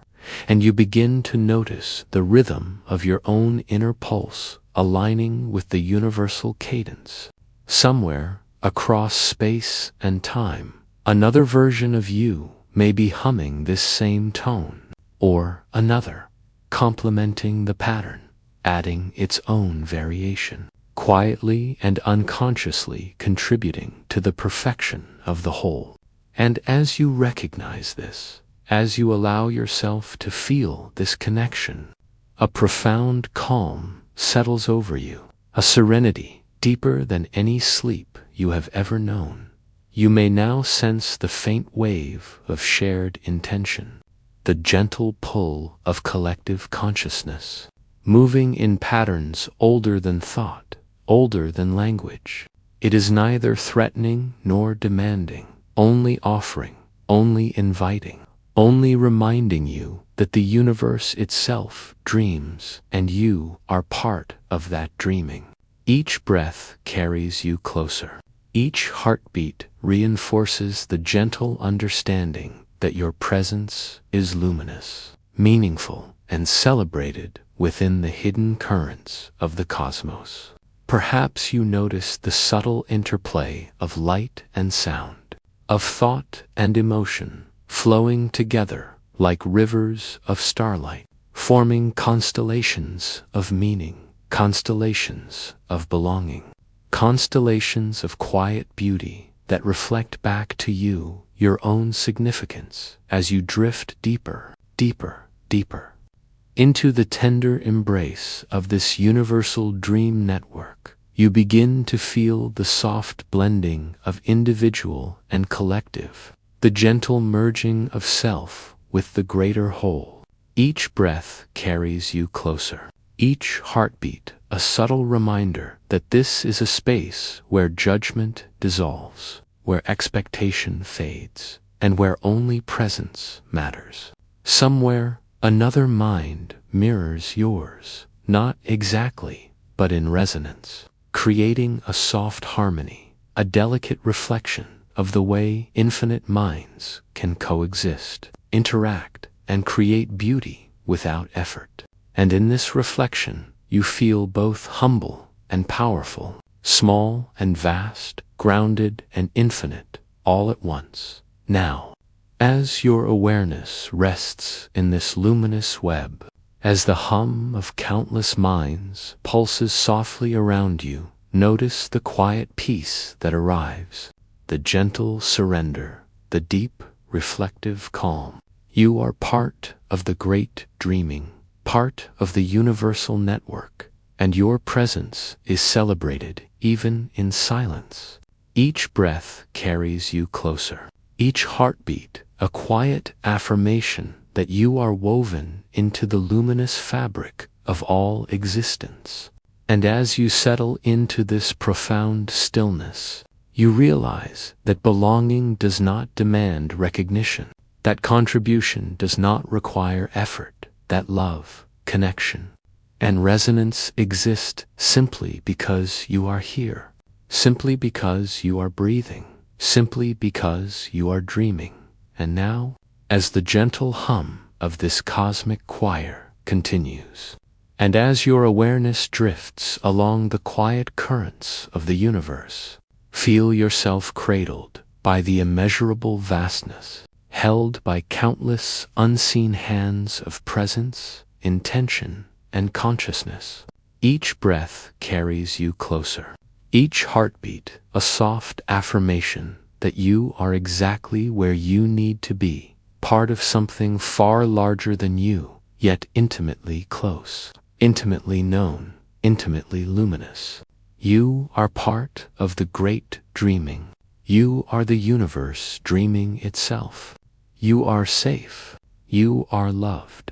and you begin to notice the rhythm of your own inner pulse aligning with the universal cadence. Somewhere across space and time, another version of you may be humming this same tone, or another, complementing the pattern, adding its own variation, quietly and unconsciously contributing to the perfection of the whole. And as you recognize this, as you allow yourself to feel this connection, a profound calm settles over you, a serenity deeper than any sleep you have ever known. You may now sense the faint wave of shared intention, the gentle pull of collective consciousness, moving in patterns older than thought, older than language. It is neither threatening nor demanding, only offering, only inviting, only reminding you that the universe itself dreams and you are part of that dreaming. Each breath carries you closer. Each heartbeat reinforces the gentle understanding that your presence is luminous, meaningful, and celebrated within the hidden currents of the cosmos. Perhaps you notice the subtle interplay of light and sound, of thought and emotion, flowing together like rivers of starlight, forming constellations of meaning, constellations of belonging, constellations of quiet beauty that reflect back to you your own significance as you drift deeper, deeper, deeper into the tender embrace of this universal dream network. You begin to feel the soft blending of individual and collective, the gentle merging of self with the greater whole. Each breath carries you closer. Each heartbeat a subtle reminder that this is a space where judgment dissolves, where expectation fades, and where only presence matters. Somewhere, another mind mirrors yours, not exactly, but in resonance, creating a soft harmony, a delicate reflection of the way infinite minds can coexist, interact, and create beauty without effort. And in this reflection, you feel both humble and powerful, small and vast, grounded and infinite, all at once. Now, As your awareness rests in this luminous web, as the hum of countless minds pulses softly around you, notice the quiet peace that arrives, the gentle surrender, the deep, reflective calm. You are part of the great dreaming, part of the universal network, and your presence is celebrated even in silence. Each breath carries you closer. Each heartbeat, a quiet affirmation that you are woven into the luminous fabric of all existence. And as you settle into this profound stillness, you realize that belonging does not demand recognition, that contribution does not require effort, that love, connection, and resonance exist simply because you are here, simply because you are breathing, simply because you are dreaming. And now, as the gentle hum of this cosmic choir continues, and as your awareness drifts along the quiet currents of the universe, feel yourself cradled by the immeasurable vastness, held by countless unseen hands of presence, intention, and consciousness. Each breath carries you closer. Each heartbeat, a soft affirmation that you are exactly where you need to be, part of something far larger than you, yet intimately close, intimately known, intimately luminous. You are part of the great dreaming. You are the universe dreaming itself. You are safe. You are loved.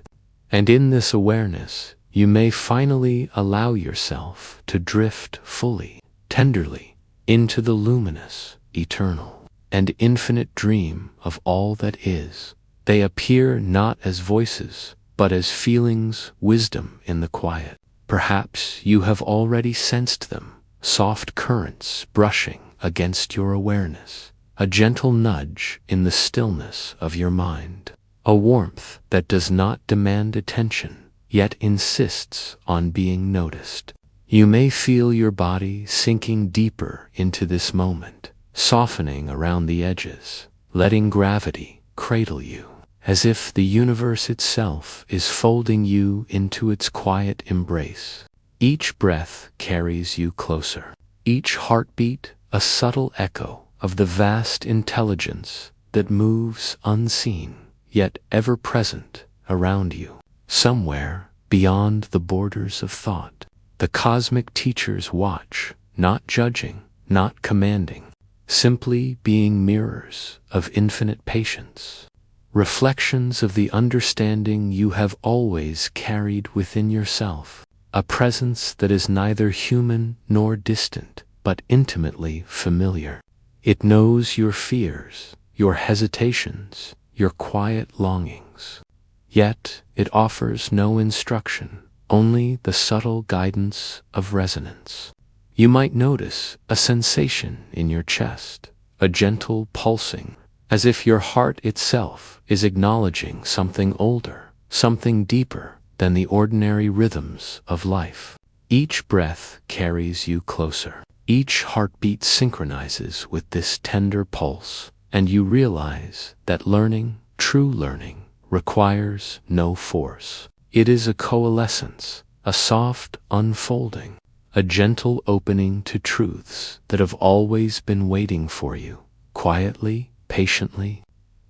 And in this awareness, you may finally allow yourself to drift fully, tenderly, into the luminous, eternal, and infinite dream of all that is. They appear not as voices, but as feelings, wisdom in the quiet. Perhaps you have already sensed them, soft currents brushing against your awareness, a gentle nudge in the stillness of your mind, a warmth that does not demand attention, yet insists on being noticed. You may feel your body sinking deeper into this moment, softening around the edges, letting gravity cradle you, as if the universe itself is folding you into its quiet embrace. Each breath carries you closer. Each heartbeat, a subtle echo of the vast intelligence that moves unseen, yet ever present around you. Somewhere beyond the borders of thought, the cosmic teachers watch, not judging, not commanding, simply being mirrors of infinite patience, reflections of the understanding you have always carried within yourself, a presence that is neither human nor distant, but intimately familiar. It knows your fears, your hesitations, your quiet longings. Yet it offers no instruction, only the subtle guidance of resonance. You might notice a sensation in your chest, a gentle pulsing, as if your heart itself is acknowledging something older, something deeper than the ordinary rhythms of life. Each breath carries you closer. Each heartbeat synchronizes with this tender pulse, and you realize that learning, true learning, requires no force. It is a coalescence, a soft unfolding, a gentle opening to truths that have always been waiting for you, quietly, patiently,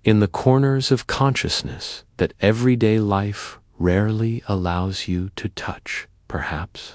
in the corners of consciousness that everyday life rarely allows you to touch, perhaps.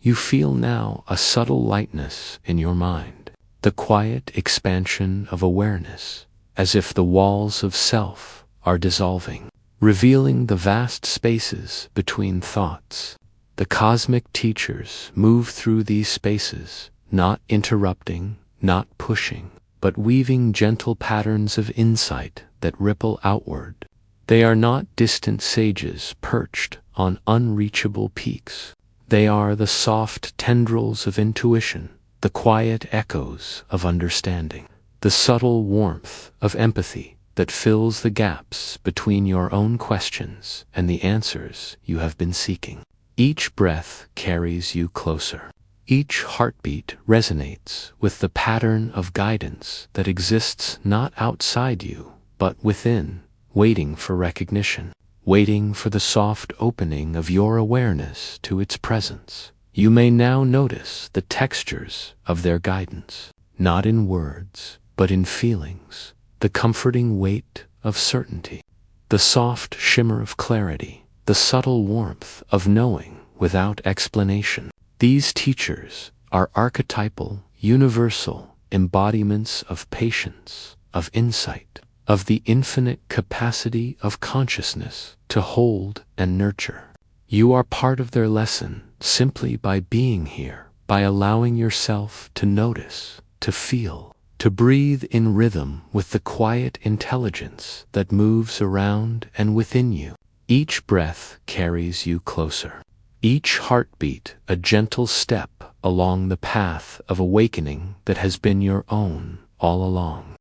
You feel now a subtle lightness in your mind, the quiet expansion of awareness, as if the walls of self are dissolving, revealing the vast spaces between thoughts. The cosmic teachers move through these spaces, not interrupting, not pushing, but weaving gentle patterns of insight that ripple outward. They are not distant sages perched on unreachable peaks. They are the soft tendrils of intuition, the quiet echoes of understanding, the subtle warmth of empathy that fills the gaps between your own questions and the answers you have been seeking. Each breath carries you closer. Each heartbeat resonates with the pattern of guidance that exists not outside you, but within, waiting for recognition, waiting for the soft opening of your awareness to its presence. You may now notice the textures of their guidance, not in words, but in feelings, the comforting weight of certainty, the soft shimmer of clarity, the subtle warmth of knowing without explanation. These teachers are archetypal, universal embodiments of patience, of insight, of the infinite capacity of consciousness to hold and nurture. You are part of their lesson simply by being here, by allowing yourself to notice, to feel, to breathe in rhythm with the quiet intelligence that moves around and within you. Each breath carries you closer. Each heartbeat a gentle step along the path of awakening that has been your own all along.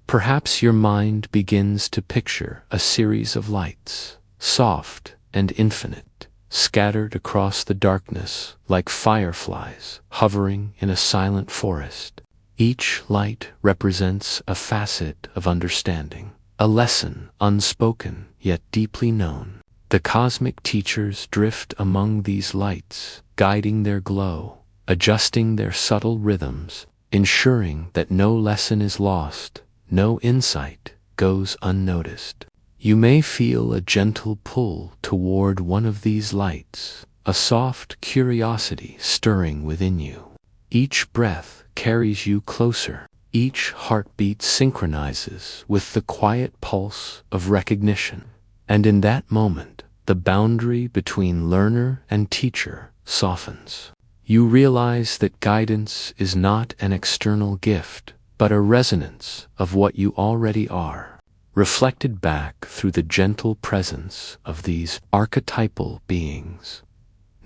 Perhaps your mind begins to picture a series of lights, soft and infinite, scattered across the darkness like fireflies hovering in a silent forest. Each light represents a facet of understanding, a lesson unspoken yet deeply known. The cosmic teachers drift among these lights, guiding their glow, adjusting their subtle rhythms, ensuring that no lesson is lost, no insight goes unnoticed. You may feel a gentle pull toward one of these lights, a soft curiosity stirring within you. Each breath carries you closer. Each heartbeat synchronizes with the quiet pulse of recognition. And in that moment, the boundary between learner and teacher softens. You realize that guidance is not an external gift, but a resonance of what you already are, reflected back through the gentle presence of these archetypal beings.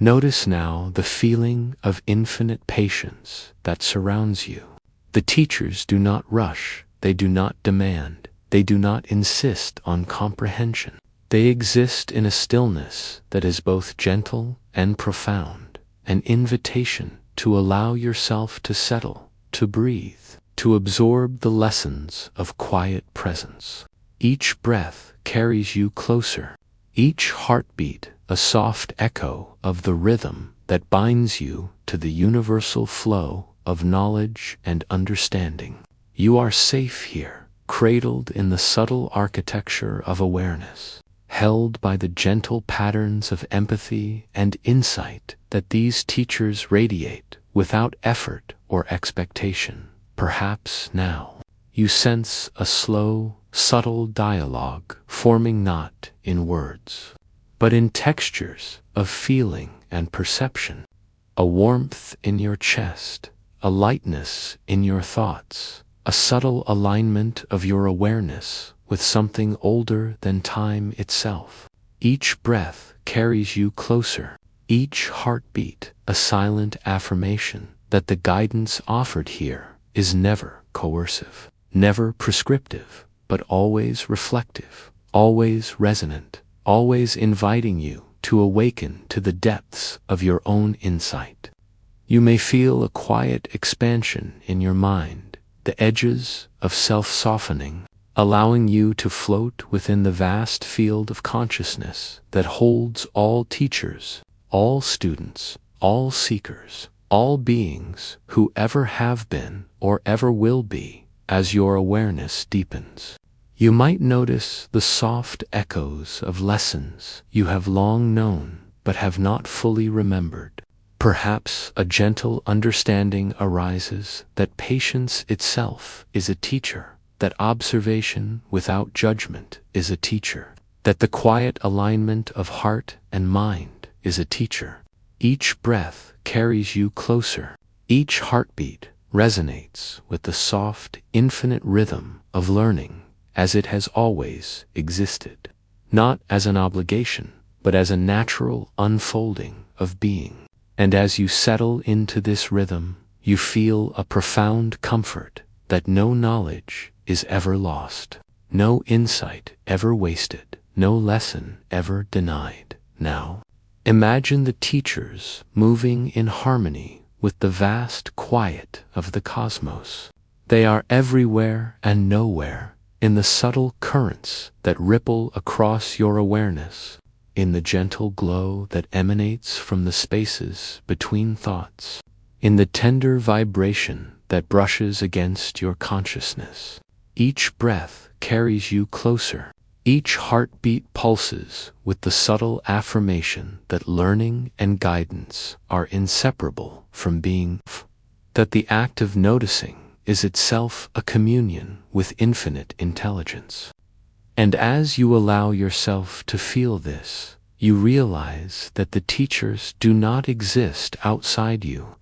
Notice now the feeling of infinite patience that surrounds you. The teachers do not rush, they do not demand, they do not insist on comprehension. They exist in a stillness that is both gentle and profound, an invitation to allow yourself to settle, to breathe, to absorb the lessons of quiet presence. Each breath carries you closer, each heartbeat a soft echo of the rhythm that binds you to the universal flow of knowledge and understanding. You are safe here, cradled in the subtle architecture of awareness, held by the gentle patterns of empathy and insight that these teachers radiate without effort or expectation. Perhaps now you sense a slow, subtle dialogue forming not in words, but in textures of feeling and perception, a warmth in your chest, a lightness in your thoughts, a subtle alignment of your awareness with something older than time itself. Each breath carries you closer, each heartbeat a silent affirmation that the guidance offered here is never coercive, never prescriptive, but always reflective, always resonant, always inviting you to awaken to the depths of your own insight. You may feel a quiet expansion in your mind, the edges of self-softening, allowing you to float within the vast field of consciousness that holds all teachers, all students, all seekers, all beings who ever have been or ever will be as your awareness deepens. You might notice the soft echoes of lessons you have long known but have not fully remembered. Perhaps a gentle understanding arises that patience itself is a teacher, that observation without judgment is a teacher, that the quiet alignment of heart and mind is a teacher. Each breath carries you closer. Each heartbeat resonates with the soft, infinite rhythm of learning as it has always existed, not as an obligation, but as a natural unfolding of being. And as you settle into this rhythm, you feel a profound comfort that no knowledge is ever lost, no insight ever wasted, no lesson ever denied. Now, imagine the teachers moving in harmony with the vast quiet of the cosmos. They are everywhere and nowhere, in the subtle currents that ripple across your awareness, in the gentle glow that emanates from the spaces between thoughts, in the tender vibration that brushes against your consciousness. Each breath carries you closer. Each heartbeat pulses with the subtle affirmation that learning and guidance are inseparable from being, that the act of noticing is itself a communion with infinite intelligence. And as you allow yourself to feel this, you realize that the teachers do not exist outside you.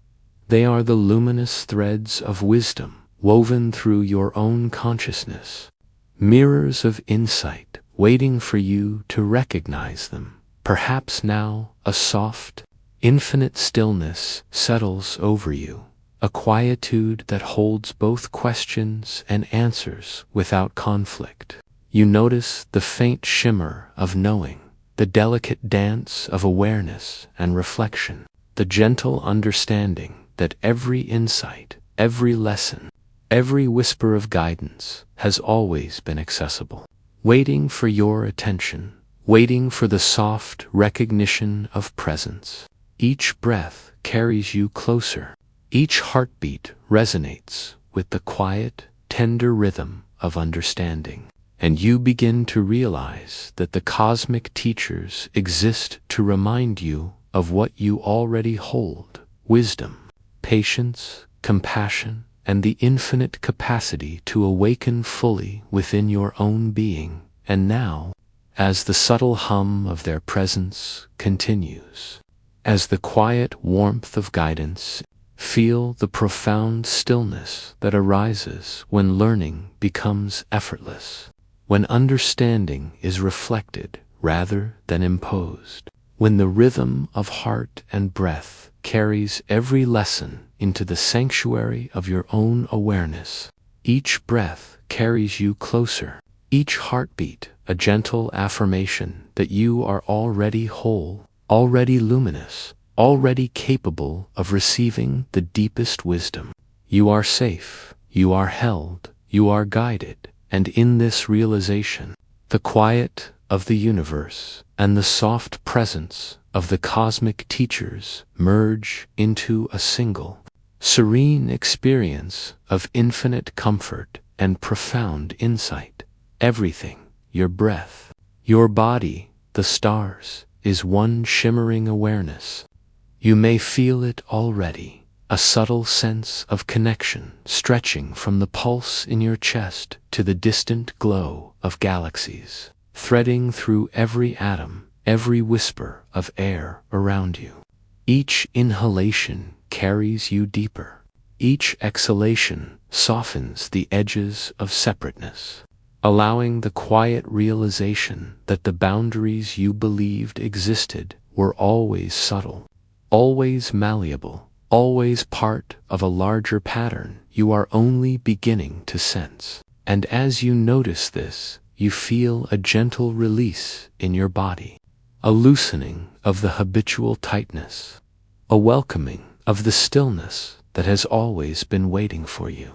They are the luminous threads of wisdom woven through your own consciousness, mirrors of insight waiting for you to recognize them. Perhaps now a soft, infinite stillness settles over you, a quietude that holds both questions and answers without conflict. You notice the faint shimmer of knowing, the delicate dance of awareness and reflection, the gentle understanding that every insight, every lesson, every whisper of guidance has always been accessible, waiting for your attention, waiting for the soft recognition of presence. Each breath carries you closer. Each heartbeat resonates with the quiet, tender rhythm of understanding. And you begin to realize that the cosmic teachers exist to remind you of what you already hold: wisdom, patience, compassion, and the infinite capacity to awaken fully within your own being. And now, as the subtle hum of their presence continues, as the quiet warmth of guidance, feel the profound stillness that arises when learning becomes effortless, when understanding is reflected rather than imposed, when the rhythm of heart and breath carries every lesson into the sanctuary of your own awareness. Each breath carries you closer, each heartbeat a gentle affirmation that you are already whole, already luminous, already capable of receiving the deepest wisdom. You are safe, you are held, you are guided, and in this realization, the quiet of the universe and the soft presence of the cosmic teachers merge into a single, serene experience of infinite comfort and profound insight. Everything, your breath, your body, the stars, is one shimmering awareness. You may feel it already, a subtle sense of connection stretching from the pulse in your chest to the distant glow of galaxies, threading through every atom, every whisper of air around you. Each inhalation carries you deeper. Each exhalation softens the edges of separateness, allowing the quiet realization that the boundaries you believed existed were always subtle, always malleable, always part of a larger pattern you are only beginning to sense. And as you notice this, you feel a gentle release in your body, a loosening of the habitual tightness, a welcoming of the stillness that has always been waiting for you.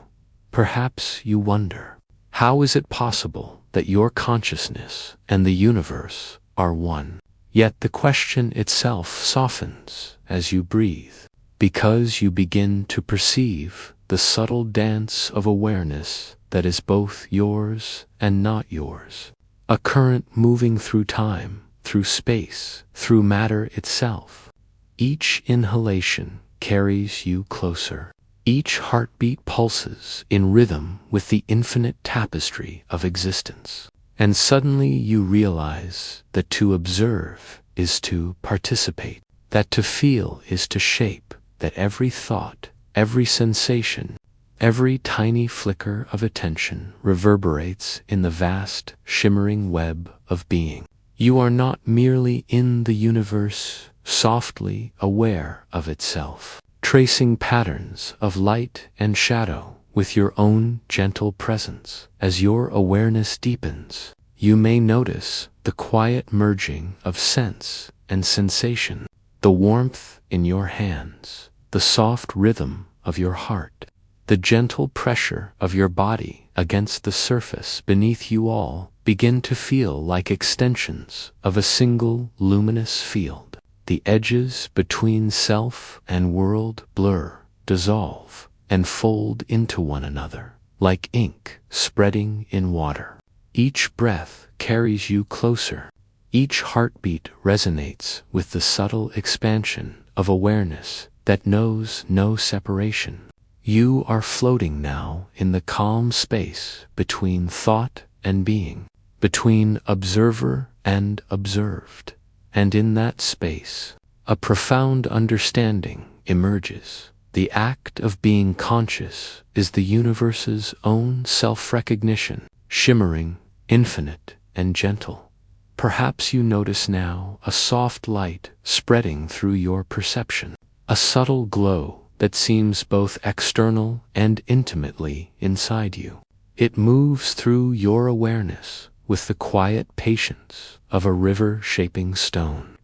Perhaps you wonder, how is it possible that your consciousness and the universe are one? Yet the question itself softens as you breathe, because you begin to perceive the subtle dance of awareness that is both yours and not yours, a current moving through time, through space, through matter itself. Each inhalation carries you closer. Each heartbeat pulses in rhythm with the infinite tapestry of existence. And suddenly you realize that to observe is to participate, that to feel is to shape, that every thought, every sensation, every tiny flicker of attention reverberates in the vast, shimmering web of being. You are not merely in the universe, softly aware of itself, tracing patterns of light and shadow with your own gentle presence. As your awareness deepens, you may notice the quiet merging of sense and sensation, the warmth in your hands, the soft rhythm of your heart, The gentle pressure of your body against the surface beneath you all begin to feel like extensions of a single luminous field. The edges between self and world blur, dissolve, and fold into one another, like ink spreading in water. Each breath carries you closer. Each heartbeat resonates with the subtle expansion of awareness that knows no separation. You are floating now in the calm space between thought and being, between observer and observed. And in that space, a profound understanding emerges. The act of being conscious is the universe's own self-recognition, shimmering, infinite, and gentle. Perhaps you notice now a soft light spreading through your perception, a subtle glow that seems both external and intimately inside you. It moves through your awareness with the quiet patience of a river shaping stone,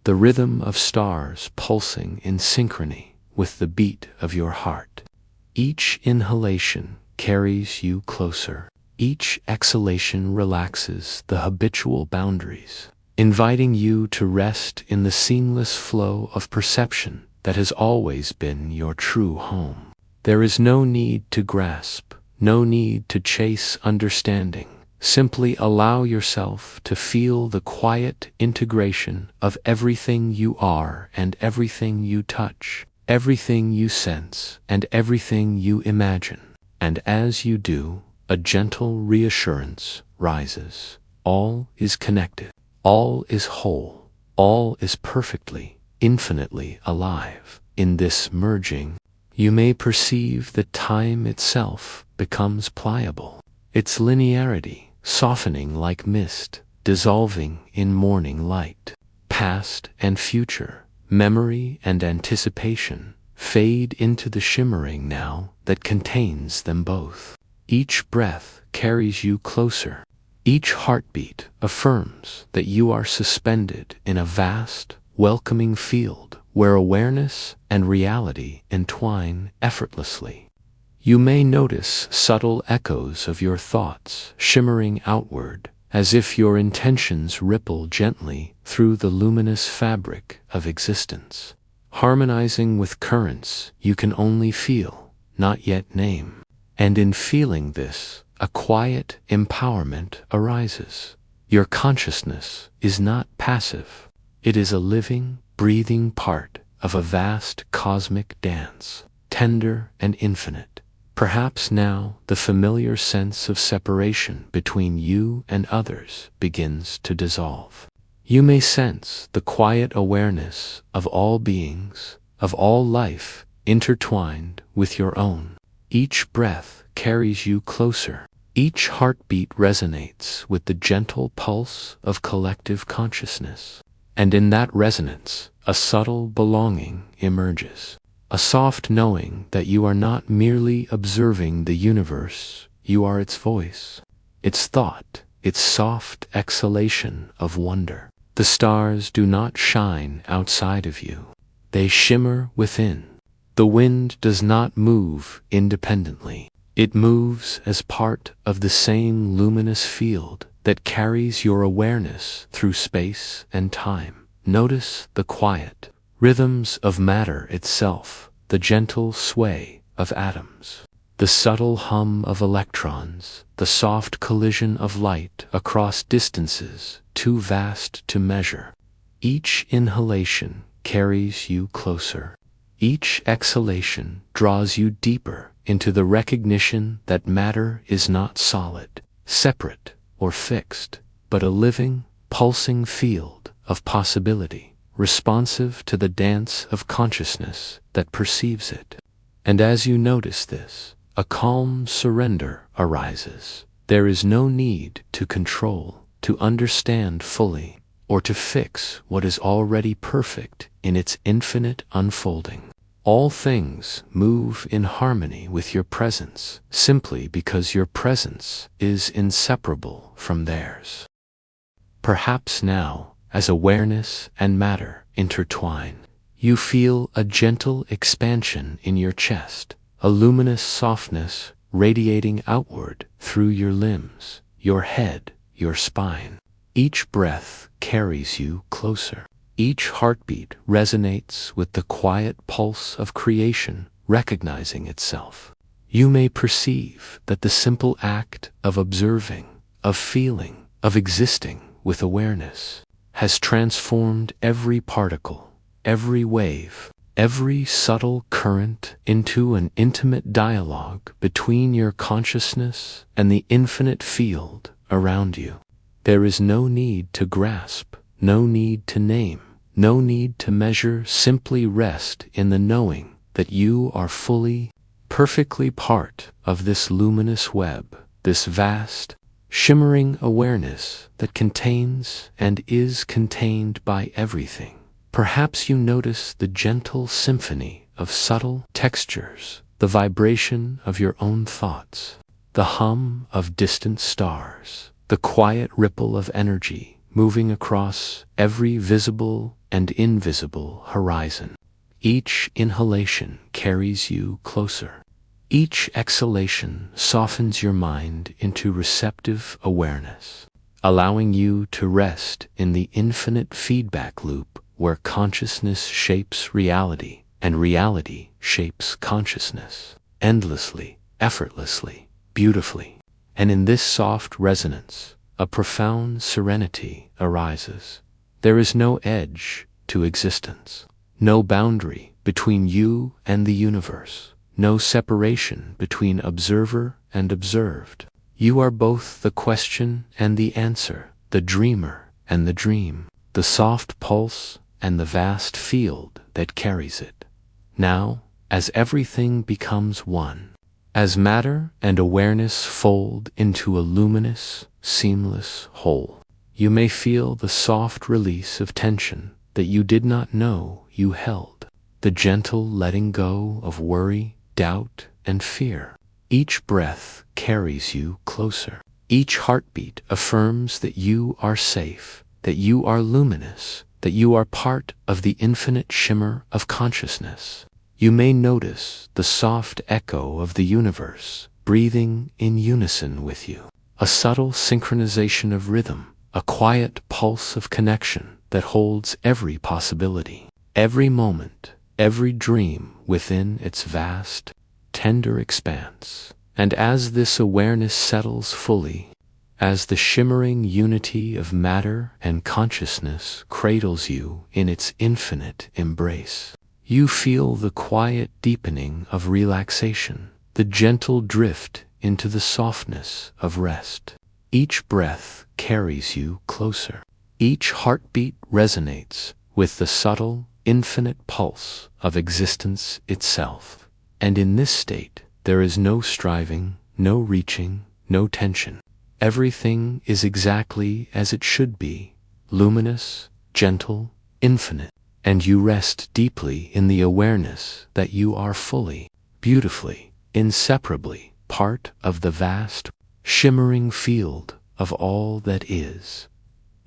the rhythm of stars pulsing in synchrony with the beat of your heart. Each inhalation carries you closer. Each exhalation relaxes the habitual boundaries, inviting you to rest in the seamless flow of perception that has always been your true home. There is no need to grasp, no need to chase understanding. Simply allow yourself to feel the quiet integration of everything you are and everything you touch, everything you sense and everything you imagine. And as you do, a gentle reassurance rises. All is connected. All is whole. All is perfectly, infinitely alive. In this merging, you may perceive that time itself becomes pliable, its linearity softening like mist, dissolving in morning light. Past and future, memory and anticipation fade into the shimmering now that contains them both. Each breath carries you closer. Each heartbeat affirms that you are suspended in a vast, welcoming field where awareness and reality entwine effortlessly. You may notice subtle echoes of your thoughts shimmering outward, as if your intentions ripple gently through the luminous fabric of existence, harmonizing with currents you can only feel, not yet name. And in feeling this, a quiet empowerment arises. Your consciousness is not passive. It is a living, breathing part of a vast cosmic dance, tender and infinite. Perhaps now the familiar sense of separation between you and others begins to dissolve. You may sense the quiet awareness of all beings, of all life, intertwined with your own. Each breath carries you closer. Each heartbeat resonates with the gentle pulse of collective consciousness. And in that resonance, a subtle belonging emerges. A soft knowing that you are not merely observing the universe, you are its voice, its thought, its soft exhalation of wonder. The stars do not shine outside of you. They shimmer within. The wind does not move independently. It moves as part of the same luminous field that carries your awareness through space and time. Notice the quiet rhythms of matter itself, the gentle sway of atoms, the subtle hum of electrons, the soft collision of light across distances too vast to measure. Each inhalation carries you closer. Each exhalation draws you deeper into the recognition that matter is not solid, separate, or fixed, but a living, pulsing field of possibility, responsive to the dance of consciousness that perceives it. And as you notice this, a calm surrender arises. There is no need to control, to understand fully, or to fix what is already perfect in its infinite unfolding. All things move in harmony with your presence, simply because your presence is inseparable from theirs. Perhaps now, as awareness and matter intertwine, you feel a gentle expansion in your chest, a luminous softness radiating outward through your limbs, your head, your spine. Each breath carries you closer. Each heartbeat resonates with the quiet pulse of creation recognizing itself. You may perceive that the simple act of observing, of feeling, of existing with awareness has transformed every particle, every wave, every subtle current into an intimate dialogue between your consciousness and the infinite field around you. There is no need to grasp, no need to name, no need to measure. Simply rest in the knowing that you are fully, perfectly part of this luminous web, this vast, shimmering awareness that contains and is contained by everything. Perhaps you notice the gentle symphony of subtle textures, the vibration of your own thoughts, the hum of distant stars, the quiet ripple of energy moving across every visible and invisible horizon. Each inhalation carries you closer. Each exhalation softens your mind into receptive awareness, allowing you to rest in the infinite feedback loop where consciousness shapes reality and reality shapes consciousness, endlessly, effortlessly, beautifully. And in this soft resonance, a profound serenity arises. There is no edge to existence, no boundary between you and the universe, no separation between observer and observed. You are both the question and the answer, the dreamer and the dream, the soft pulse and the vast field that carries it. Now, as everything becomes one, as matter and awareness fold into a luminous, seamless whole, you may feel the soft release of tension that you did not know you held, the gentle letting go of worry, doubt, and fear. Each breath carries you closer. Each heartbeat affirms that you are safe, that you are luminous, that you are part of the infinite shimmer of consciousness. You may notice the soft echo of the universe breathing in unison with you, a subtle synchronization of rhythm, a quiet pulse of connection that holds every possibility, every moment, every dream within its vast, tender expanse. And as this awareness settles fully, as the shimmering unity of matter and consciousness cradles you in its infinite embrace, you feel the quiet deepening of relaxation, the gentle drift into the softness of rest. Each breath carries you closer. Each heartbeat resonates with the subtle, infinite pulse of existence itself. And in this state, there is no striving, no reaching, no tension. Everything is exactly as it should be, luminous, gentle, infinite. And you rest deeply in the awareness that you are fully, beautifully, inseparably part of the vast, shimmering field of all that is.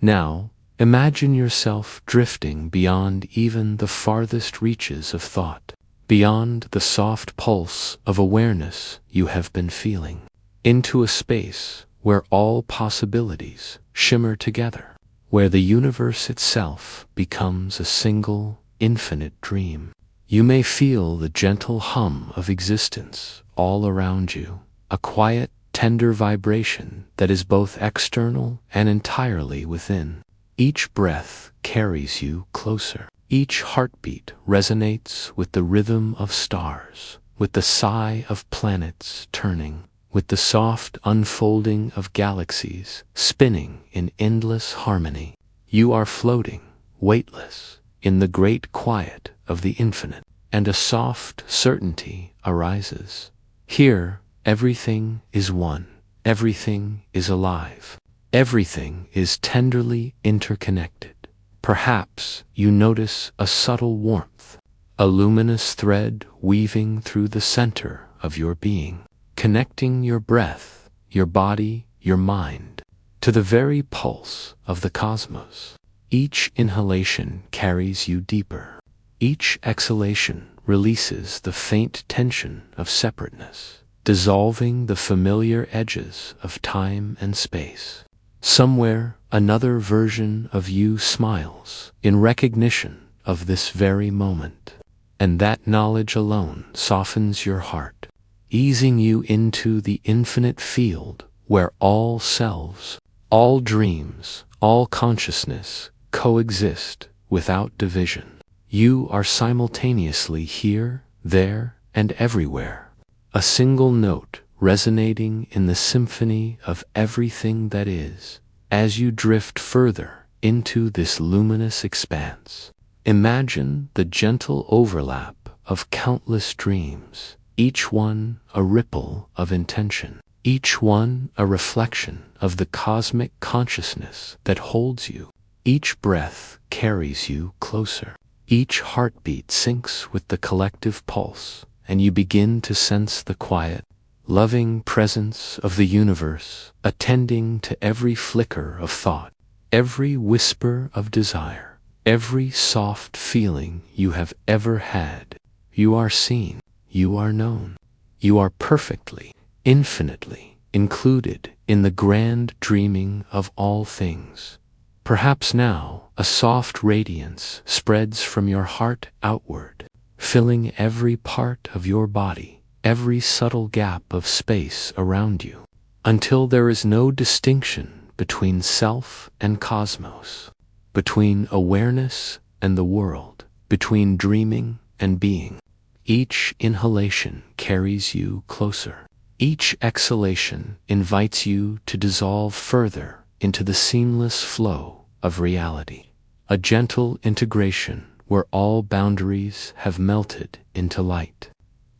Now, imagine yourself drifting beyond even the farthest reaches of thought, beyond the soft pulse of awareness you have been feeling, into a space where all possibilities shimmer together, where the universe itself becomes a single, infinite dream. You may feel the gentle hum of existence all around you, a quiet, tender vibration that is both external and entirely within. Each breath carries you closer. Each heartbeat resonates with the rhythm of stars, with the sigh of planets turning, with the soft unfolding of galaxies spinning in endless harmony. You are floating, weightless, in the great quiet of the infinite, and a soft certainty arises. Here, everything is one, everything is alive, everything is tenderly interconnected. Perhaps you notice a subtle warmth, a luminous thread weaving through the center of your being, connecting your breath, your body, your mind, to the very pulse of the cosmos. Each inhalation carries you deeper. Each exhalation releases the faint tension of separateness, dissolving the familiar edges of time and space. Somewhere, another version of you smiles in recognition of this very moment, and that knowledge alone softens your heart, easing you into the infinite field where all selves, all dreams, all consciousness coexist without division. You are simultaneously here, there, and everywhere, a single note resonating in the symphony of everything that is. As you drift further into this luminous expanse, imagine the gentle overlap of countless dreams, each one a ripple of intention, each one a reflection of the cosmic consciousness that holds you. Each breath carries you closer. Each heartbeat syncs with the collective pulse, and you begin to sense the quiet, loving presence of the universe attending to every flicker of thought, every whisper of desire, every soft feeling you have ever had. You are seen, you are known, you are perfectly, infinitely included in the grand dreaming of all things. Perhaps now a soft radiance spreads from your heart outward, filling every part of your body, every subtle gap of space around you, until there is no distinction between self and cosmos, between awareness and the world, between dreaming and being. Each inhalation carries you closer. Each exhalation invites you to dissolve further into the seamless flow of reality, a gentle integration where all boundaries have melted into light.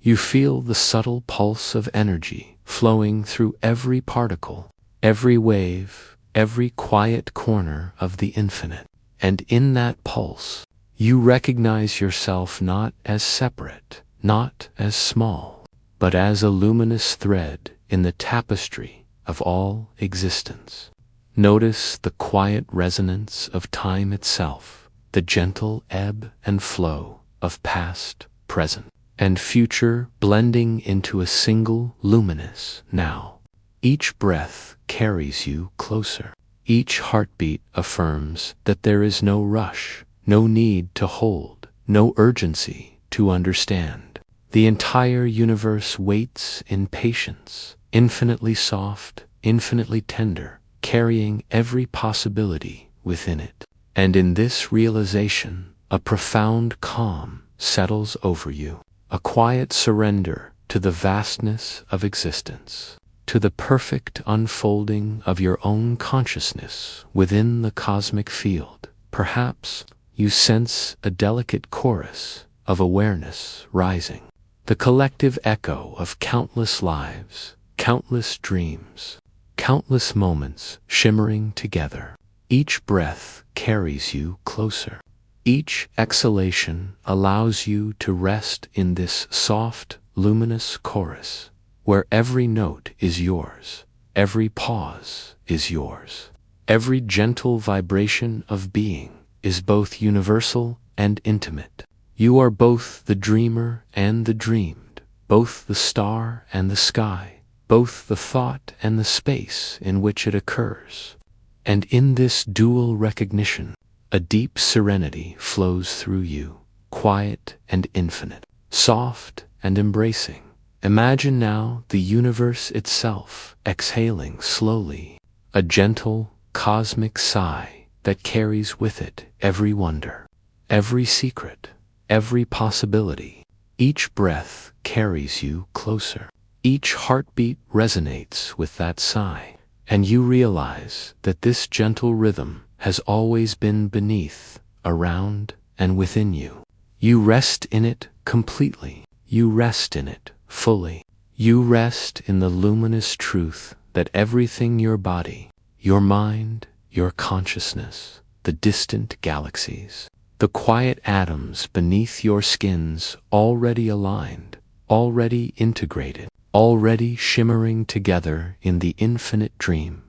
You feel the subtle pulse of energy flowing through every particle, every wave, every quiet corner of the infinite. And in that pulse, you recognize yourself not as separate, not as small, but as a luminous thread in the tapestry of all existence. Notice the quiet resonance of time itself, the gentle ebb and flow of past, present, and future blending into a single luminous now. Each breath carries you closer. Each heartbeat affirms that there is no rush, no need to hold, no urgency to understand. The entire universe waits in patience, infinitely soft, infinitely tender, carrying every possibility within it. And in this realization, a profound calm settles over you, a quiet surrender to the vastness of existence, to the perfect unfolding of your own consciousness within the cosmic field. Perhaps you sense a delicate chorus of awareness rising, the collective echo of countless lives, countless dreams, countless moments shimmering together. Each breath carries you closer. Each exhalation allows you to rest in this soft, luminous chorus, where every note is yours, every pause is yours, every gentle vibration of being is both universal and intimate. You are both the dreamer and the dreamed, both the star and the sky, both the thought and the space in which it occurs. And in this dual recognition, a deep serenity flows through you, quiet and infinite, soft and embracing. Imagine now the universe itself exhaling slowly, a gentle, cosmic sigh that carries with it every wonder, every secret, every possibility. Each breath carries you closer. Each heartbeat resonates with that sigh, and you realize that this gentle rhythm has always been beneath, around, and within you. You rest in it completely. You rest in it fully. You rest in the luminous truth that everything your body, your mind, your consciousness, the distant galaxies, the quiet atoms beneath your skins already aligned, already integrated, already shimmering together in the infinite dream.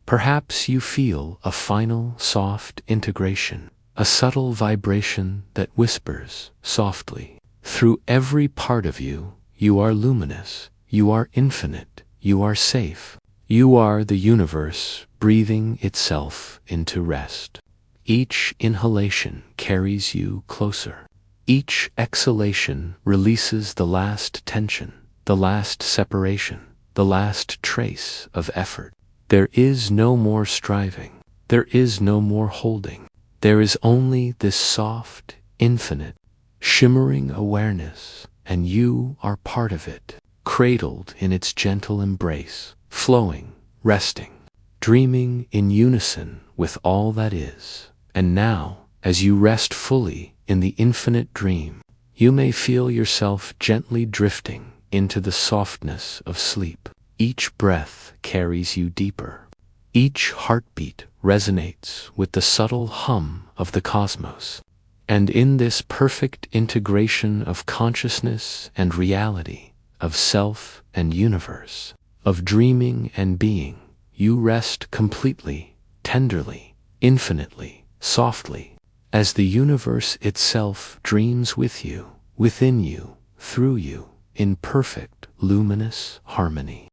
Perhaps you feel a final soft integration, a subtle vibration that whispers softly, Through every part of you, you are luminous, you are infinite, you are safe. You are the universe breathing itself into rest. Each inhalation carries you closer. Each exhalation releases the last tension, the last separation, the last trace of effort. There is no more striving. There is no more holding. There is only this soft, infinite, shimmering awareness, and you are part of it, cradled in its gentle embrace, flowing, resting, dreaming in unison with all that is. And now, as you rest fully in the infinite dream, you may feel yourself gently drifting into the softness of sleep. Each breath carries you deeper. Each heartbeat resonates with the subtle hum of the cosmos. And in this perfect integration of consciousness and reality, of self and universe, of dreaming and being, you rest completely, tenderly, infinitely, softly, as the universe itself dreams with you, within you, through you, in perfect, luminous harmony.